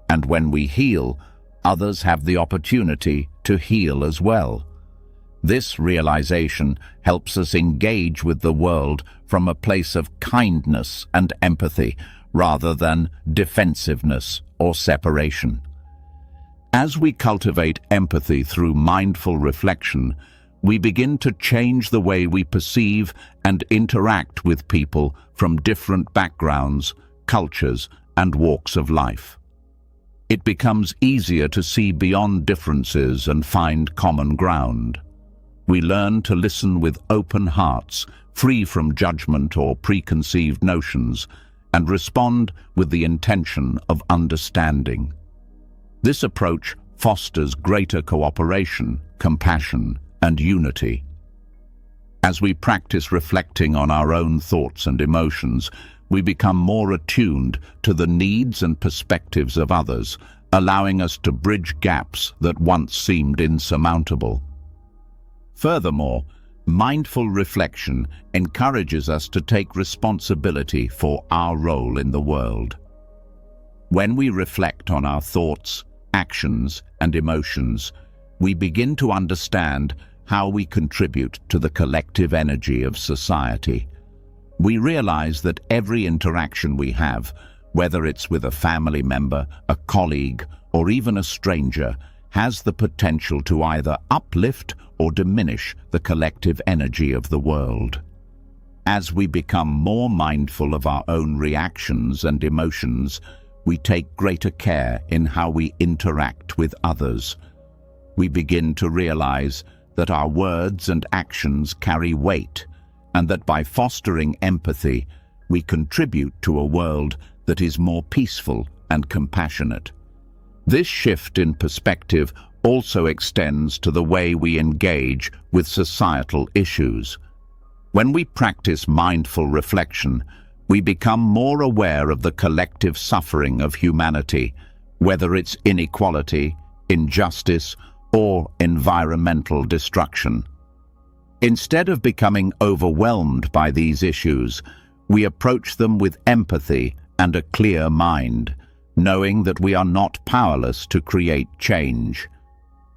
Speaker 1: and when we heal, others have the opportunity to heal as well. This realization helps us engage with the world from a place of kindness and empathy rather than defensiveness or separation. As we cultivate empathy through mindful reflection, we begin to change the way we perceive and interact with people from different backgrounds, cultures, and walks of life. It becomes easier to see beyond differences and find common ground. We learn to listen with open hearts, free from judgment or preconceived notions, and respond with the intention of understanding. This approach fosters greater cooperation, compassion, and unity. As we practice reflecting on our own thoughts and emotions, we become more attuned to the needs and perspectives of others, allowing us to bridge gaps that once seemed insurmountable. Furthermore, mindful reflection encourages us to take responsibility for our role in the world. When we reflect on our thoughts, actions, and emotions, we begin to understand how we contribute to the collective energy of society. We realize that every interaction we have, whether it's with a family member, a colleague, or even a stranger, has the potential to either uplift or diminish the collective energy of the world. As we become more mindful of our own reactions and emotions, we take greater care in how we interact with others. We begin to realize that our words and actions carry weight, and that by fostering empathy, we contribute to a world that is more peaceful and compassionate. This shift in perspective also extends to the way we engage with societal issues. When we practice mindful reflection, we become more aware of the collective suffering of humanity, whether it's inequality, injustice, or environmental destruction. Instead of becoming overwhelmed by these issues, we approach them with empathy and a clear mind, knowing that we are not powerless to create change.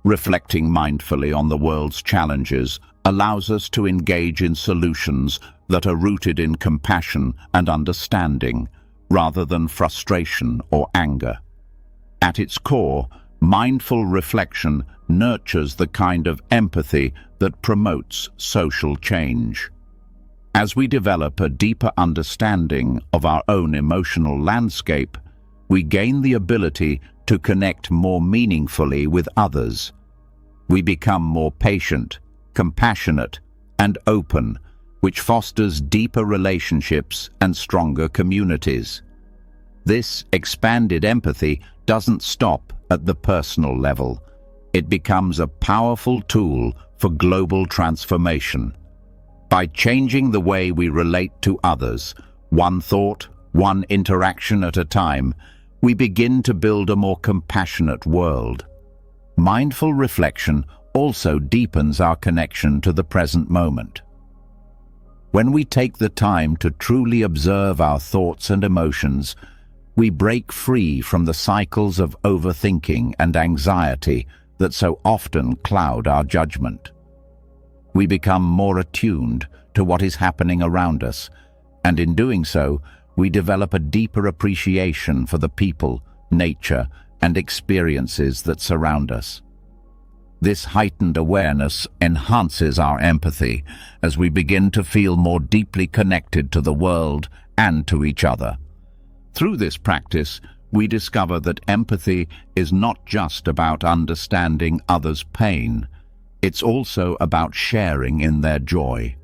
Speaker 1: Reflecting mindfully on the world's challenges allows us to engage in solutions that are rooted in compassion and understanding, rather than frustration or anger. At its core, mindful reflection nurtures the kind of empathy that promotes social change. As we develop a deeper understanding of our own emotional landscape, we gain the ability to connect more meaningfully with others. We become more patient, compassionate, and open, which fosters deeper relationships and stronger communities. This expanded empathy doesn't stop at the personal level. It becomes a powerful tool for global transformation. By changing the way we relate to others, one thought, one interaction at a time, we begin to build a more compassionate world. Mindful reflection also deepens our connection to the present moment. When we take the time to truly observe our thoughts and emotions, we break free from the cycles of overthinking and anxiety that so often cloud our judgment. We become more attuned to what is happening around us, and in doing so, we develop a deeper appreciation for the people, nature, and experiences that surround us. This heightened awareness enhances our empathy as we begin to feel more deeply connected to the world and to each other. Through this practice, we discover that empathy is not just about understanding others' pain, it's also about sharing in their joy.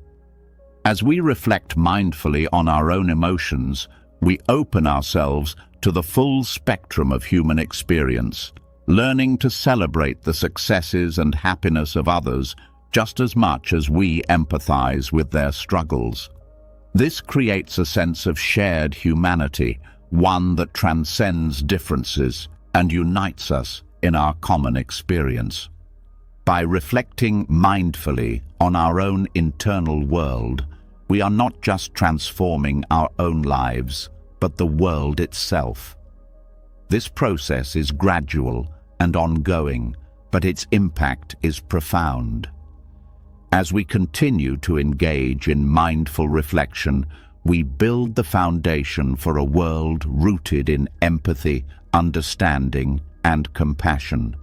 Speaker 1: As we reflect mindfully on our own emotions, we open ourselves to the full spectrum of human experience, learning to celebrate the successes and happiness of others just as much as we empathize with their struggles. This creates a sense of shared humanity, one that transcends differences and unites us in our common experience. By reflecting mindfully on our own internal world, we are not just transforming our own lives, but the world itself. This process is gradual and ongoing, but its impact is profound. As we continue to engage in mindful reflection, we build the foundation for a world rooted in empathy, understanding, and compassion.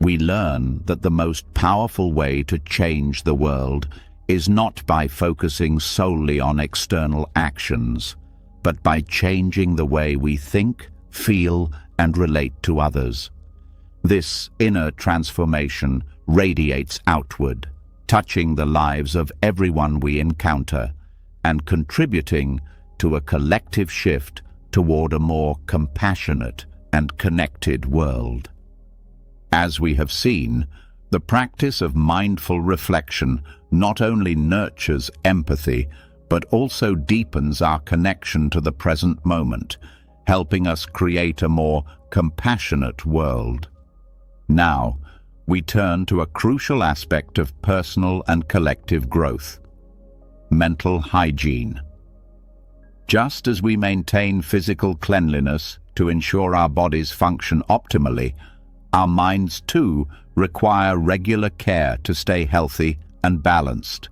Speaker 1: We learn that the most powerful way to change the world is not by focusing solely on external actions, but by changing the way we think, feel, and relate to others. This inner transformation radiates outward, touching the lives of everyone we encounter and contributing to a collective shift toward a more compassionate and connected world. As we have seen, the practice of mindful reflection not only nurtures empathy, but also deepens our connection to the present moment, helping us create a more compassionate world. Now, we turn to a crucial aspect of personal and collective growth: mental hygiene. Just as we maintain physical cleanliness to ensure our bodies function optimally, our minds too require regular care to stay healthy and balanced.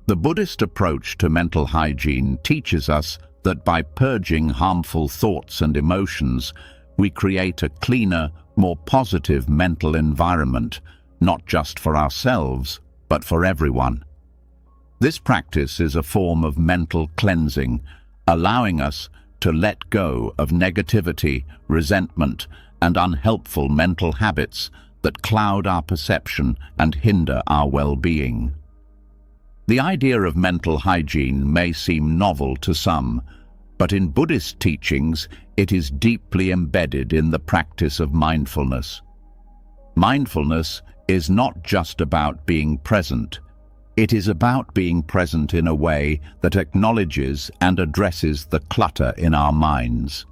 Speaker 1: The Buddhist approach to mental hygiene teaches us that by purging harmful thoughts and emotions, we create a cleaner, more positive mental environment, not just for ourselves, but for everyone. This practice is a form of mental cleansing, allowing us to let go of negativity, resentment, and unhelpful mental habits that cloud our perception and hinder our well-being. The idea of mental hygiene may seem novel to some, but in Buddhist teachings, it is deeply embedded in the practice of mindfulness. Mindfulness is not just about being present. It is about being present in a way that acknowledges and addresses the clutter in our minds.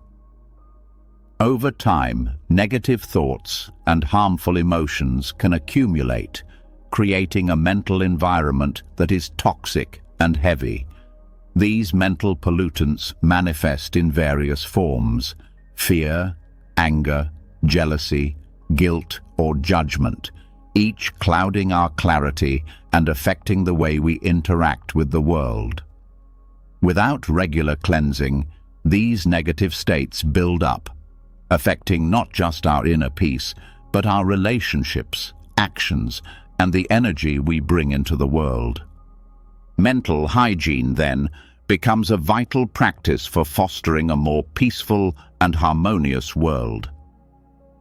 Speaker 1: Over time, negative thoughts and harmful emotions can accumulate, creating a mental environment that is toxic and heavy. These mental pollutants manifest in various forms: fear, anger, jealousy, guilt, or judgment, each clouding our clarity and affecting the way we interact with the world. Without regular cleansing, these negative states build up, affecting not just our inner peace, but our relationships, actions, and the energy we bring into the world. Mental hygiene, then, becomes a vital practice for fostering a more peaceful and harmonious world.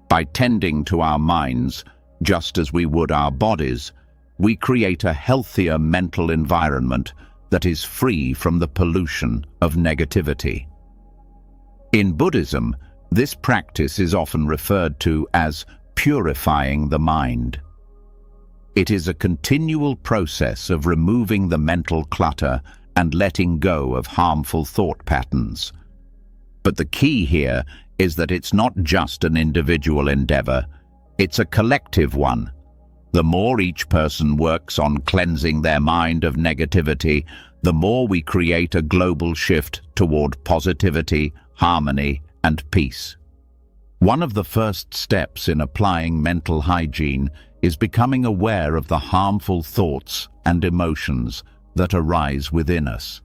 Speaker 1: By tending to our minds, just as we would our bodies, we create a healthier mental environment that is free from the pollution of negativity. In Buddhism, this practice is often referred to as purifying the mind. It is a continual process of removing the mental clutter and letting go of harmful thought patterns. But the key here is that it's not just an individual endeavor, it's a collective one. The more each person works on cleansing their mind of negativity, the more we create a global shift toward positivity, harmony, and peace. One of the first steps in applying mental hygiene is becoming aware of the harmful thoughts and emotions that arise within us.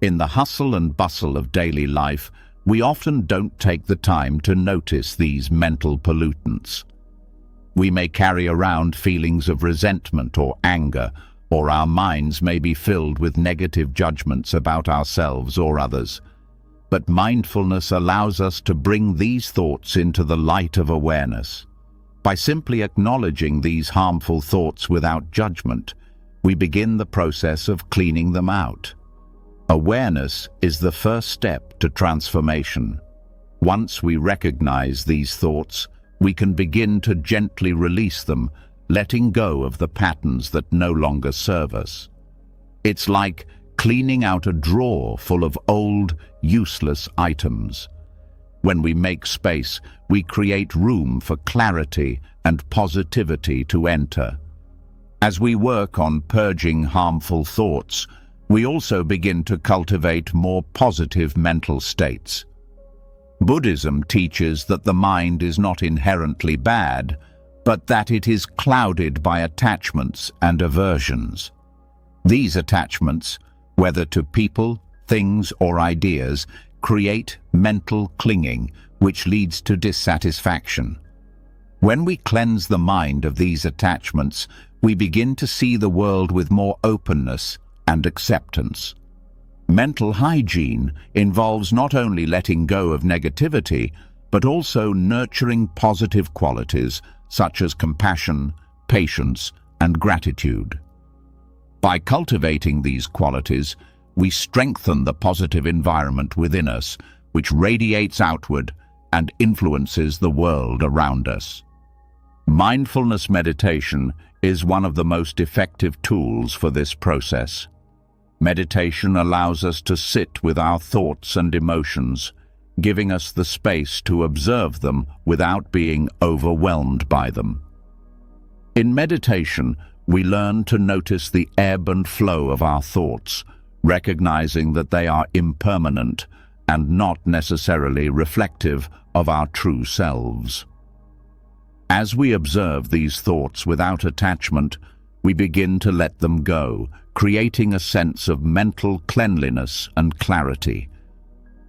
Speaker 1: In the hustle and bustle of daily life, we often don't take the time to notice these mental pollutants. We may carry around feelings of resentment or anger, or our minds may be filled with negative judgments about ourselves or others. But mindfulness allows us to bring these thoughts into the light of awareness. By simply acknowledging these harmful thoughts without judgment, we begin the process of cleaning them out. Awareness is the first step to transformation. Once we recognize these thoughts, we can begin to gently release them, letting go of the patterns that no longer serve us. It's like cleaning out a drawer full of old, useless items. When we make space, we create room for clarity and positivity to enter. As we work on purging harmful thoughts, we also begin to cultivate more positive mental states. Buddhism teaches that the mind is not inherently bad, but that it is clouded by attachments and aversions. These attachments, whether to people, things, or ideas, create mental clinging, which leads to dissatisfaction. When we cleanse the mind of these attachments, we begin to see the world with more openness and acceptance. Mental hygiene involves not only letting go of negativity, but also nurturing positive qualities such as compassion, patience, and gratitude. By cultivating these qualities, we strengthen the positive environment within us, which radiates outward and influences the world around us. Mindfulness meditation is one of the most effective tools for this process. Meditation allows us to sit with our thoughts and emotions, giving us the space to observe them without being overwhelmed by them. In meditation, we learn to notice the ebb and flow of our thoughts, recognizing that they are impermanent and not necessarily reflective of our true selves. As we observe these thoughts without attachment, we begin to let them go, creating a sense of mental cleanliness and clarity.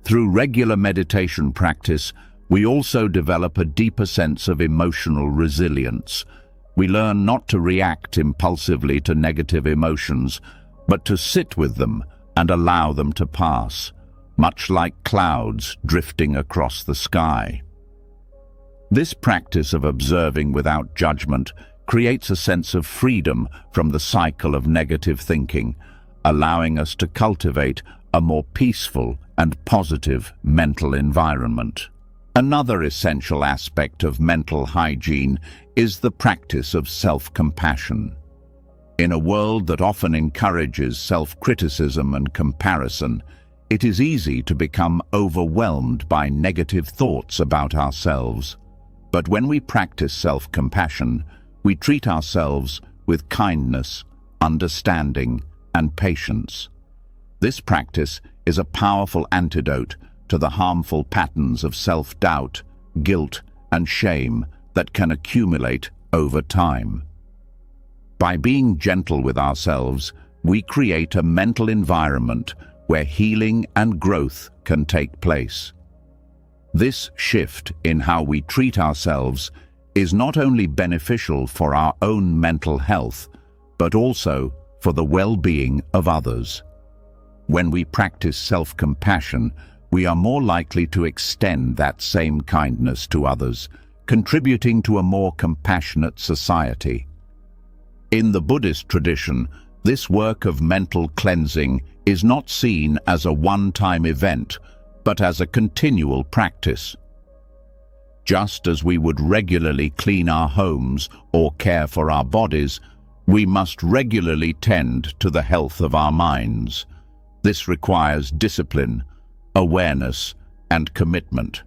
Speaker 1: Through regular meditation practice, we also develop a deeper sense of emotional resilience. We learn not to react impulsively to negative emotions, but to sit with them and allow them to pass, much like clouds drifting across the sky. This practice of observing without judgment creates a sense of freedom from the cycle of negative thinking, allowing us to cultivate a more peaceful and positive mental environment. Another essential aspect of mental hygiene is the practice of self-compassion. In a world that often encourages self-criticism and comparison, it is easy to become overwhelmed by negative thoughts about ourselves. But when we practice self-compassion, we treat ourselves with kindness, understanding, and patience. This practice is a powerful antidote to the harmful patterns of self-doubt, guilt, and shame that can accumulate over time. By being gentle with ourselves, we create a mental environment where healing and growth can take place. This shift in how we treat ourselves is not only beneficial for our own mental health, but also for the well-being of others. When we practice self-compassion, we are more likely to extend that same kindness to others, contributing to a more compassionate society. In the Buddhist tradition, this work of mental cleansing is not seen as a one-time event, but as a continual practice. Just as we would regularly clean our homes or care for our bodies, we must regularly tend to the health of our minds. This requires discipline, awareness, and commitment.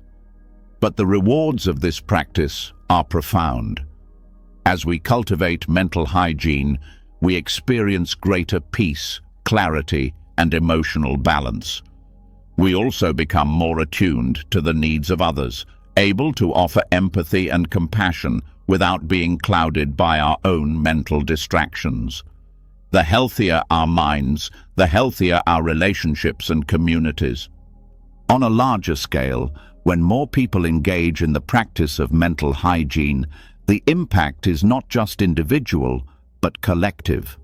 Speaker 1: But the rewards of this practice are profound. As we cultivate mental hygiene, we experience greater peace, clarity, and emotional balance. We also become more attuned to the needs of others, able to offer empathy and compassion without being clouded by our own mental distractions. The healthier our minds, the healthier our relationships and communities. On a larger scale, when more people engage in the practice of mental hygiene, the impact is not just individual, but collective.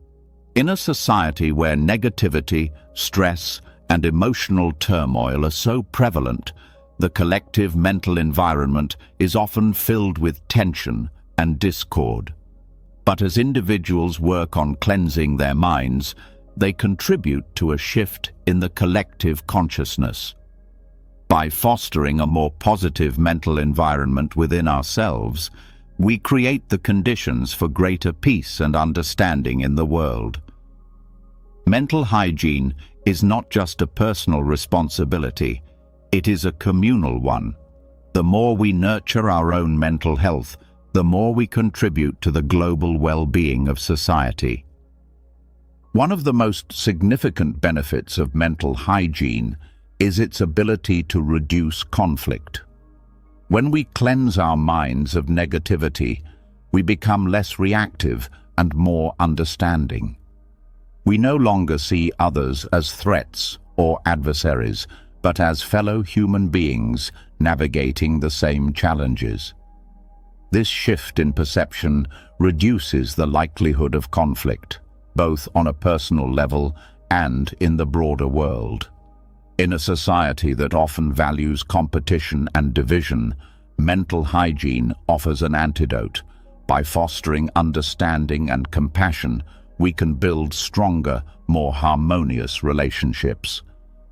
Speaker 1: In a society where negativity, stress, and emotional turmoil are so prevalent, the collective mental environment is often filled with tension and discord. But as individuals work on cleansing their minds, they contribute to a shift in the collective consciousness. By fostering a more positive mental environment within ourselves, we create the conditions for greater peace and understanding in the world. Mental hygiene is not just a personal responsibility, it is a communal one. The more we nurture our own mental health, the more we contribute to the global well-being of society. One of the most significant benefits of mental hygiene is its ability to reduce conflict. When we cleanse our minds of negativity, we become less reactive and more understanding. We no longer see others as threats or adversaries, but as fellow human beings navigating the same challenges. This shift in perception reduces the likelihood of conflict, both on a personal level and in the broader world. In a society that often values competition and division, mental hygiene offers an antidote. By fostering understanding and compassion, we can build stronger, more harmonious relationships.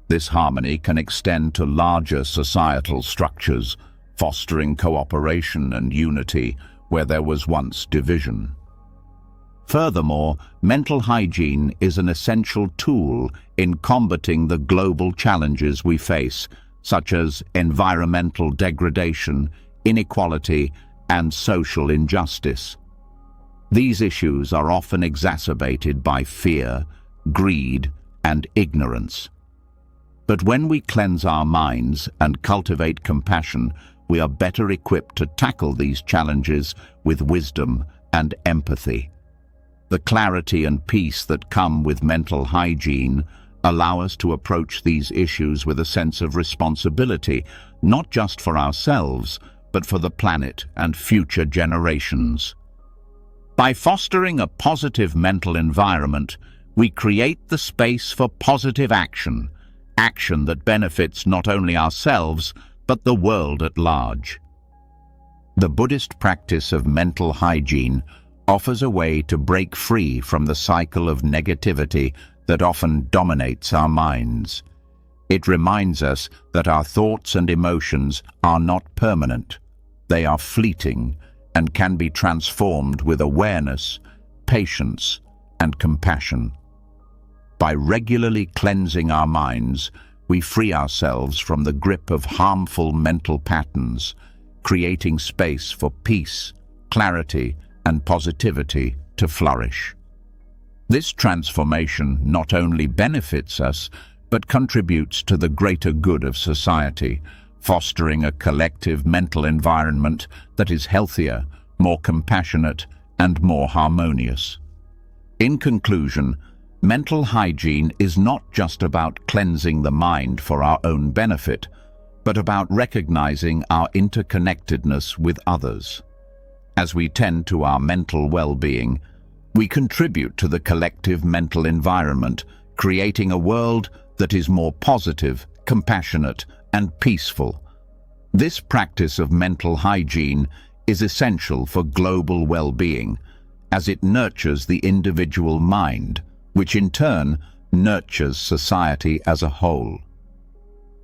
Speaker 1: This harmony can extend to larger societal structures, fostering cooperation and unity where there was once division. Furthermore, mental hygiene is an essential tool in combating the global challenges we face, such as environmental degradation, inequality, and social injustice. These issues are often exacerbated by fear, greed, and ignorance. But when we cleanse our minds and cultivate compassion, we are better equipped to tackle these challenges with wisdom and empathy. The clarity and peace that come with mental hygiene allow us to approach these issues with a sense of responsibility, not just for ourselves, but for the planet and future generations. By fostering a positive mental environment, we create the space for positive action, action that benefits not only ourselves, but the world at large. The Buddhist practice of mental hygiene offers a way to break free from the cycle of negativity that often dominates our minds. It reminds us that our thoughts and emotions are not permanent. They are fleeting and can be transformed with awareness, patience, and compassion. By regularly cleansing our minds, we free ourselves from the grip of harmful mental patterns, creating space for peace, clarity, and positivity to flourish. This transformation not only benefits us, but contributes to the greater good of society, fostering a collective mental environment that is healthier, more compassionate, and more harmonious. In conclusion, mental hygiene is not just about cleansing the mind for our own benefit, but about recognizing our interconnectedness with others. As we tend to our mental well-being, we contribute to the collective mental environment, creating a world that is more positive, compassionate, and peaceful. This practice of mental hygiene is essential for global well-being, as it nurtures the individual mind, which in turn nurtures society as a whole.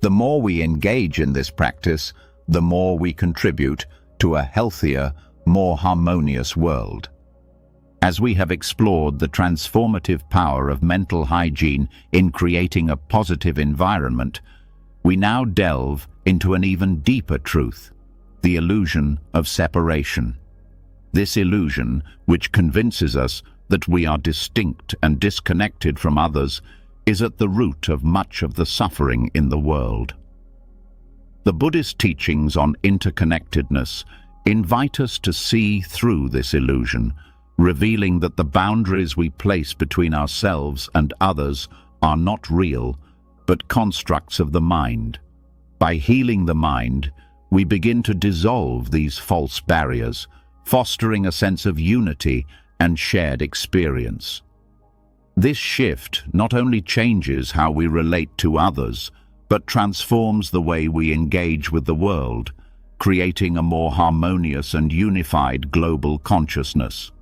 Speaker 1: The more we engage in this practice, the more we contribute to a healthier, more harmonious world. As we have explored the transformative power of mental hygiene in creating a positive environment, we now delve into an even deeper truth, the illusion of separation. This illusion, which convinces us that we are distinct and disconnected from others, is at the root of much of the suffering in the world. The Buddhist teachings on interconnectedness invite us to see through this illusion, revealing that the boundaries we place between ourselves and others are not real, but constructs of the mind. By healing the mind, we begin to dissolve these false barriers, fostering a sense of unity and shared experience. This shift not only changes how we relate to others, but transforms the way we engage with the world, creating a more harmonious and unified global consciousness.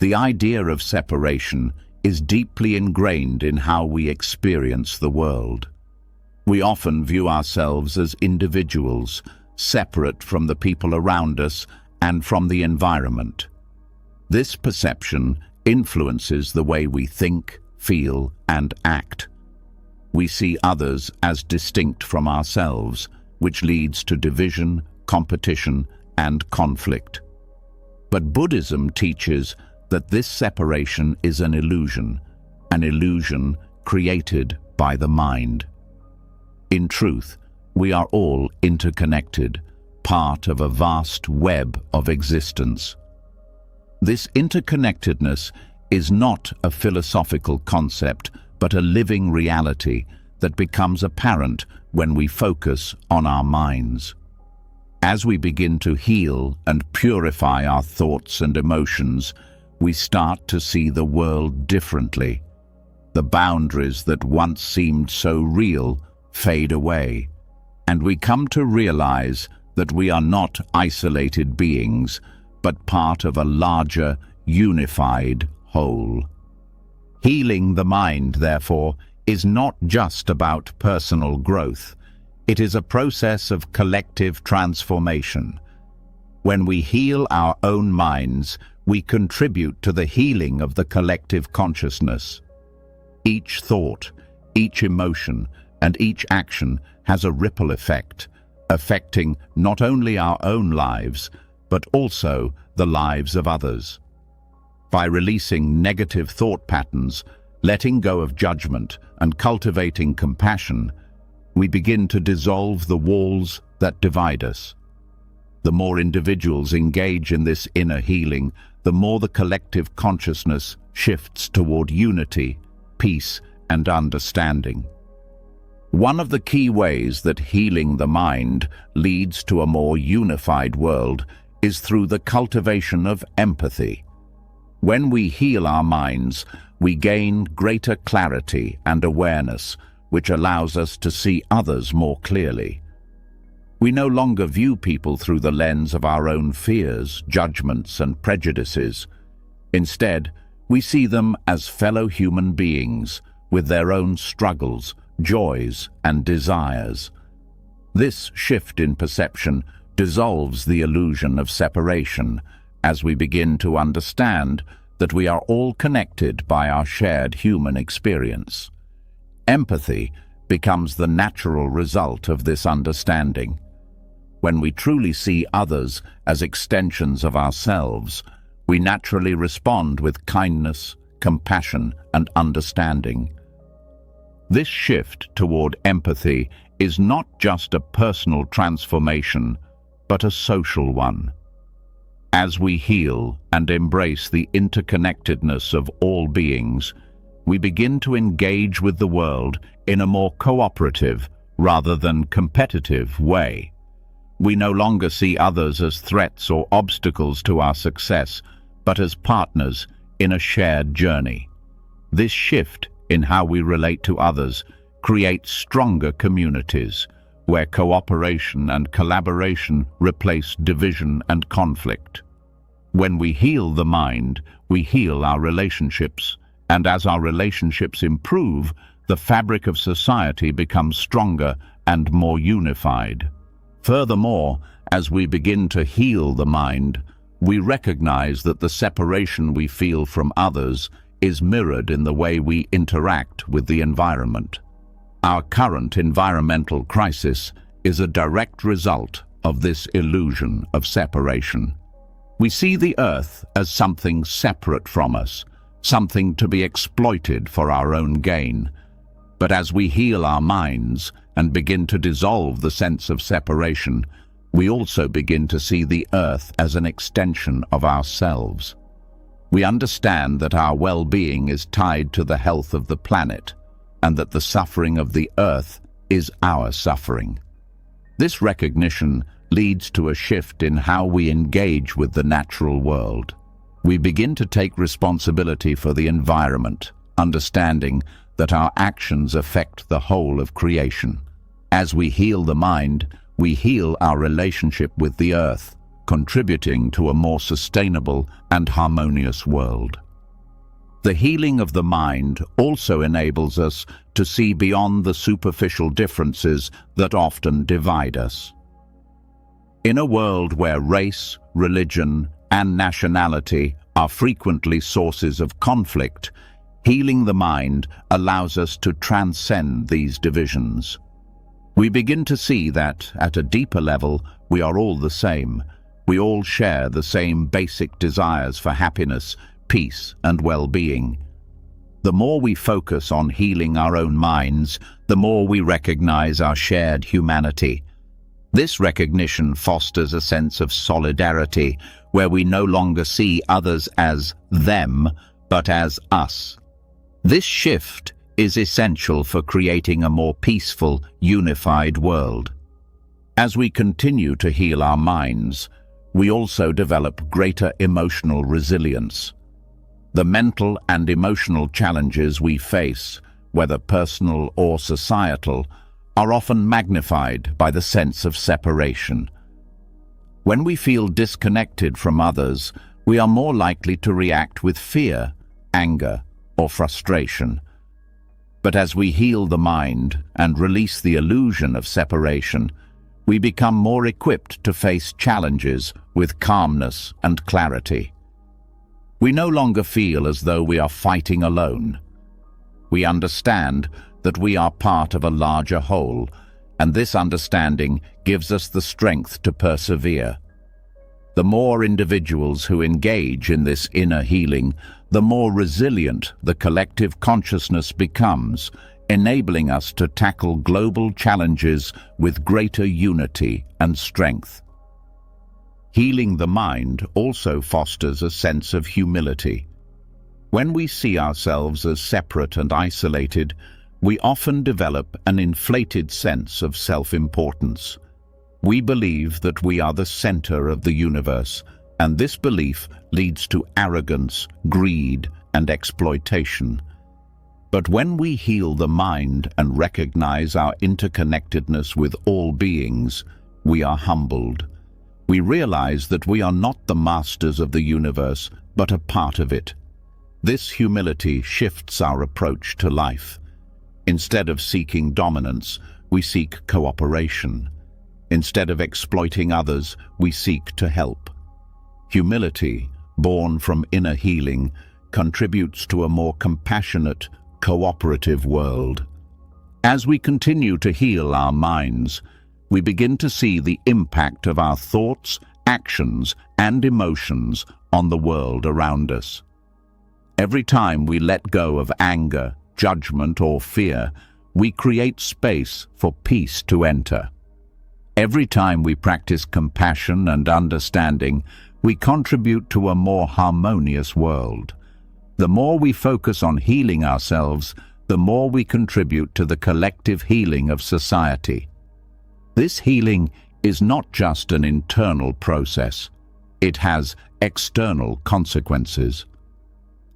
Speaker 1: The idea of separation is deeply ingrained in how we experience the world. We often view ourselves as individuals, separate from the people around us and from the environment. This perception influences the way we think, feel, and act. We see others as distinct from ourselves, which leads to division, competition, and conflict. But Buddhism teaches that this separation is an illusion created by the mind. In truth, we are all interconnected, part of a vast web of existence. This interconnectedness is not a philosophical concept, but a living reality that becomes apparent when we focus on our minds. As we begin to heal and purify our thoughts and emotions, we start to see the world differently. The boundaries that once seemed so real fade away, and we come to realize that we are not isolated beings, but part of a larger, unified whole. Healing the mind, therefore, is not just about personal growth. It is a process of collective transformation. When we heal our own minds, we contribute to the healing of the collective consciousness. Each thought, each emotion, and each action has a ripple effect, affecting not only our own lives, but also the lives of others. By releasing negative thought patterns, letting go of judgment, and cultivating compassion, we begin to dissolve the walls that divide us. The more individuals engage in this inner healing, the more the collective consciousness shifts toward unity, peace, and understanding. One of the key ways that healing the mind leads to a more unified world is through the cultivation of empathy. When we heal our minds, we gain greater clarity and awareness, which allows us to see others more clearly. We no longer view people through the lens of our own fears, judgments, and prejudices. Instead, we see them as fellow human beings with their own struggles, joys, and desires. This shift in perception dissolves the illusion of separation as we begin to understand that we are all connected by our shared human experience. Empathy becomes the natural result of this understanding. When we truly see others as extensions of ourselves, we naturally respond with kindness, compassion, and understanding. This shift toward empathy is not just a personal transformation, but a social one. As we heal and embrace the interconnectedness of all beings, we begin to engage with the world in a more cooperative rather than competitive way. We no longer see others as threats or obstacles to our success, but as partners in a shared journey. This shift in how we relate to others creates stronger communities, where cooperation and collaboration replace division and conflict. When we heal the mind, we heal our relationships, and as our relationships improve, the fabric of society becomes stronger and more unified. Furthermore, as we begin to heal the mind, we recognize that the separation we feel from others is mirrored in the way we interact with the environment. Our current environmental crisis is a direct result of this illusion of separation. We see the earth as something separate from us, something to be exploited for our own gain. But as we heal our minds and begin to dissolve the sense of separation, we also begin to see the earth as an extension of ourselves. We understand that our well-being is tied to the health of the planet, and that the suffering of the earth is our suffering. This recognition leads to a shift in how we engage with the natural world. We begin to take responsibility for the environment, understanding that our actions affect the whole of creation. As we heal the mind, we heal our relationship with the earth, contributing to a more sustainable and harmonious world. The healing of the mind also enables us to see beyond the superficial differences that often divide us. In a world where race, religion, and nationality are frequently sources of conflict, healing the mind allows us to transcend these divisions. We begin to see that, at a deeper level, we are all the same. We all share the same basic desires for happiness, peace, and well-being. The more we focus on healing our own minds, the more we recognize our shared humanity. This recognition fosters a sense of solidarity, where we no longer see others as them, but as us. This shift is essential for creating a more peaceful, unified world. As we continue to heal our minds, we also develop greater emotional resilience. The mental and emotional challenges we face, whether personal or societal, are often magnified by the sense of separation. When we feel disconnected from others, we are more likely to react with fear, anger, or frustration. But as we heal the mind and release the illusion of separation, we become more equipped to face challenges with calmness and clarity. We no longer feel as though we are fighting alone. We understand that we are part of a larger whole, and this understanding gives us the strength to persevere. The more individuals who engage in this inner healing, the more resilient the collective consciousness becomes, enabling us to tackle global challenges with greater unity and strength. Healing the mind also fosters a sense of humility. When we see ourselves as separate and isolated, we often develop an inflated sense of self-importance. We believe that we are the center of the universe and this belief leads to arrogance, greed, and exploitation. But when we heal the mind and recognize our interconnectedness with all beings, we are humbled. We realize that we are not the masters of the universe, but a part of it. This humility shifts our approach to life. Instead of seeking dominance, we seek cooperation. Instead of exploiting others, we seek to help. Humility, born from inner healing, contributes to a more compassionate, cooperative world. As we continue to heal our minds, we begin to see the impact of our thoughts, actions, and emotions on the world around us. Every time we let go of anger, judgment, or fear, we create space for peace to enter. Every time we practice compassion and understanding, we contribute to a more harmonious world. The more we focus on healing ourselves, the more we contribute to the collective healing of society. This healing is not just an internal process. It has external consequences.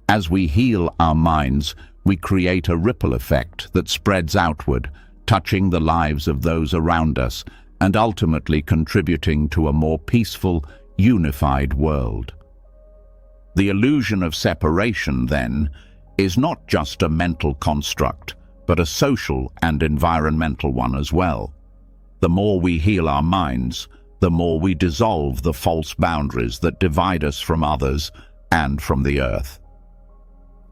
Speaker 1: As we heal our minds, we create a ripple effect that spreads outward, touching the lives of those around us and ultimately contributing to a more peaceful, unified world. The illusion of separation, then, is not just a mental construct, but a social and environmental one as well. The more we heal our minds, the more we dissolve the false boundaries that divide us from others and from the earth.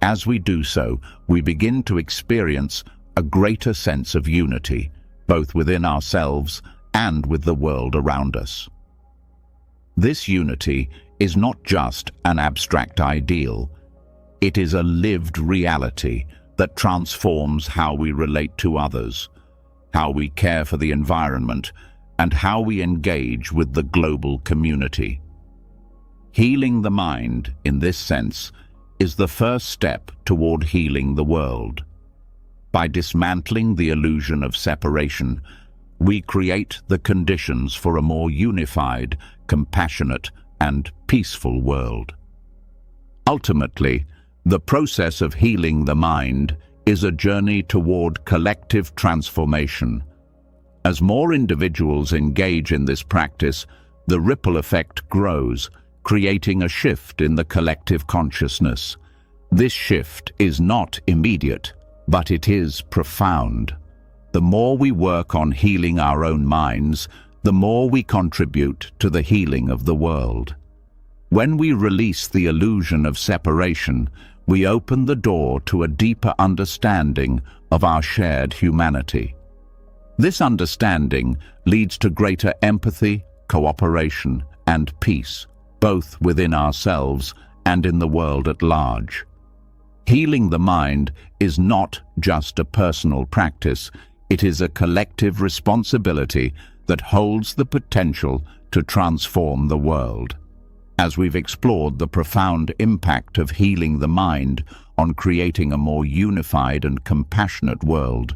Speaker 1: As we do so, we begin to experience a greater sense of unity, both within ourselves and with the world around us. This unity is not just an abstract ideal. It is a lived reality that transforms how we relate to others, how we care for the environment, and how we engage with the global community. Healing the mind, in this sense, is the first step toward healing the world. By dismantling the illusion of separation, we create the conditions for a more unified, compassionate, and peaceful world. Ultimately, the process of healing the mind is a journey toward collective transformation. As more individuals engage in this practice, the ripple effect grows, creating a shift in the collective consciousness. This shift is not immediate, but it is profound. The more we work on healing our own minds, the more we contribute to the healing of the world. When we release the illusion of separation, we open the door to a deeper understanding of our shared humanity. This understanding leads to greater empathy, cooperation, and peace, both within ourselves and in the world at large. Healing the mind is not just a personal practice, it is a collective responsibility that holds the potential to transform the world. As we've explored the profound impact of healing the mind on creating a more unified and compassionate world,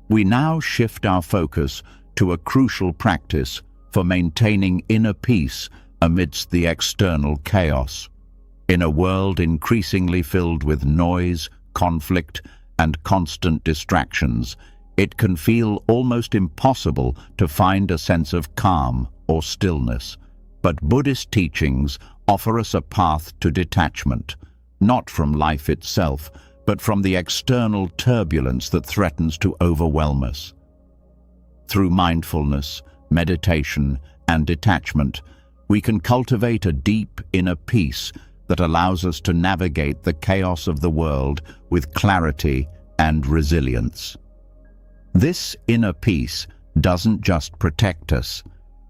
Speaker 1: we now shift our focus to a crucial practice for maintaining inner peace amidst the external chaos. In a world increasingly filled with noise, conflict, and constant distractions, it can feel almost impossible to find a sense of calm or stillness. But Buddhist teachings offer us a path to detachment, not from life itself, but from the external turbulence that threatens to overwhelm us. Through mindfulness, meditation, and detachment, we can cultivate a deep inner peace that allows us to navigate the chaos of the world with clarity and resilience. This inner peace doesn't just protect us,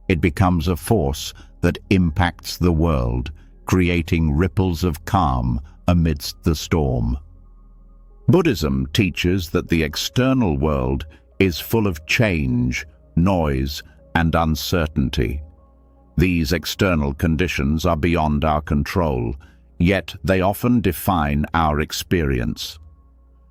Speaker 1: it becomes a force that impacts the world, creating ripples of calm amidst the storm. Buddhism teaches that the external world is full of change, noise, and uncertainty. These external conditions are beyond our control, yet they often define our experience.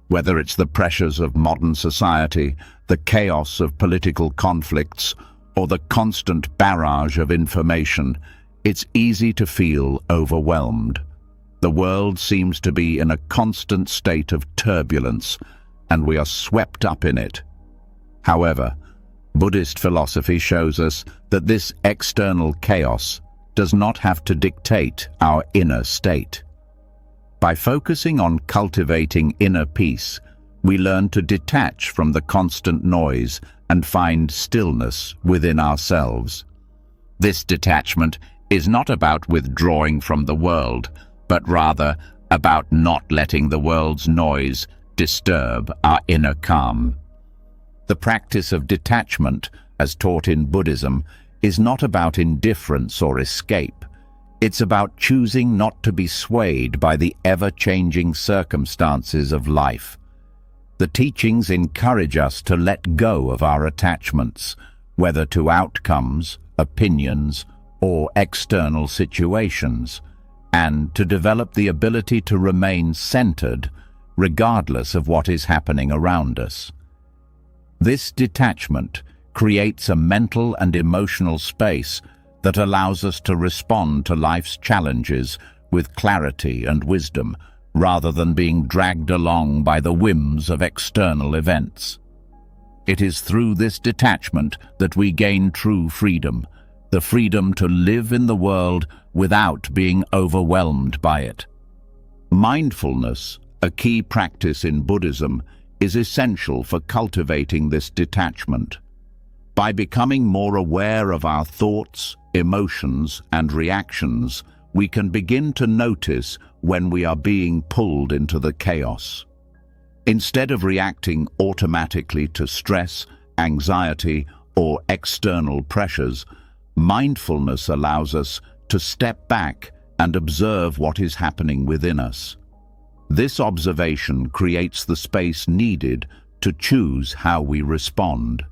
Speaker 1: Whether it's the pressures of modern society, the chaos of political conflicts, or the constant barrage of information, It's easy to feel overwhelmed. The world seems to be in a constant state of turbulence, and we are swept up in it. However, Buddhist philosophy shows us that this external chaos does not have to dictate our inner state. By focusing on cultivating inner peace, we learn to detach from the constant noise and find stillness within ourselves. This detachment is not about withdrawing from the world, but rather about not letting the world's noise disturb our inner calm. The practice of detachment, as taught in Buddhism, is not about indifference or escape. It's about choosing not to be swayed by the ever-changing circumstances of life. The teachings encourage us to let go of our attachments, whether to outcomes, opinions, or external situations, and to develop the ability to remain centered, regardless of what is happening around us. This detachment creates a mental and emotional space that allows us to respond to life's challenges with clarity and wisdom, rather than being dragged along by the whims of external events. It is through this detachment that we gain true freedom, the freedom to live in the world without being overwhelmed by it. Mindfulness, a key practice in Buddhism, is essential for cultivating this detachment. By becoming more aware of our thoughts, emotions, and reactions, we can begin to notice when we are being pulled into the chaos. Instead of reacting automatically to stress, anxiety, or external pressures, mindfulness allows us to step back and observe what is happening within us. This observation creates the space needed to choose how we respond.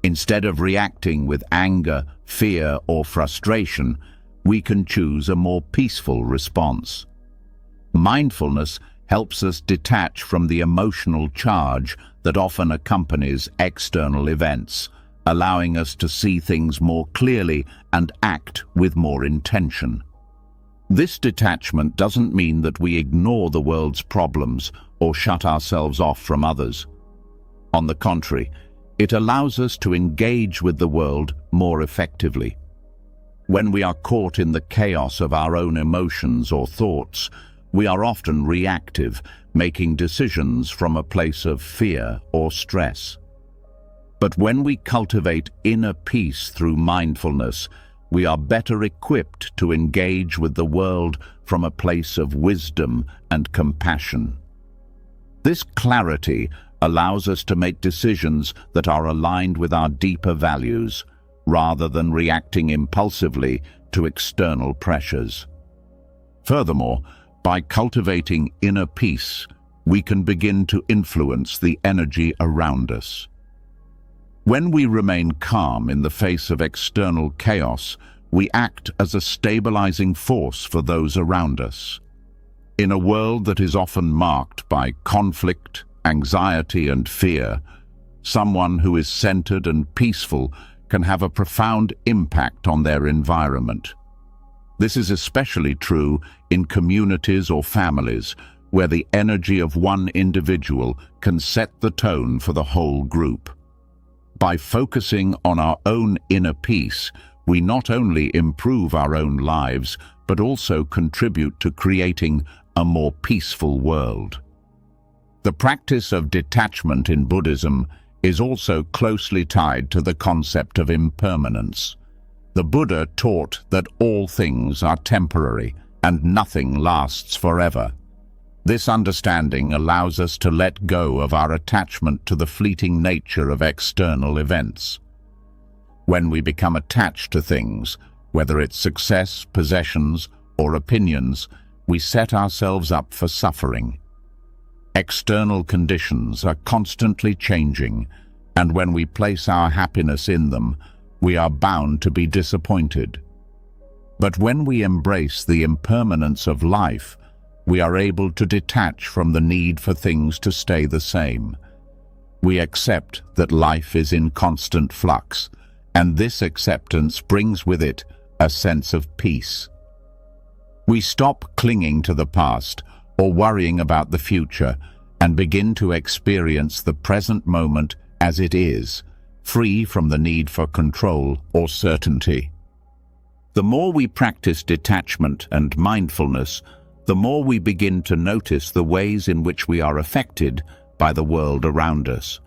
Speaker 1: Instead of reacting with anger, fear, or frustration, we can choose a more peaceful response. Mindfulness helps us detach from the emotional charge that often accompanies external events, allowing us to see things more clearly and act with more intention. This detachment doesn't mean that we ignore the world's problems or shut ourselves off from others. On the contrary, it allows us to engage with the world more effectively. When we are caught in the chaos of our own emotions or thoughts, we are often reactive, making decisions from a place of fear or stress. But when we cultivate inner peace through mindfulness, we are better equipped to engage with the world from a place of wisdom and compassion. This clarity allows us to make decisions that are aligned with our deeper values, rather than reacting impulsively to external pressures. Furthermore, by cultivating inner peace, we can begin to influence the energy around us. When we remain calm in the face of external chaos, we act as a stabilizing force for those around us. In a world that is often marked by conflict, anxiety, and fear, someone who is centered and peaceful can have a profound impact on their environment. This is especially true in communities or families, where the energy of one individual can set the tone for the whole group. By focusing on our own inner peace, we not only improve our own lives, but also contribute to creating a more peaceful world. The practice of detachment in Buddhism is also closely tied to the concept of impermanence. The Buddha taught that all things are temporary and nothing lasts forever. This understanding allows us to let go of our attachment to the fleeting nature of external events. When we become attached to things, whether it's success, possessions, or opinions, we set ourselves up for suffering. External conditions are constantly changing, and when we place our happiness in them, we are bound to be disappointed. But when we embrace the impermanence of life, we are able to detach from the need for things to stay the same. We accept that life is in constant flux, and this acceptance brings with it a sense of peace. We stop clinging to the past or worrying about the future and begin to experience the present moment as it is, free from the need for control or certainty. The more we practice detachment and mindfulness, the more we begin to notice the ways in which we are affected by the world around us.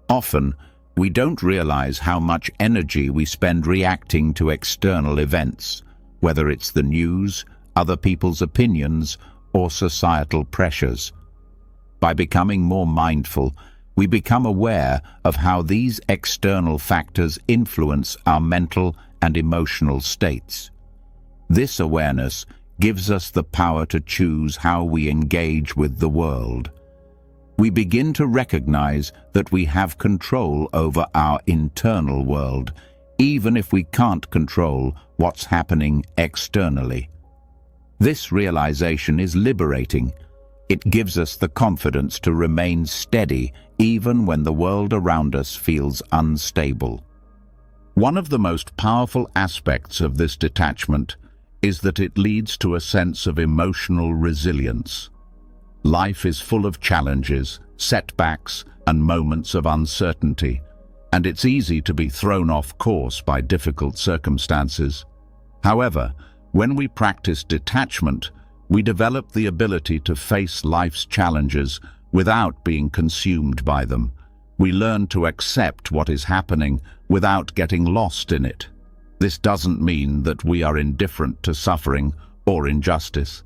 Speaker 1: Often, we don't realize how much energy we spend reacting to external events, whether it's the news, other people's opinions, or societal pressures. By becoming more mindful, we become aware of how these external factors influence our mental and emotional states. This awareness gives us the power to choose how we engage with the world. We begin to recognize that we have control over our internal world, even if we can't control what's happening externally. This realization is liberating. It gives us the confidence to remain steady even when the world around us feels unstable. One of the most powerful aspects of this detachment is that it leads to a sense of emotional resilience. Life is full of challenges, setbacks, and moments of uncertainty, and it's easy to be thrown off course by difficult circumstances. However, when we practice detachment, we develop the ability to face life's challenges without being consumed by them. We learn to accept what is happening without getting lost in it. This doesn't mean that we are indifferent to suffering or injustice.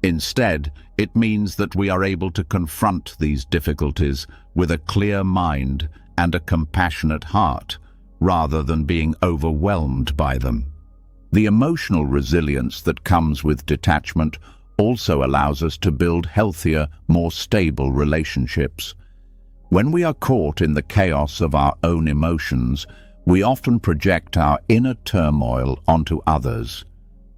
Speaker 1: Instead, it means that we are able to confront these difficulties with a clear mind and a compassionate heart, rather than being overwhelmed by them. The emotional resilience that comes with detachment also allows us to build healthier, more stable relationships. When we are caught in the chaos of our own emotions, we often project our inner turmoil onto others.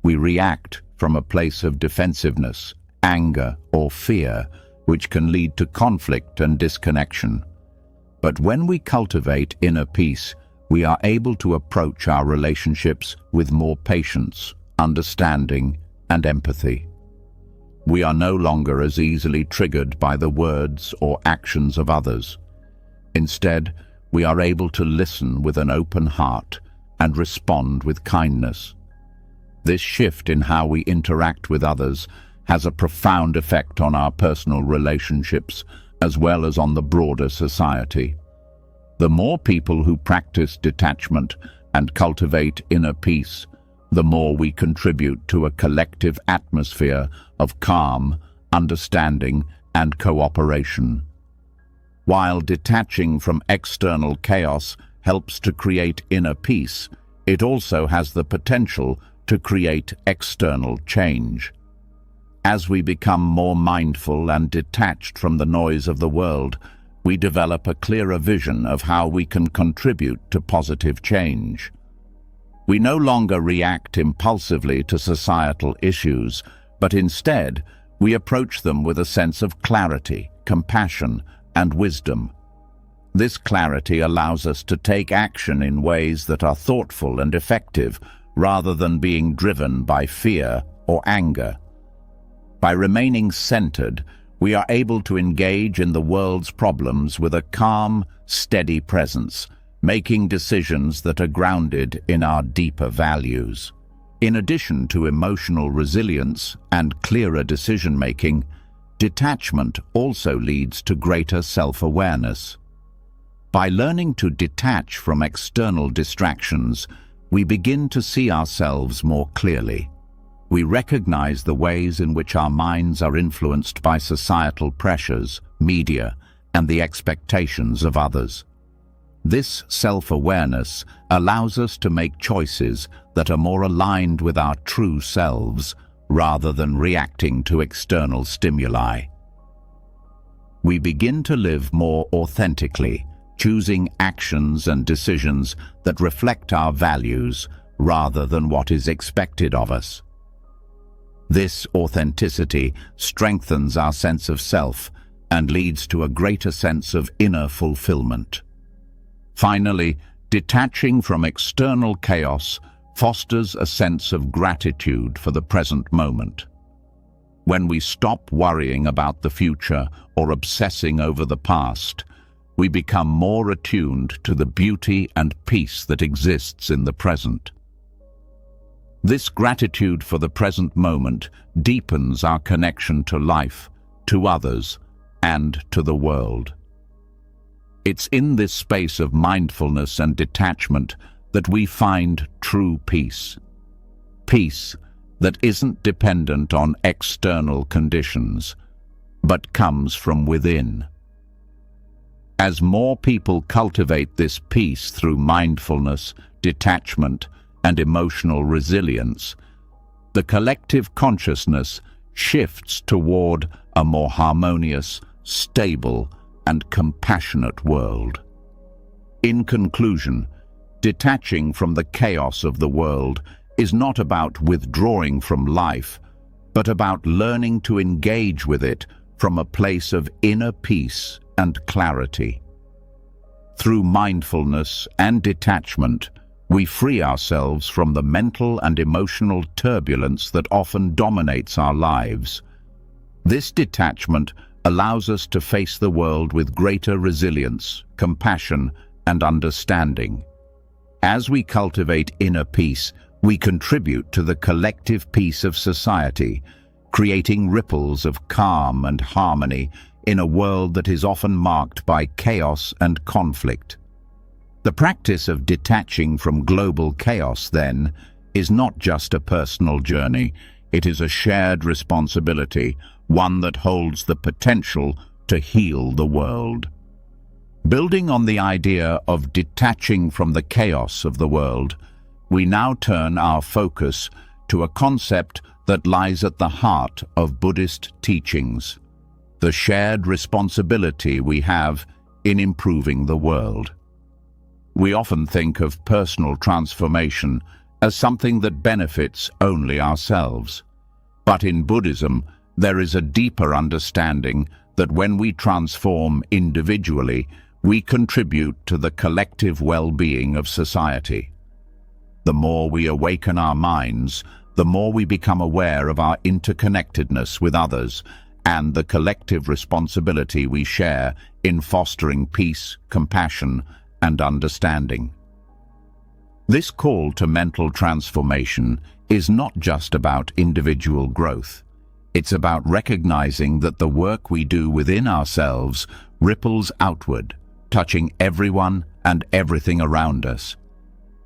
Speaker 1: We react from a place of defensiveness, anger, or fear, which can lead to conflict and disconnection. But when we cultivate inner peace, we are able to approach our relationships with more patience, understanding, and empathy. We are no longer as easily triggered by the words or actions of others. Instead, we are able to listen with an open heart and respond with kindness. This shift in how we interact with others has a profound effect on our personal relationships as well as on the broader society. The more people who practice detachment and cultivate inner peace, the more we contribute to a collective atmosphere of calm, understanding, and cooperation. While detaching from external chaos helps to create inner peace, it also has the potential to create external change. As we become more mindful and detached from the noise of the world, we develop a clearer vision of how we can contribute to positive change. We no longer react impulsively to societal issues, but instead, we approach them with a sense of clarity, compassion, and wisdom. This clarity allows us to take action in ways that are thoughtful and effective, rather than being driven by fear or anger. By remaining centered, we are able to engage in the world's problems with a calm, steady presence, making decisions that are grounded in our deeper values. In addition to emotional resilience and clearer decision-making, detachment also leads to greater self-awareness. By learning to detach from external distractions, we begin to see ourselves more clearly. We recognize the ways in which our minds are influenced by societal pressures, media, and the expectations of others. This self-awareness allows us to make choices that are more aligned with our true selves, rather than reacting to external stimuli. We begin to live more authentically, choosing actions and decisions that reflect our values rather than what is expected of us. This authenticity strengthens our sense of self and leads to a greater sense of inner fulfillment. Finally, detaching from external chaos fosters a sense of gratitude for the present moment. When we stop worrying about the future or obsessing over the past, we become more attuned to the beauty and peace that exists in the present. This gratitude for the present moment deepens our connection to life, to others, and to the world. It's in this space of mindfulness and detachment that we find true peace. Peace that isn't dependent on external conditions, but comes from within. As more people cultivate this peace through mindfulness, detachment, and emotional resilience, the collective consciousness shifts toward a more harmonious, stable, and compassionate world. In conclusion, detaching from the chaos of the world is not about withdrawing from life, but about learning to engage with it from a place of inner peace and clarity. Through mindfulness and detachment, we free ourselves from the mental and emotional turbulence that often dominates our lives. This detachment allows us to face the world with greater resilience, compassion, and understanding. As we cultivate inner peace, we contribute to the collective peace of society, creating ripples of calm and harmony in a world that is often marked by chaos and conflict. The practice of detaching from global chaos, then, is not just a personal journey. It is a shared responsibility, one that holds the potential to heal the world. Building on the idea of detaching from the chaos of the world, we now turn our focus to a concept that lies at the heart of Buddhist teachings: the shared responsibility we have in improving the world. We often think of personal transformation as something that benefits only ourselves. But in Buddhism, there is a deeper understanding that when we transform individually, we contribute to the collective well-being of society. The more we awaken our minds, the more we become aware of our interconnectedness with others and the collective responsibility we share in fostering peace, compassion, and understanding. This call to mental transformation is not just about individual growth. It's about recognizing that the work we do within ourselves ripples outward, touching everyone and everything around us.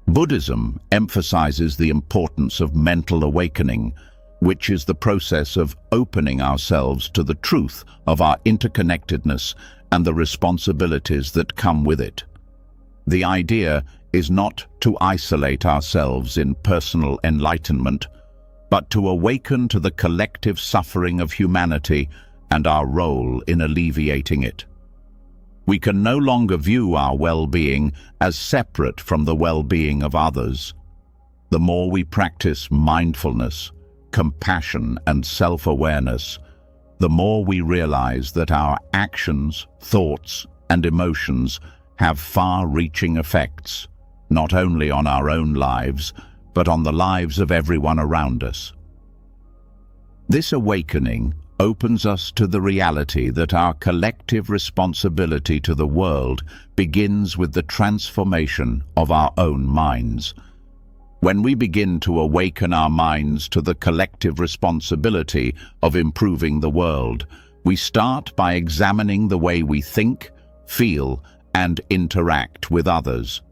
Speaker 1: Buddhism emphasizes the importance of mental awakening, which is the process of opening ourselves to the truth of our interconnectedness and the responsibilities that come with it. The idea is not to isolate ourselves in personal enlightenment, but to awaken to the collective suffering of humanity and our role in alleviating it. We can no longer view our well-being as separate from the well-being of others. The more we practice mindfulness, compassion, and self-awareness, the more we realize that our actions, thoughts, and emotions have far-reaching effects, not only on our own lives, but on the lives of everyone around us. This awakening opens us to the reality that our collective responsibility to the world begins with the transformation of our own minds. When we begin to awaken our minds to the collective responsibility of improving the world, we start by examining the way we think, feel, and interact with others.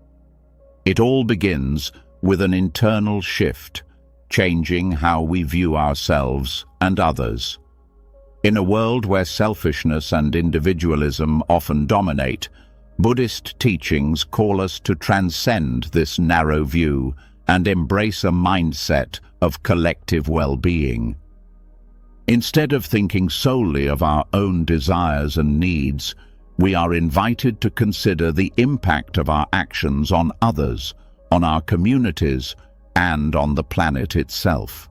Speaker 1: It all begins with an internal shift, changing how we view ourselves and others. In a world where selfishness and individualism often dominate, Buddhist teachings call us to transcend this narrow view and embrace a mindset of collective well-being. Instead of thinking solely of our own desires and needs, we are invited to consider the impact of our actions on others, on our communities, and on the planet itself.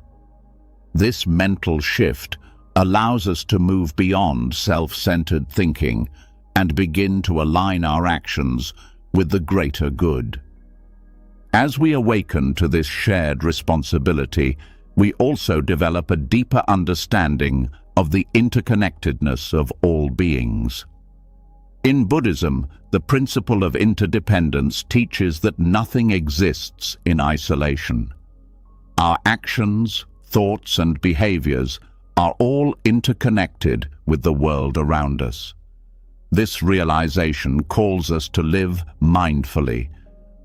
Speaker 1: This mental shift allows us to move beyond self-centered thinking and begin to align our actions with the greater good. As we awaken to this shared responsibility, we also develop a deeper understanding of the interconnectedness of all beings. In Buddhism, the principle of interdependence teaches that nothing exists in isolation. Our actions, thoughts, and behaviors are all interconnected with the world around us. This realization calls us to live mindfully,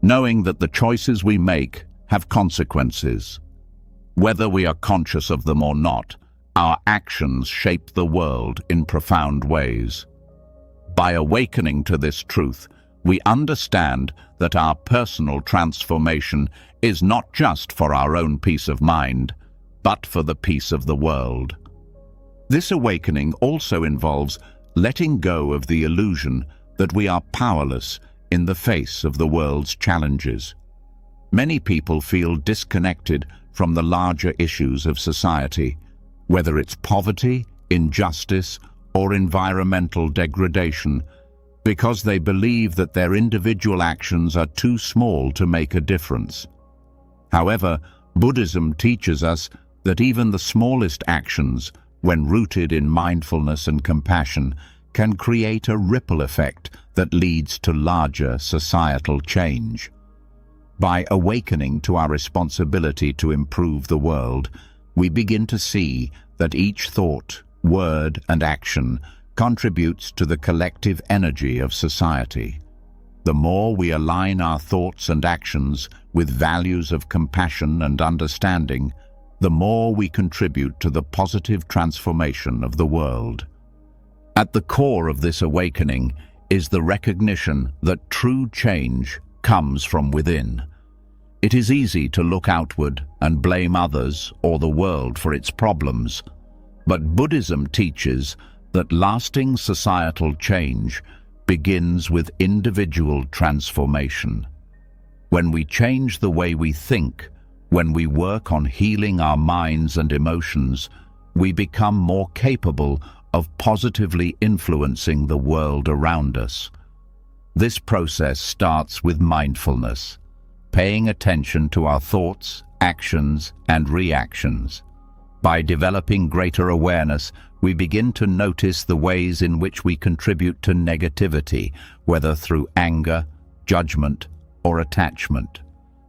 Speaker 1: knowing that the choices we make have consequences. Whether we are conscious of them or not, our actions shape the world in profound ways. By awakening to this truth, we understand that our personal transformation is not just for our own peace of mind, but for the peace of the world. This awakening also involves letting go of the illusion that we are powerless in the face of the world's challenges. Many people feel disconnected from the larger issues of society, whether it's poverty, injustice, or environmental degradation, because they believe that their individual actions are too small to make a difference. However, Buddhism teaches us that even the smallest actions, when rooted in mindfulness and compassion, can create a ripple effect that leads to larger societal change. By awakening to our responsibility to improve the world, we begin to see that each thought, word, and action contributes to the collective energy of society. The more we align our thoughts and actions with values of compassion and understanding, the more we contribute to the positive transformation of the world. At the core of this awakening is the recognition that true change comes from within. It is easy to look outward and blame others or the world for its problems, but Buddhism teaches that lasting societal change begins with individual transformation. When we change the way we think, when we work on healing our minds and emotions, we become more capable of positively influencing the world around us. This process starts with mindfulness, paying attention to our thoughts, actions, and reactions. By developing greater awareness, we begin to notice the ways in which we contribute to negativity, whether through anger, judgment, or attachment.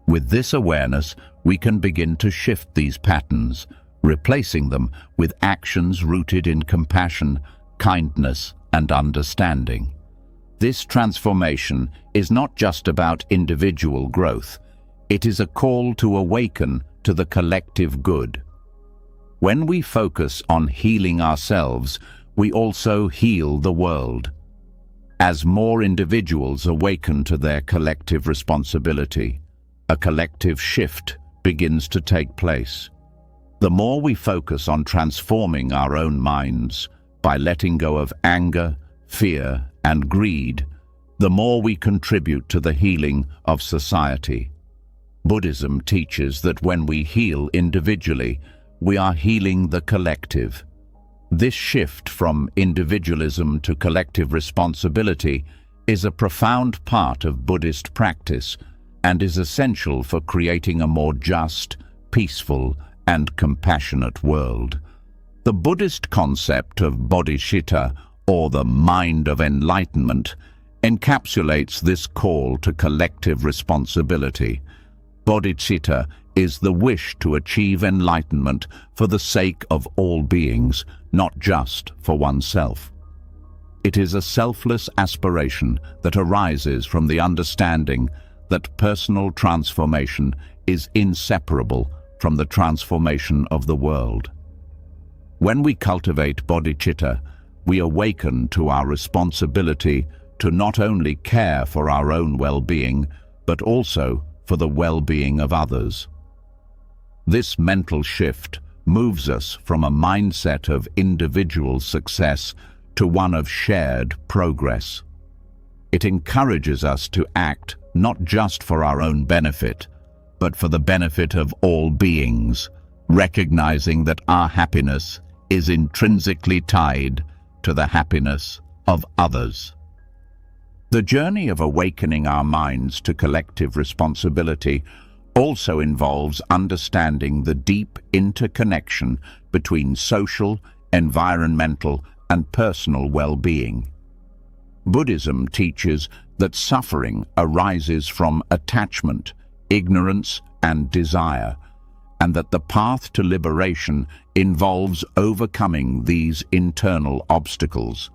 Speaker 1: With this awareness, we can begin to shift these patterns, replacing them with actions rooted in compassion, kindness, and understanding. This transformation is not just about individual growth. It is a call to awaken to the collective good. When we focus on healing ourselves, we also heal the world. As more individuals awaken to their collective responsibility, a collective shift begins to take place. The more we focus on transforming our own minds by letting go of anger, fear, and greed, the more we contribute to the healing of society. Buddhism teaches that when we heal individually, we are healing the collective. This shift from individualism to collective responsibility is a profound part of Buddhist practice and is essential for creating a more just, peaceful, and compassionate world. The Buddhist concept of bodhicitta, or the mind of enlightenment, encapsulates this call to collective responsibility. Bodhicitta is the wish to achieve enlightenment for the sake of all beings, not just for oneself. It is a selfless aspiration that arises from the understanding that personal transformation is inseparable from the transformation of the world. When we cultivate bodhicitta, we awaken to our responsibility to not only care for our own well-being, but also for the well-being of others. This mental shift moves us from a mindset of individual success to one of shared progress. It encourages us to act not just for our own benefit, but for the benefit of all beings, recognizing that our happiness is intrinsically tied to the happiness of others. The journey of awakening our minds to collective responsibility also involves understanding the deep interconnection between social, environmental, and personal well-being. Buddhism teaches that suffering arises from attachment, ignorance, and desire, and that the path to liberation involves overcoming these internal obstacles.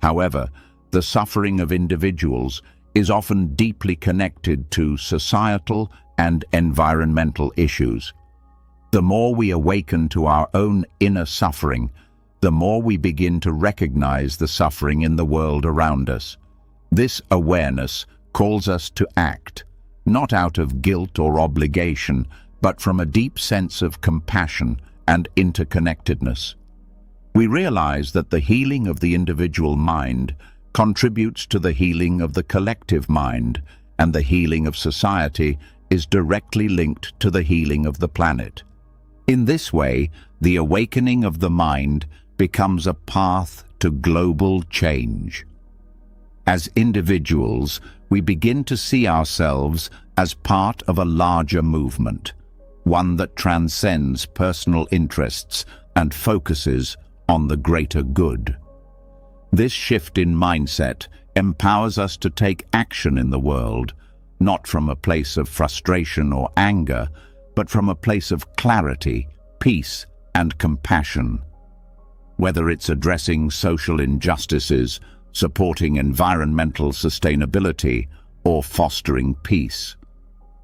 Speaker 1: However, the suffering of individuals is often deeply connected to societal and environmental issues. The more we awaken to our own inner suffering, the more we begin to recognize the suffering in the world around us. This awareness calls us to act, not out of guilt or obligation, but from a deep sense of compassion and interconnectedness. We realize that the healing of the individual mind contributes to the healing of the collective mind, and the healing of society is directly linked to the healing of the planet. In this way, the awakening of the mind becomes a path to global change. As individuals, we begin to see ourselves as part of a larger movement, one that transcends personal interests and focuses on the greater good. This shift in mindset empowers us to take action in the world, not from a place of frustration or anger, but from a place of clarity, peace, and compassion. Whether it's addressing social injustices, supporting environmental sustainability, or fostering peace,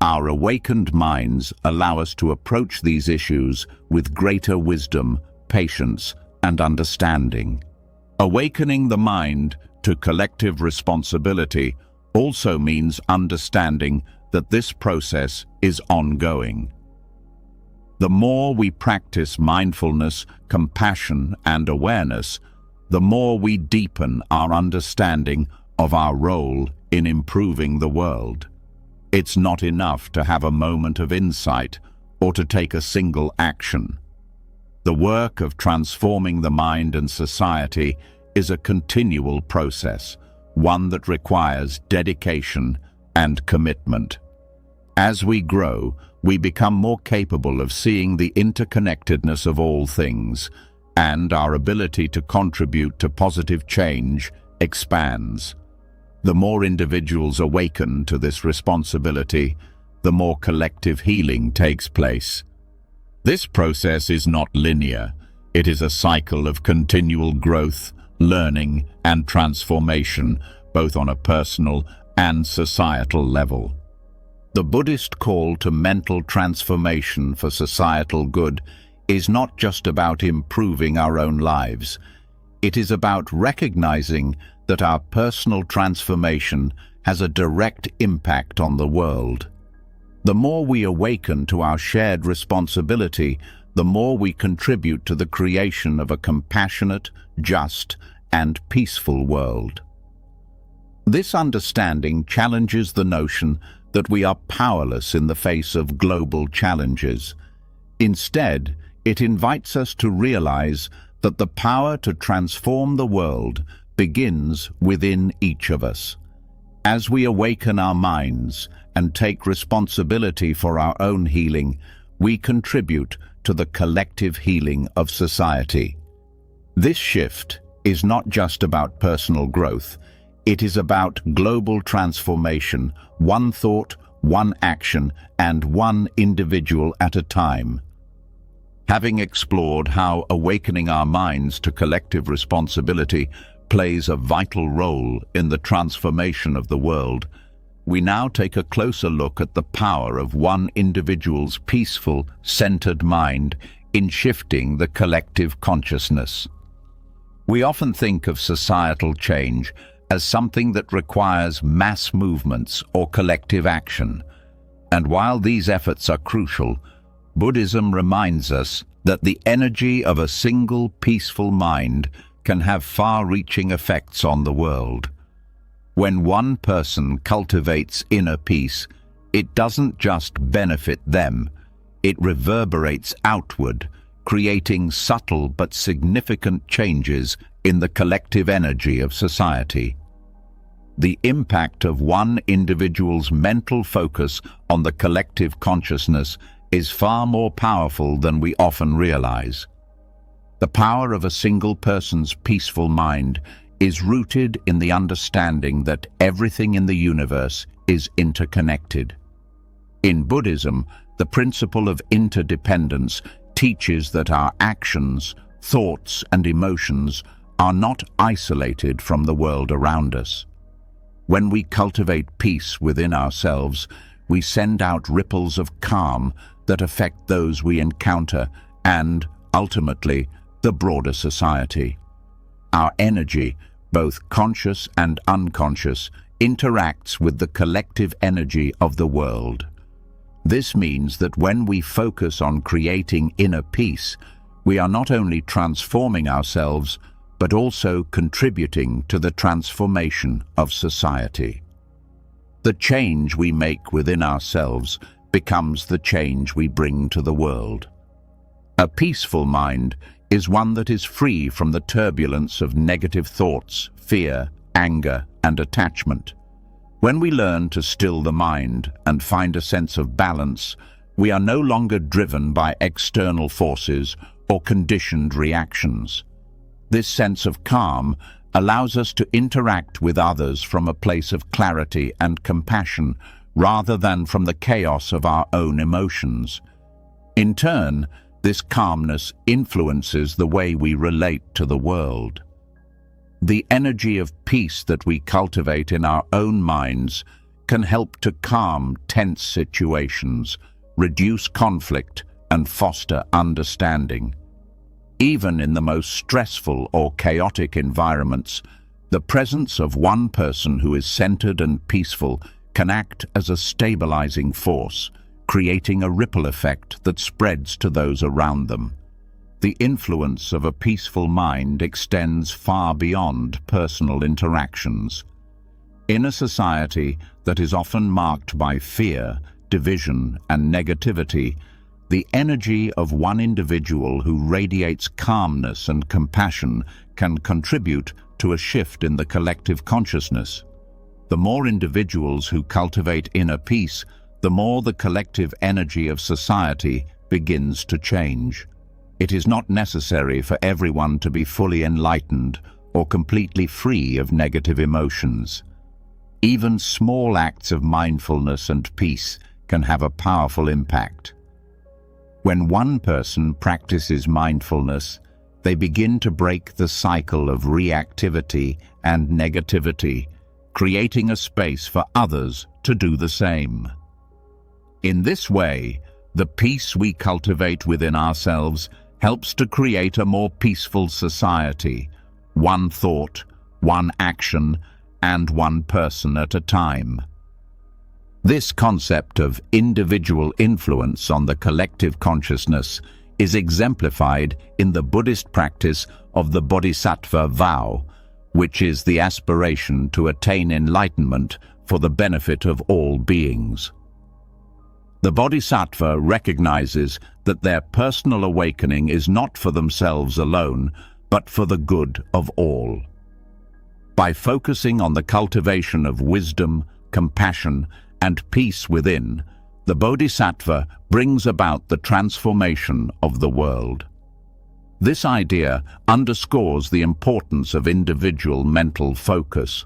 Speaker 1: our awakened minds allow us to approach these issues with greater wisdom, patience, and understanding. Awakening the mind to collective responsibility also means understanding that this process is ongoing. The more we practice mindfulness, compassion, and awareness, the more we deepen our understanding of our role in improving the world. It's not enough to have a moment of insight or to take a single action. The work of transforming the mind and society is a continual process, one that requires dedication and commitment. As we grow, we become more capable of seeing the interconnectedness of all things, and our ability to contribute to positive change expands. The more individuals awaken to this responsibility, the more collective healing takes place. This process is not linear. It is a cycle of continual growth, learning, and transformation, both on a personal and societal level. The Buddhist call to mental transformation for societal good is not just about improving our own lives. It is about recognizing that our personal transformation has a direct impact on the world. The more we awaken to our shared responsibility, the more we contribute to the creation of a compassionate, just, and peaceful world. This understanding challenges the notion that we are powerless in the face of global challenges. Instead, it invites us to realize that the power to transform the world begins within each of us. As we awaken our minds and take responsibility for our own healing, we contribute to the collective healing of society. This shift is not just about personal growth. It is about global transformation, one thought, one action, and one individual at a time. Having explored how awakening our minds to collective responsibility plays a vital role in the transformation of the world, we now take a closer look at the power of one individual's peaceful, centered mind in shifting the collective consciousness. We often think of societal change as something that requires mass movements or collective action. And while these efforts are crucial, Buddhism reminds us that the energy of a single peaceful mind can have far-reaching effects on the world. When one person cultivates inner peace, it doesn't just benefit them, it reverberates outward, creating subtle but significant changes in the collective energy of society. the impact of one individual's mental focus on the collective consciousness is far more powerful than we often realize. The power of a single person's peaceful mind is rooted in the understanding that everything in the universe is interconnected. In Buddhism, the principle of interdependence teaches that our actions, thoughts, and emotions are not isolated from the world around us. When we cultivate peace within ourselves, we send out ripples of calm that affect those we encounter and, ultimately, the broader society. Our energy, both conscious and unconscious, interacts with the collective energy of the world. This means that when we focus on creating inner peace, we are not only transforming ourselves, but also contributing to the transformation of society. The change we make within ourselves becomes the change we bring to the world. A peaceful mind is one that is free from the turbulence of negative thoughts, fear, anger, and attachment. When we learn to still the mind and find a sense of balance, we are no longer driven by external forces or conditioned reactions. This sense of calm allows us to interact with others from a place of clarity and compassion rather than from the chaos of our own emotions. In turn, this calmness influences the way we relate to the world. The energy of peace that we cultivate in our own minds can help to calm tense situations, reduce conflict, and foster understanding. Even in the most stressful or chaotic environments, the presence of one person who is centered and peaceful can act as a stabilizing force, creating a ripple effect that spreads to those around them. The influence of a peaceful mind extends far beyond personal interactions. In a society that is often marked by fear, division, and negativity, the energy of one individual who radiates calmness and compassion can contribute to a shift in the collective consciousness. The more individuals who cultivate inner peace, the more the collective energy of society begins to change. It is not necessary for everyone to be fully enlightened or completely free of negative emotions. Even small acts of mindfulness and peace can have a powerful impact. When one person practices mindfulness, they begin to break the cycle of reactivity and negativity, creating a space for others to do the same. In this way, the peace we cultivate within ourselves helps to create a more peaceful society, one thought, one action, and one person at a time. This concept of individual influence on the collective consciousness is exemplified in the Buddhist practice of the Bodhisattva vow, which is the aspiration to attain enlightenment for the benefit of all beings. The Bodhisattva recognizes that their personal awakening is not for themselves alone, but for the good of all. By focusing on the cultivation of wisdom, compassion, and peace within, the Bodhisattva brings about the transformation of the world. This idea underscores the importance of individual mental focus.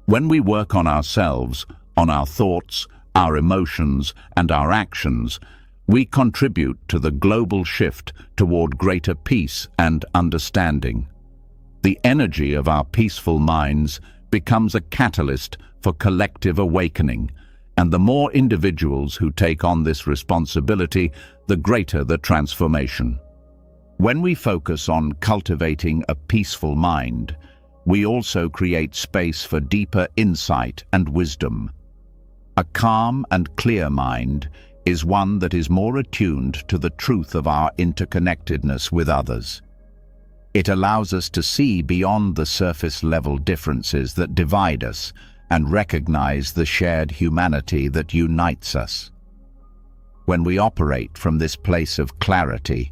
Speaker 1: When we work on ourselves, on our thoughts, our emotions, and our actions, we contribute to the global shift toward greater peace and understanding. The energy of our peaceful minds becomes a catalyst for collective awakening, and the more individuals who take on this responsibility, the greater the transformation. When we focus on cultivating a peaceful mind, we also create space for deeper insight and wisdom. A calm and clear mind is one that is more attuned to the truth of our interconnectedness with others. It allows us to see beyond the surface-level differences that divide us and recognize the shared humanity that unites us. When we operate from this place of clarity,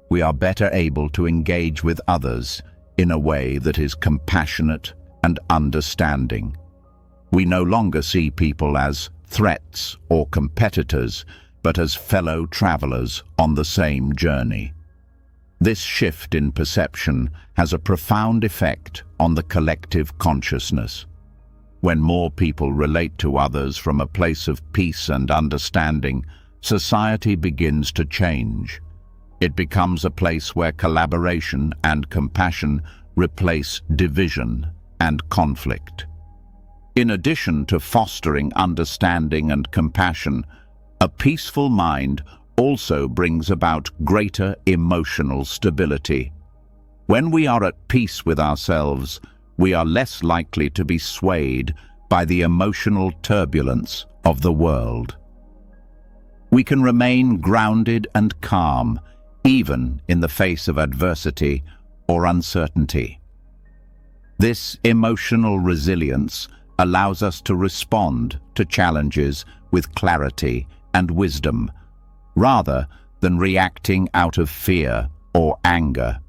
Speaker 1: we are better able to engage with others in a way that is compassionate and understanding. We no longer see people as threats or competitors, but as fellow travelers on the same journey. This shift in perception has a profound effect on the collective consciousness. When more people relate to others from a place of peace and understanding, society begins to change. It becomes a place where collaboration and compassion replace division and conflict. In addition to fostering understanding and compassion, a peaceful mind also brings about greater emotional stability. When we are at peace with ourselves, we are less likely to be swayed by the emotional turbulence of the world. We can remain grounded and calm, even in the face of adversity or uncertainty. This emotional resilience allows us to respond to challenges with clarity and wisdom, rather than reacting out of fear or anger.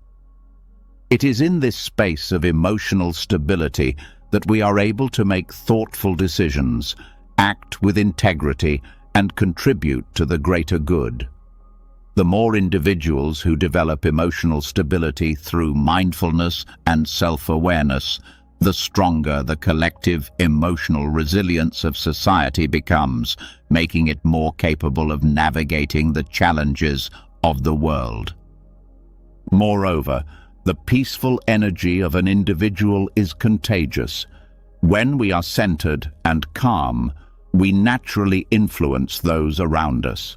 Speaker 1: It is in this space of emotional stability that we are able to make thoughtful decisions, act with integrity, and contribute to the greater good. The more individuals who develop emotional stability through mindfulness and self-awareness, the stronger the collective emotional resilience of society becomes, making it more capable of navigating the challenges of the world. Moreover, the peaceful energy of an individual is contagious. When we are centered and calm, we naturally influence those around us.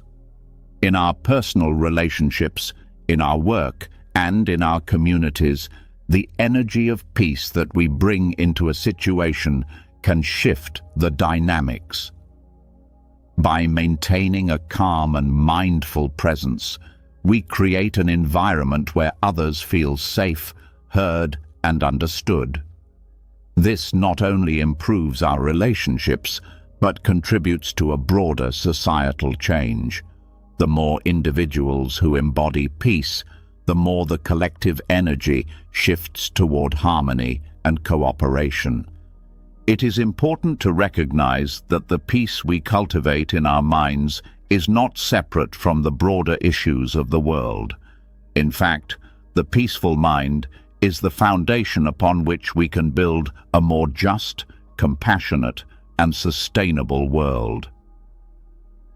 Speaker 1: In our personal relationships, in our work, and in our communities, the energy of peace that we bring into a situation can shift the dynamics. By maintaining a calm and mindful presence, we create an environment where others feel safe, heard, and understood. This not only improves our relationships, but contributes to a broader societal change. The more individuals who embody peace, the more the collective energy shifts toward harmony and cooperation. It is important to recognize that the peace we cultivate in our minds is not separate from the broader issues of the world. In fact, the peaceful mind is the foundation upon which we can build a more just, compassionate, and sustainable world.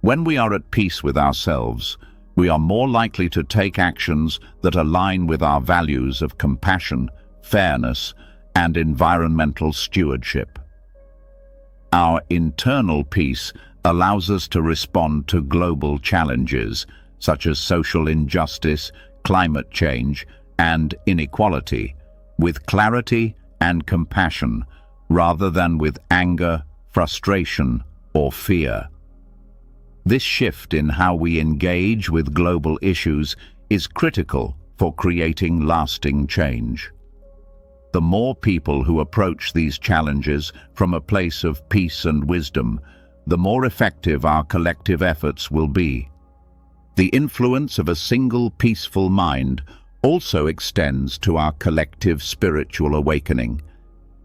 Speaker 1: When we are at peace with ourselves, we are more likely to take actions that align with our values of compassion, fairness, and environmental stewardship. Our internal peace allows us to respond to global challenges such as social injustice, climate change, and inequality with clarity and compassion rather than with anger, frustration, or fear. This shift in how we engage with global issues is critical for creating lasting change. The more people who approach these challenges from a place of peace and wisdom, the more effective our collective efforts will be. The influence of a single peaceful mind also extends to our collective spiritual awakening.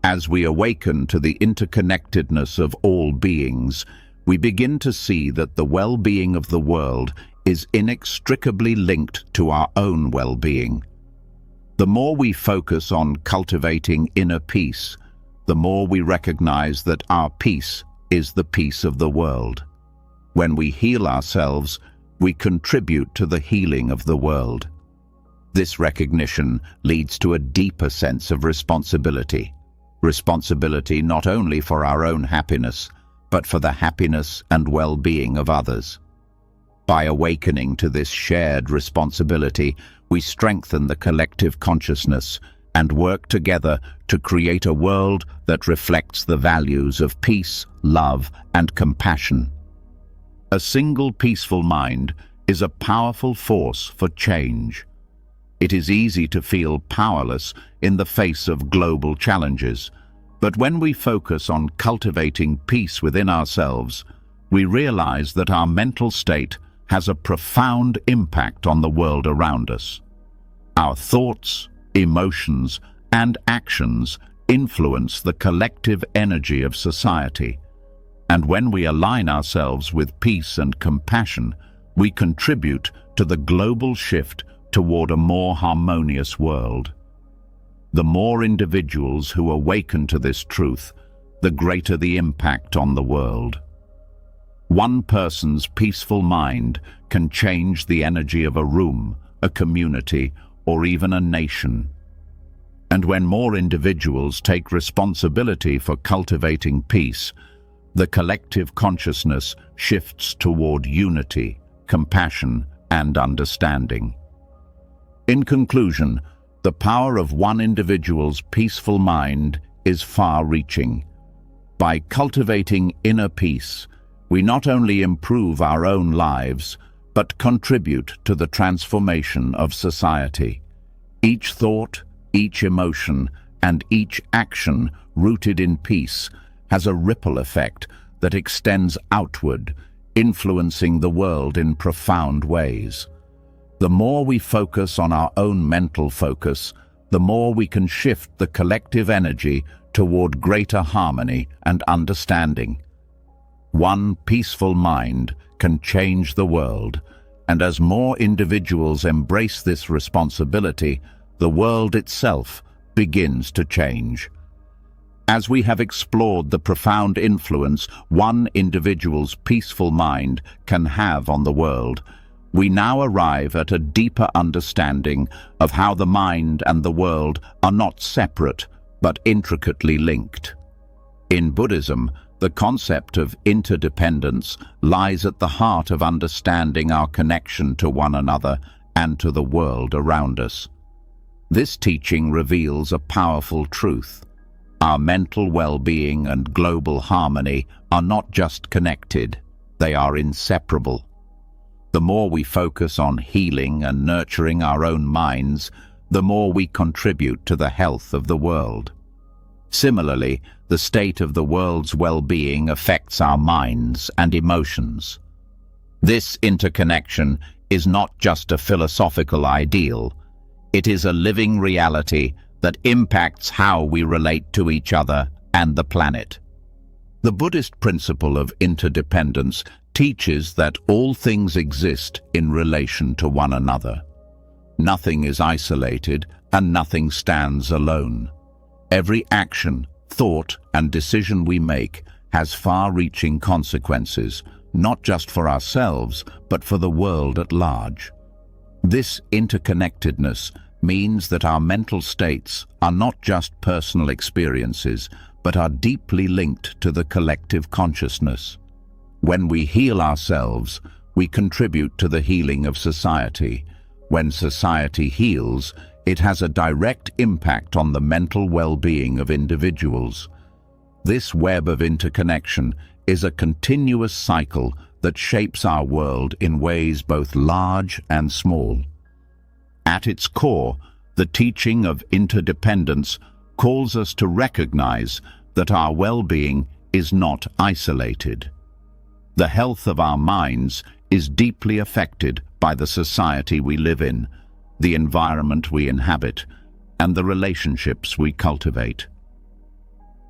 Speaker 1: As we awaken to the interconnectedness of all beings, we begin to see that the well-being of the world is inextricably linked to our own well-being. The more we focus on cultivating inner peace, the more we recognize that our peace is the peace of the world. When we heal ourselves, we contribute to the healing of the world. This recognition leads to a deeper sense of responsibility. Responsibility not only for our own happiness, but for the happiness and well-being of others. By awakening to this shared responsibility, we strengthen the collective consciousness and work together to create a world that reflects the values of peace, love, and compassion. A single peaceful mind is a powerful force for change. It is easy to feel powerless in the face of global challenges, but when we focus on cultivating peace within ourselves, we realize that our mental state has a profound impact on the world around us. Our thoughts, emotions, and actions influence the collective energy of society. And when we align ourselves with peace and compassion, we contribute to the global shift toward a more harmonious world. The more individuals who awaken to this truth, the greater the impact on the world. One person's peaceful mind can change the energy of a room, a community, or even a nation. And when more individuals take responsibility for cultivating peace, the collective consciousness shifts toward unity, compassion, and understanding. In conclusion, the power of one individual's peaceful mind is far-reaching. By cultivating inner peace, we not only improve our own lives, but contribute to the transformation of society. Each thought, each emotion, and each action rooted in peace has a ripple effect that extends outward, influencing the world in profound ways. The more we focus on our own mental focus, the more we can shift the collective energy toward greater harmony and understanding. One peaceful mind can change the world, and as more individuals embrace this responsibility, the world itself begins to change. As we have explored the profound influence one individual's peaceful mind can have on the world, we now arrive at a deeper understanding of how the mind and the world are not separate, but intricately linked. In Buddhism, the concept of interdependence lies at the heart of understanding our connection to one another and to the world around us. This teaching reveals a powerful truth. Our mental well-being and global harmony are not just connected, they are inseparable. The more we focus on healing and nurturing our own minds, the more we contribute to the health of the world. Similarly, the state of the world's well-being affects our minds and emotions. This interconnection is not just a philosophical ideal, it is a living reality that impacts how we relate to each other and the planet. The Buddhist principle of interdependence teaches that all things exist in relation to one another. Nothing is isolated and nothing stands alone. Every action, thought, and decision we make has far-reaching consequences, not just for ourselves, but for the world at large. This interconnectedness means that our mental states are not just personal experiences, but are deeply linked to the collective consciousness. When we heal ourselves, we contribute to the healing of society. When society heals, it has a direct impact on the mental well-being of individuals. This web of interconnection is a continuous cycle that shapes our world in ways both large and small. At its core, the teaching of interdependence calls us to recognize that our well-being is not isolated. The health of our minds is deeply affected by the society we live in, the environment we inhabit, and the relationships we cultivate.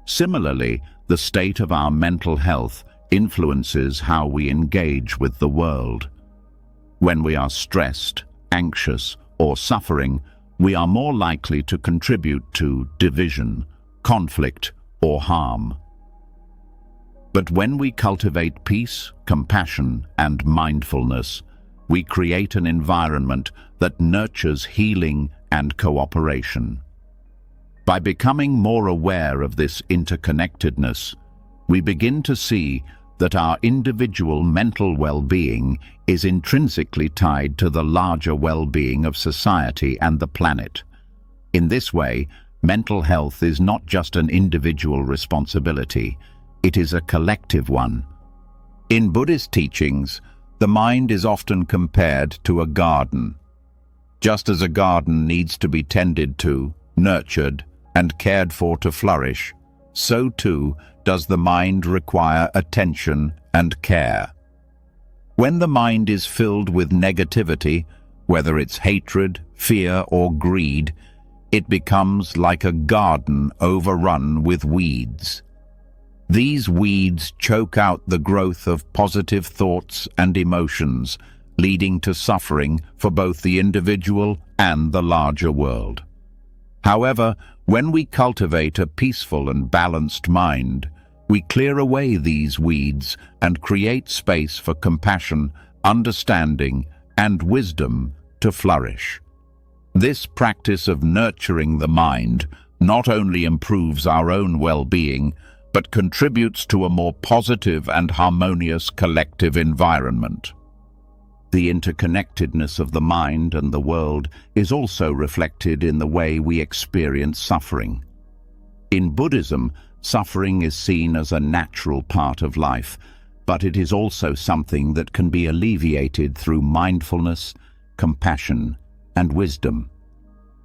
Speaker 1: Similarly, the state of our mental health influences how we engage with the world. When we are stressed, anxious, or suffering, we are more likely to contribute to division, conflict, or harm. But when we cultivate peace, compassion, and mindfulness, we create an environment that nurtures healing and cooperation. By becoming more aware of this interconnectedness, we begin to see that our individual mental well-being is intrinsically tied to the larger well-being of society and the planet. In this way, mental health is not just an individual responsibility, it is a collective one. In Buddhist teachings, the mind is often compared to a garden. Just as a garden needs to be tended to, nurtured, and cared for to flourish, so too does the mind require attention and care. When the mind is filled with negativity, whether it's hatred, fear, or greed, it becomes like a garden overrun with weeds. These weeds choke out the growth of positive thoughts and emotions, leading to suffering for both the individual and the larger world. However, when we cultivate a peaceful and balanced mind, we clear away these weeds and create space for compassion, understanding, and wisdom to flourish. This practice of nurturing the mind not only improves our own well-being, but contributes to a more positive and harmonious collective environment. The interconnectedness of the mind and the world is also reflected in the way we experience suffering. In Buddhism, suffering is seen as a natural part of life, but it is also something that can be alleviated through mindfulness, compassion, and wisdom.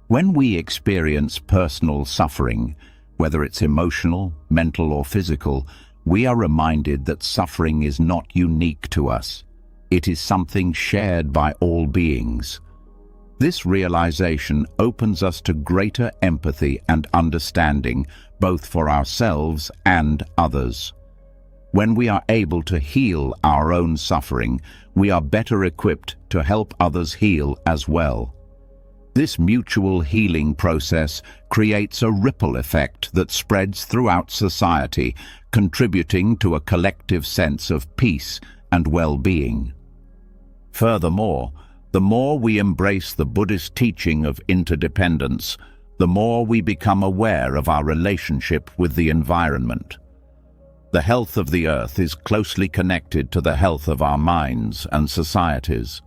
Speaker 1: When we experience personal suffering, whether it's emotional, mental, or physical, we are reminded that suffering is not unique to us. It is something shared by all beings. This realization opens us to greater empathy and understanding, both for ourselves and others. When we are able to heal our own suffering, we are better equipped to help others heal as well. This mutual healing process creates a ripple effect that spreads throughout society, contributing to a collective sense of peace and well-being. Furthermore, the more we embrace the Buddhist teaching of interdependence, the more we become aware of our relationship with the environment. The health of the earth is closely connected to the health of our minds and societies.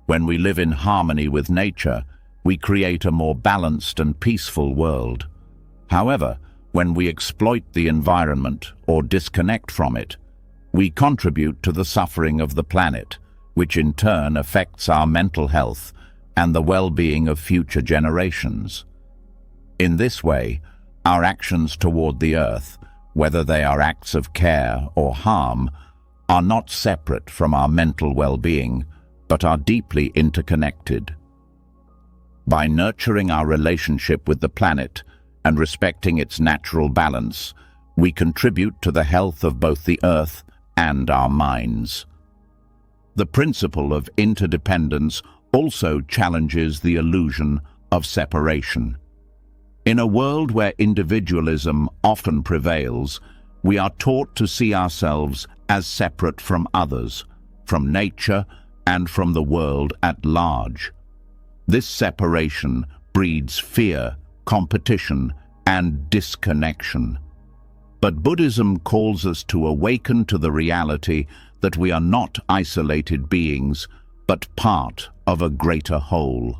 Speaker 1: When we live in harmony with nature, we create a more balanced and peaceful world. However, when we exploit the environment or disconnect from it, we contribute to the suffering of the planet, which in turn affects our mental health and the well-being of future generations. In this way, our actions toward the earth, whether they are acts of care or harm, are not separate from our mental well-being, but are deeply interconnected. By nurturing our relationship with the planet and respecting its natural balance, we contribute to the health of both the earth and our minds. The principle of interdependence also challenges the illusion of separation. In a world where individualism often prevails, we are taught to see ourselves as separate from others, from nature, and from the world at large. This separation breeds fear, competition, and disconnection. But Buddhism calls us to awaken to the reality that we are not isolated beings, but part of a greater whole.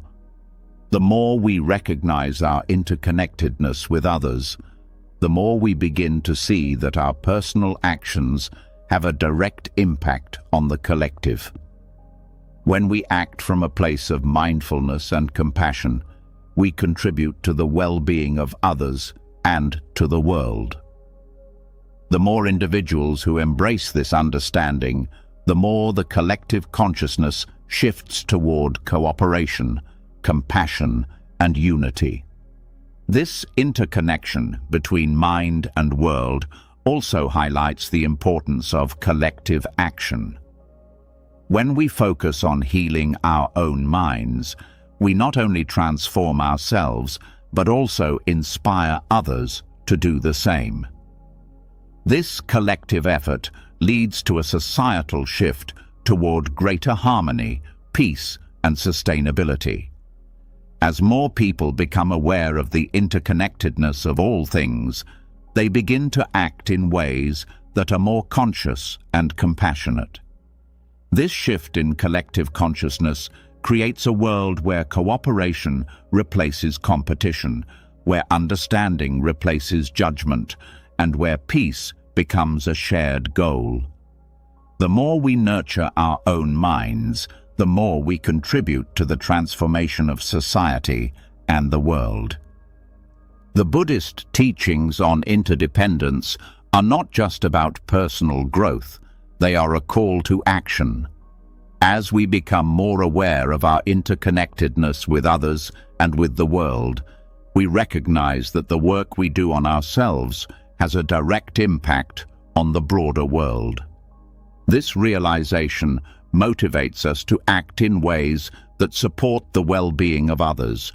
Speaker 1: The more we recognize our interconnectedness with others, the more we begin to see that our personal actions have a direct impact on the collective. When we act from a place of mindfulness and compassion, we contribute to the well-being of others and to the world. The more individuals who embrace this understanding, the more the collective consciousness shifts toward cooperation, compassion, and unity. This interconnection between mind and world also highlights the importance of collective action. When we focus on healing our own minds, we not only transform ourselves, but also inspire others to do the same. This collective effort leads to a societal shift toward greater harmony, peace, and sustainability. As more people become aware of the interconnectedness of all things, they begin to act in ways that are more conscious and compassionate. This shift in collective consciousness creates a world where cooperation replaces competition, where understanding replaces judgment, and where peace becomes a shared goal. The more we nurture our own minds, the more we contribute to the transformation of society and the world. The Buddhist teachings on interdependence are not just about personal growth, they are a call to action. As we become more aware of our interconnectedness with others and with the world, we recognize that the work we do on ourselves has a direct impact on the broader world. This realization motivates us to act in ways that support the well-being of others,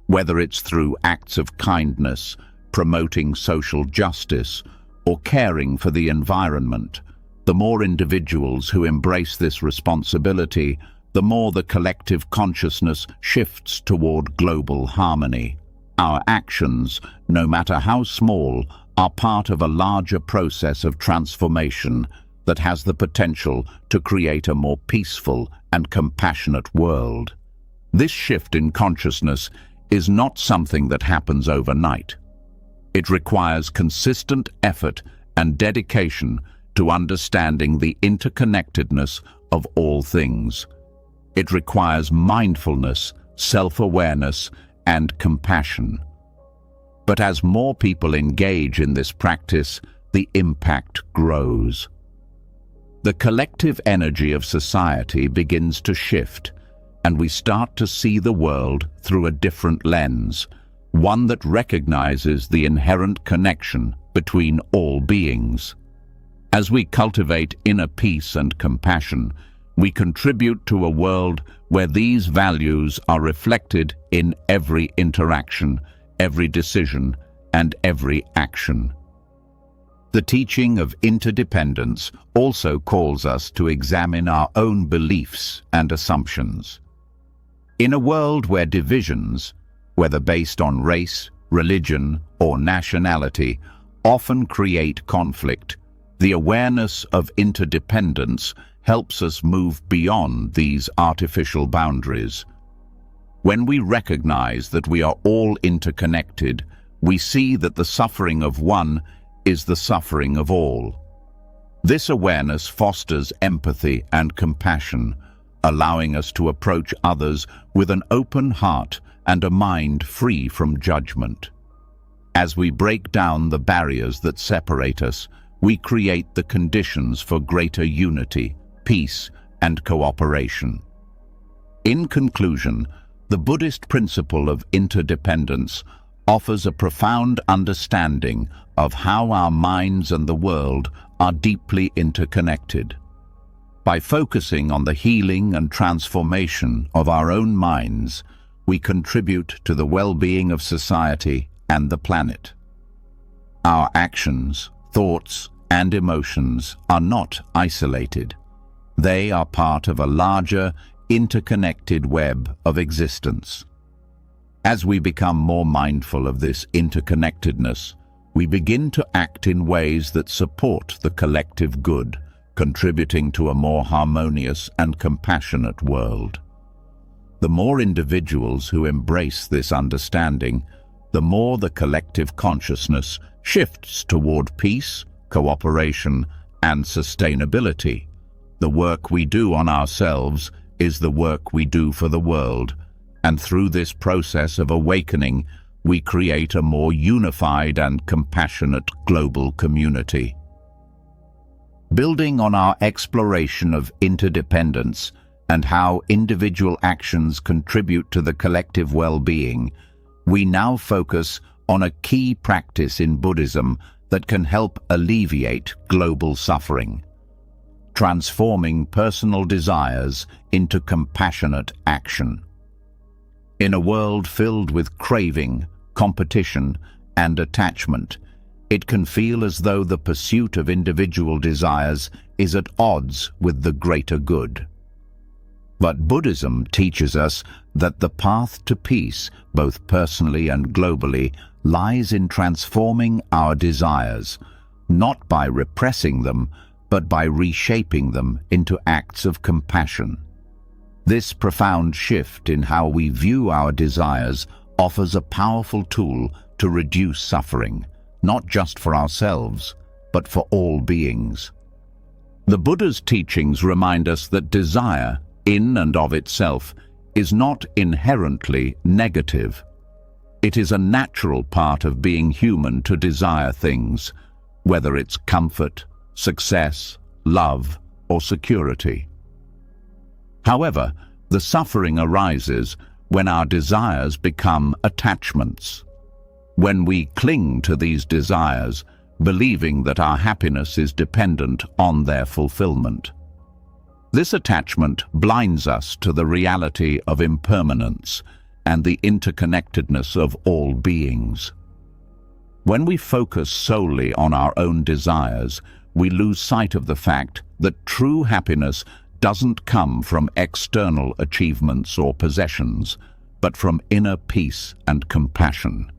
Speaker 1: whether it's through acts of kindness, promoting social justice, or caring for the environment. The more individuals who embrace this responsibility, the more the collective consciousness shifts toward global harmony. Our actions, no matter how small, are part of a larger process of transformation that has the potential to create a more peaceful and compassionate world. This shift in consciousness is not something that happens overnight. It requires consistent effort and dedication to understanding the interconnectedness of all things. It requires mindfulness, self-awareness, and compassion. But as more people engage in this practice, the impact grows. The collective energy of society begins to shift, and we start to see the world through a different lens, one that recognizes the inherent connection between all beings. As we cultivate inner peace and compassion, we contribute to a world where these values are reflected in every interaction, every decision, and every action. The teaching of interdependence also calls us to examine our own beliefs and assumptions. In a world where divisions, whether based on race, religion, or nationality, often create conflict, the awareness of interdependence helps us move beyond these artificial boundaries. When we recognize that we are all interconnected, we see that the suffering of one is the suffering of all. This awareness fosters empathy and compassion, allowing us to approach others with an open heart and a mind free from judgment. As we break down the barriers that separate us, we create the conditions for greater unity, peace, and cooperation. In conclusion, the Buddhist principle of interdependence offers a profound understanding of how our minds and the world are deeply interconnected. By focusing on the healing and transformation of our own minds, we contribute to the well-being of society and the planet. Our actions, thoughts, and emotions are not isolated. They are part of a larger, interconnected web of existence. As we become more mindful of this interconnectedness, we begin to act in ways that support the collective good, contributing to a more harmonious and compassionate world. The more individuals who embrace this understanding, the more the collective consciousness shifts toward peace, cooperation, and sustainability. The work we do on ourselves is the work we do for the world, and through this process of awakening, we create a more unified and compassionate global community. Building on our exploration of interdependence and how individual actions contribute to the collective well-being, we now focus on a key practice in Buddhism that can help alleviate global suffering: transforming personal desires into compassionate action. In a world filled with craving, competition, and attachment, it can feel as though the pursuit of individual desires is at odds with the greater good. But Buddhism teaches us that the path to peace, both personally and globally, lies in transforming our desires, not by repressing them, but by reshaping them into acts of compassion. This profound shift in how we view our desires offers a powerful tool to reduce suffering, not just for ourselves, but for all beings. The Buddha's teachings remind us that desire, in and of itself, is not inherently negative. It is a natural part of being human to desire things, whether it's comfort, success, love, or security. However, the suffering arises when our desires become attachments. when we cling to these desires, believing that our happiness is dependent on their fulfillment. This attachment blinds us to the reality of impermanence and the interconnectedness of all beings. When we focus solely on our own desires, we lose sight of the fact that true happiness doesn't come from external achievements or possessions, but from inner peace and compassion.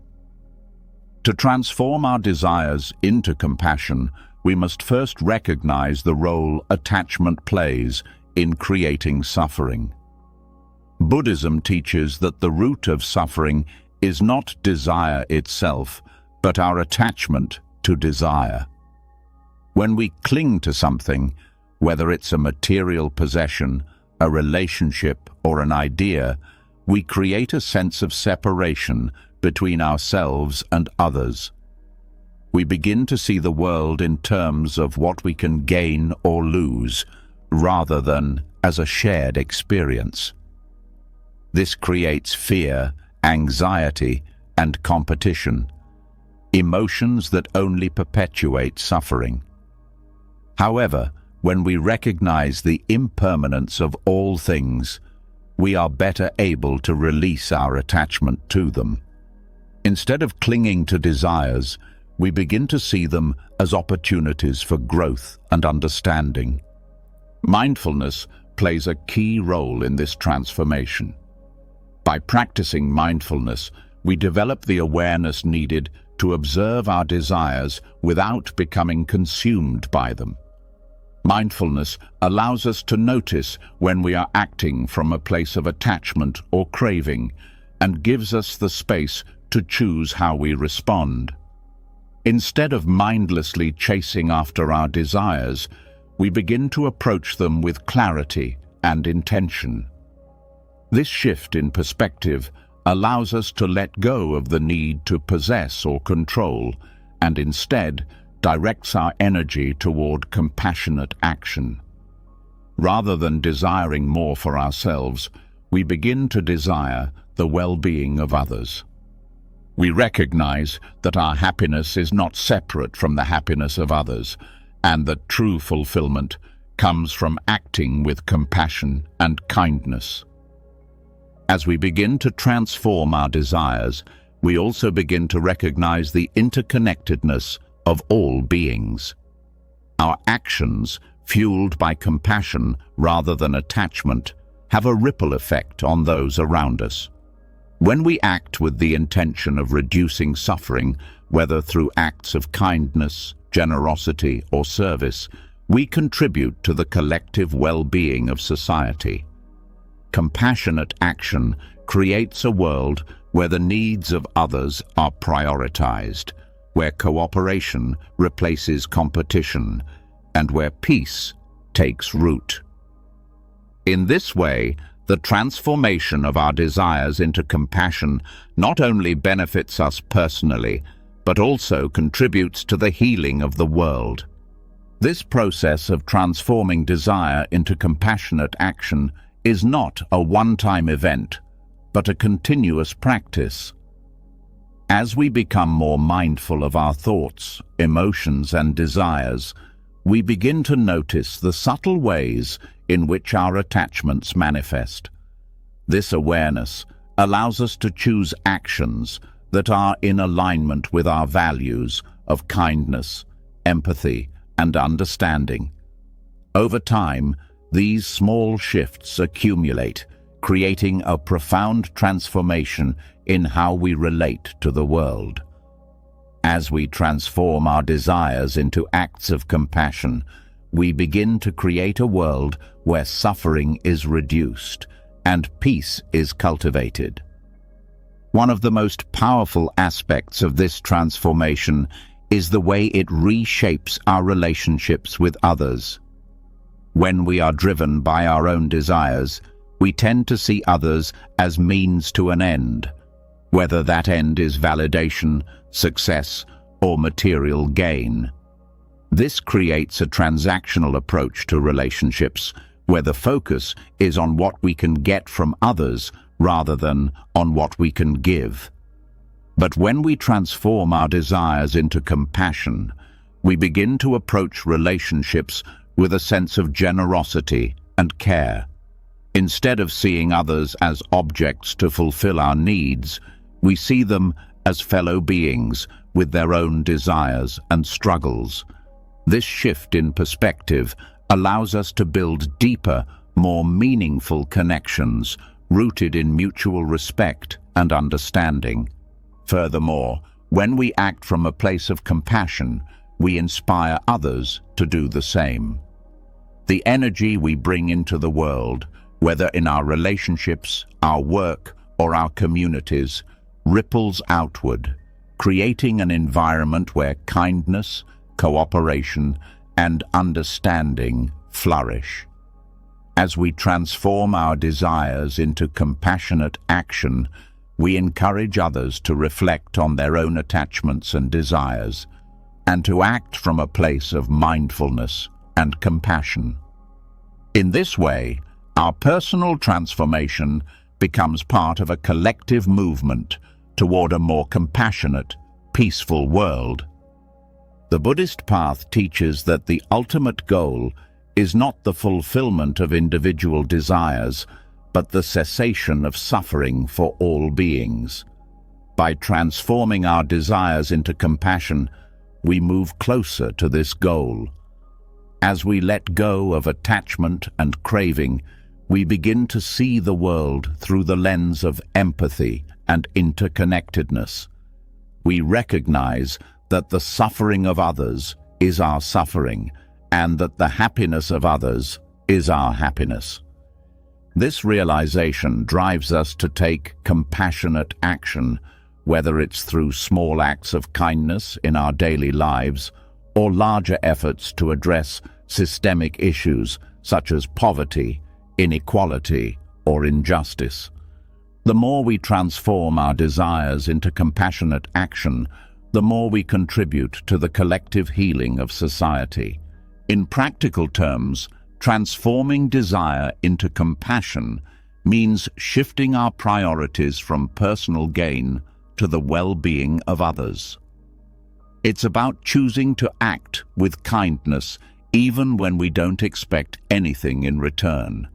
Speaker 1: To transform our desires into compassion, we must first recognize the role attachment plays in creating suffering. Buddhism teaches that the root of suffering is not desire itself, but our attachment to desire. When we cling to something, whether it's a material possession, a relationship, or an idea, we create a sense of separation between ourselves and others. We begin to see the world in terms of what we can gain or lose, rather than as a shared experience. This creates fear, anxiety, and competition, emotions that only perpetuate suffering. However, when we recognize the impermanence of all things, we are better able to release our attachment to them. Instead of clinging to desires, we begin to see them as opportunities for growth and understanding. Mindfulness plays a key role in this transformation. By practicing mindfulness, we develop the awareness needed to observe our desires without becoming consumed by them. Mindfulness allows us to notice when we are acting from a place of attachment or craving, and gives us the space to choose how we respond. Instead of mindlessly chasing after our desires, we begin to approach them with clarity and intention. This shift in perspective allows us to let go of the need to possess or control, and instead directs our energy toward compassionate action. Rather than desiring more for ourselves, we begin to desire the well-being of others. We recognize that our happiness is not separate from the happiness of others, and that true fulfillment comes from acting with compassion and kindness. As we begin to transform our desires, we also begin to recognize the interconnectedness of all beings. Our actions, fueled by compassion rather than attachment, have a ripple effect on those around us. When we act with the intention of reducing suffering, whether through acts of kindness, generosity, or service, we contribute to the collective well-being of society. Compassionate action creates a world where the needs of others are prioritized, where cooperation replaces competition, and where peace takes root. In this way, the transformation of our desires into compassion not only benefits us personally, but also contributes to the healing of the world. This process of transforming desire into compassionate action is not a one-time event, but a continuous practice. As we become more mindful of our thoughts, emotions, and desires, we begin to notice the subtle ways in which our attachments manifest. This awareness allows us to choose actions that are in alignment with our values of kindness, empathy, and understanding. Over time, these small shifts accumulate, creating a profound transformation in how we relate to the world. As we transform our desires into acts of compassion, we begin to create a world where suffering is reduced and peace is cultivated. One of the most powerful aspects of this transformation is the way it reshapes our relationships with others. When we are driven by our own desires, we tend to see others as means to an end, whether that end is validation, success, or material gain. This creates a transactional approach to relationships, where the focus is on what we can get from others rather than on what we can give. But when we transform our desires into compassion, we begin to approach relationships with a sense of generosity and care. Instead of seeing others as objects to fulfill our needs, we see them as fellow beings with their own desires and struggles. This shift in perspective allows us to build deeper, more meaningful connections rooted in mutual respect and understanding. Furthermore, when we act from a place of compassion, we inspire others to do the same. The energy we bring into the world, whether in our relationships, our work, or our communities, ripples outward, creating an environment where kindness, cooperation, and understanding flourish. As we transform our desires into compassionate action, we encourage others to reflect on their own attachments and desires, and to act from a place of mindfulness and compassion. In this way, our personal transformation becomes part of a collective movement toward a more compassionate, peaceful world. The Buddhist path teaches that the ultimate goal is not the fulfillment of individual desires, but the cessation of suffering for all beings. By transforming our desires into compassion, we move closer to this goal. As we let go of attachment and craving, we begin to see the world through the lens of empathy and interconnectedness. We recognize that the suffering of others is our suffering, and that the happiness of others is our happiness. This realization drives us to take compassionate action, whether it's through small acts of kindness in our daily lives or larger efforts to address systemic issues such as poverty, inequality, or injustice. The more we transform our desires into compassionate action, the more we contribute to the collective healing of society. In practical terms, transforming desire into compassion means shifting our priorities from personal gain to the well-being of others. It's about choosing to act with kindness even when we don't expect anything in return.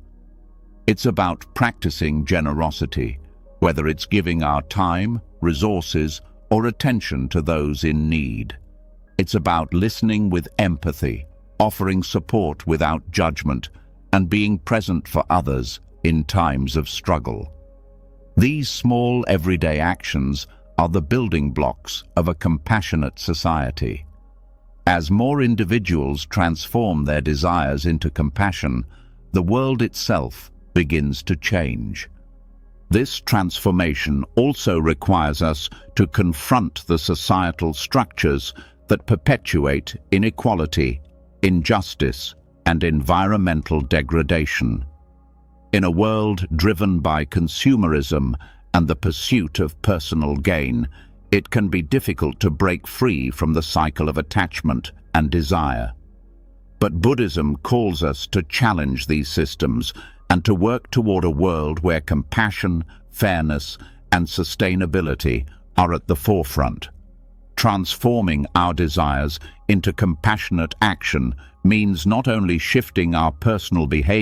Speaker 1: It's about practicing generosity, whether it's giving our time, resources, or attention to those in need. It's about listening with empathy, offering support without judgment, and being present for others in times of struggle. These small everyday actions are the building blocks of a compassionate society. As more individuals transform their desires into compassion, the world itself begins to change. This transformation also requires us to confront the societal structures that perpetuate inequality, injustice, and environmental degradation. In a world driven by consumerism and the pursuit of personal gain, it can be difficult to break free from the cycle of attachment and desire. But Buddhism calls us to challenge these systems and to work toward a world where compassion, fairness, and sustainability are at the forefront. Transforming our desires into compassionate action means not only shifting our personal behavior,